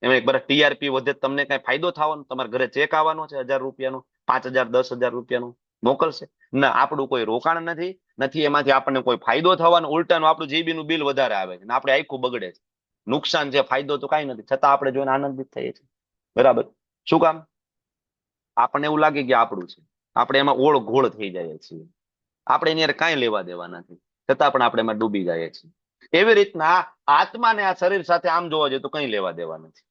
એમાં એક બરાબર ટીઆરપી વધે, તમને કઈ ફાયદો થવાનો? તમારા ઘરે ચેક આવવાનો છે 1000 રૂપિયાનો, 5000, 10,000 રૂપિયાનો મોકલશે ના? આપણું કોઈ રોકાણ નથી, એમાંથી આપણને કોઈ ફાયદો થવાનો, ઉલટાનું આપણું જીબી નું બિલ વધારે આવે છે, આપણે આખું બગડે છે. નુકસાન છે, ફાયદો તો કઈ નથી, છતાં આપણે જોઈને આનંદિત થઈએ છીએ, બરાબર. શું કામ? આપણને એવું લાગે કે આપણું છે, આપણે એમાં ઓળ ઘોળ થઈ જાય છીએ, આપણે એની યાર કાંઈ લેવા દેવા નથી, છતાં પણ આપણે એમાં ડૂબી જાય છીએ. એવી રીતના આત્માને આ શરીર સાથે આમ જોવા જોઈએ તો કઈ લેવા દેવા નથી.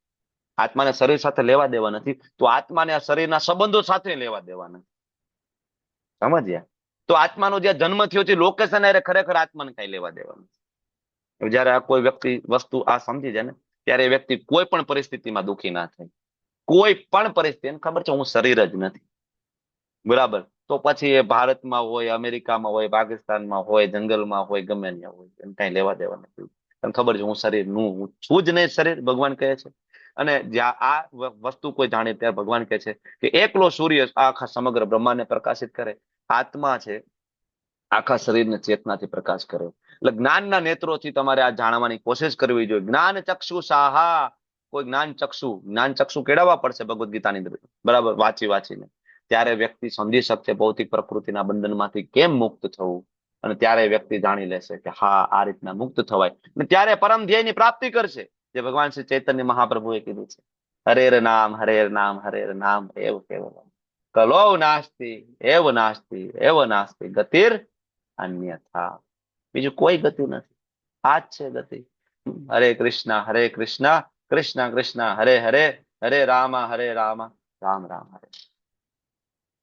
આત્માને શરીર સાથે લેવા દેવા નથી, તો આત્માને આ શરીરના સંબંધો સાથે લેવા દેવા નથી. સમજ્યા? તો આત્માનો જે જન્મ થયો છે લોકેશન એ ખરેખર આત્માને કઈ લેવા દેવા નથી. જયારે આ કોઈ વ્યક્તિ વસ્તુ આ સમજી જાય ને, ત્યારે એ વ્યક્તિ કોઈ પણ પરિસ્થિતિમાં દુઃખી ના થાય. કોઈ પણ પરિસ્થિતિ, એને ખબર છે હું શરીર જ નથી, બરાબર. તો પછી એ ભારતમાં હોય, અમેરિકામાં હોય, પાકિસ્તાનમાં હોય, જંગલમાં હોય, ગમે ત્યાં હોય, એને કઈ લેવા દેવા નથી. તને ખબર છે હું શરીર હું છું જ નહીં, શરીર, ભગવાન કહે છે. અને જ્યાં આ વસ્તુ કોઈ જાણે ત્યારે ભગવાન કહે છે કે એકલો સૂર્ય આખા સમગ્ર બ્રહ્માંડને પ્રકાશિત કરે, આત્મા છે આખા શરીરને ચેતનાથી પ્રકાશ કરે. એટલે જ્ઞાનના નેત્રોથી તમારે આ જાણવાની કોશિશ કરવી જોઈએ. જ્ઞાન ચક્ષુ સાહા, કોઈ જ્ઞાન ચક્ષુ કેળવવા પડશે ભગવદ્ ગીતાની અંદર, બરાબર, વાંચીને. ત્યારે વ્યક્તિ સમજી શકશે ભૌતિક પ્રકૃતિના બંધનમાંથી કેમ મુક્ત થવું, અને ત્યારે વ્યક્તિ જાણી લેશે કે હા, આ રીતના મુક્ત થવાય, અને ત્યારે પરમ ધ્યેયની પ્રાપ્તિ કરશે, જે ભગવાન શ્રી ચૈતન્ય મહાપ્રભુએ કીધું છે, હરેર નામ હરેર નામ હરેર નામ એવ કેવલમ કલો નાસ્તિ એવ નાસ્તિ ગતિર અન્યથા. બીજું કોઈ ગતિ નથી, આ જ છે ગતિ. હરે કૃષ્ણ કૃષ્ણ કૃષ્ણ હરે હરે, હરે રામ રામ રામ હરે.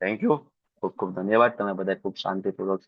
થેન્ક યુ, ખૂબ ખૂબ ધન્યવાદ. તમે બધા ખૂબ શાંતિપૂર્વક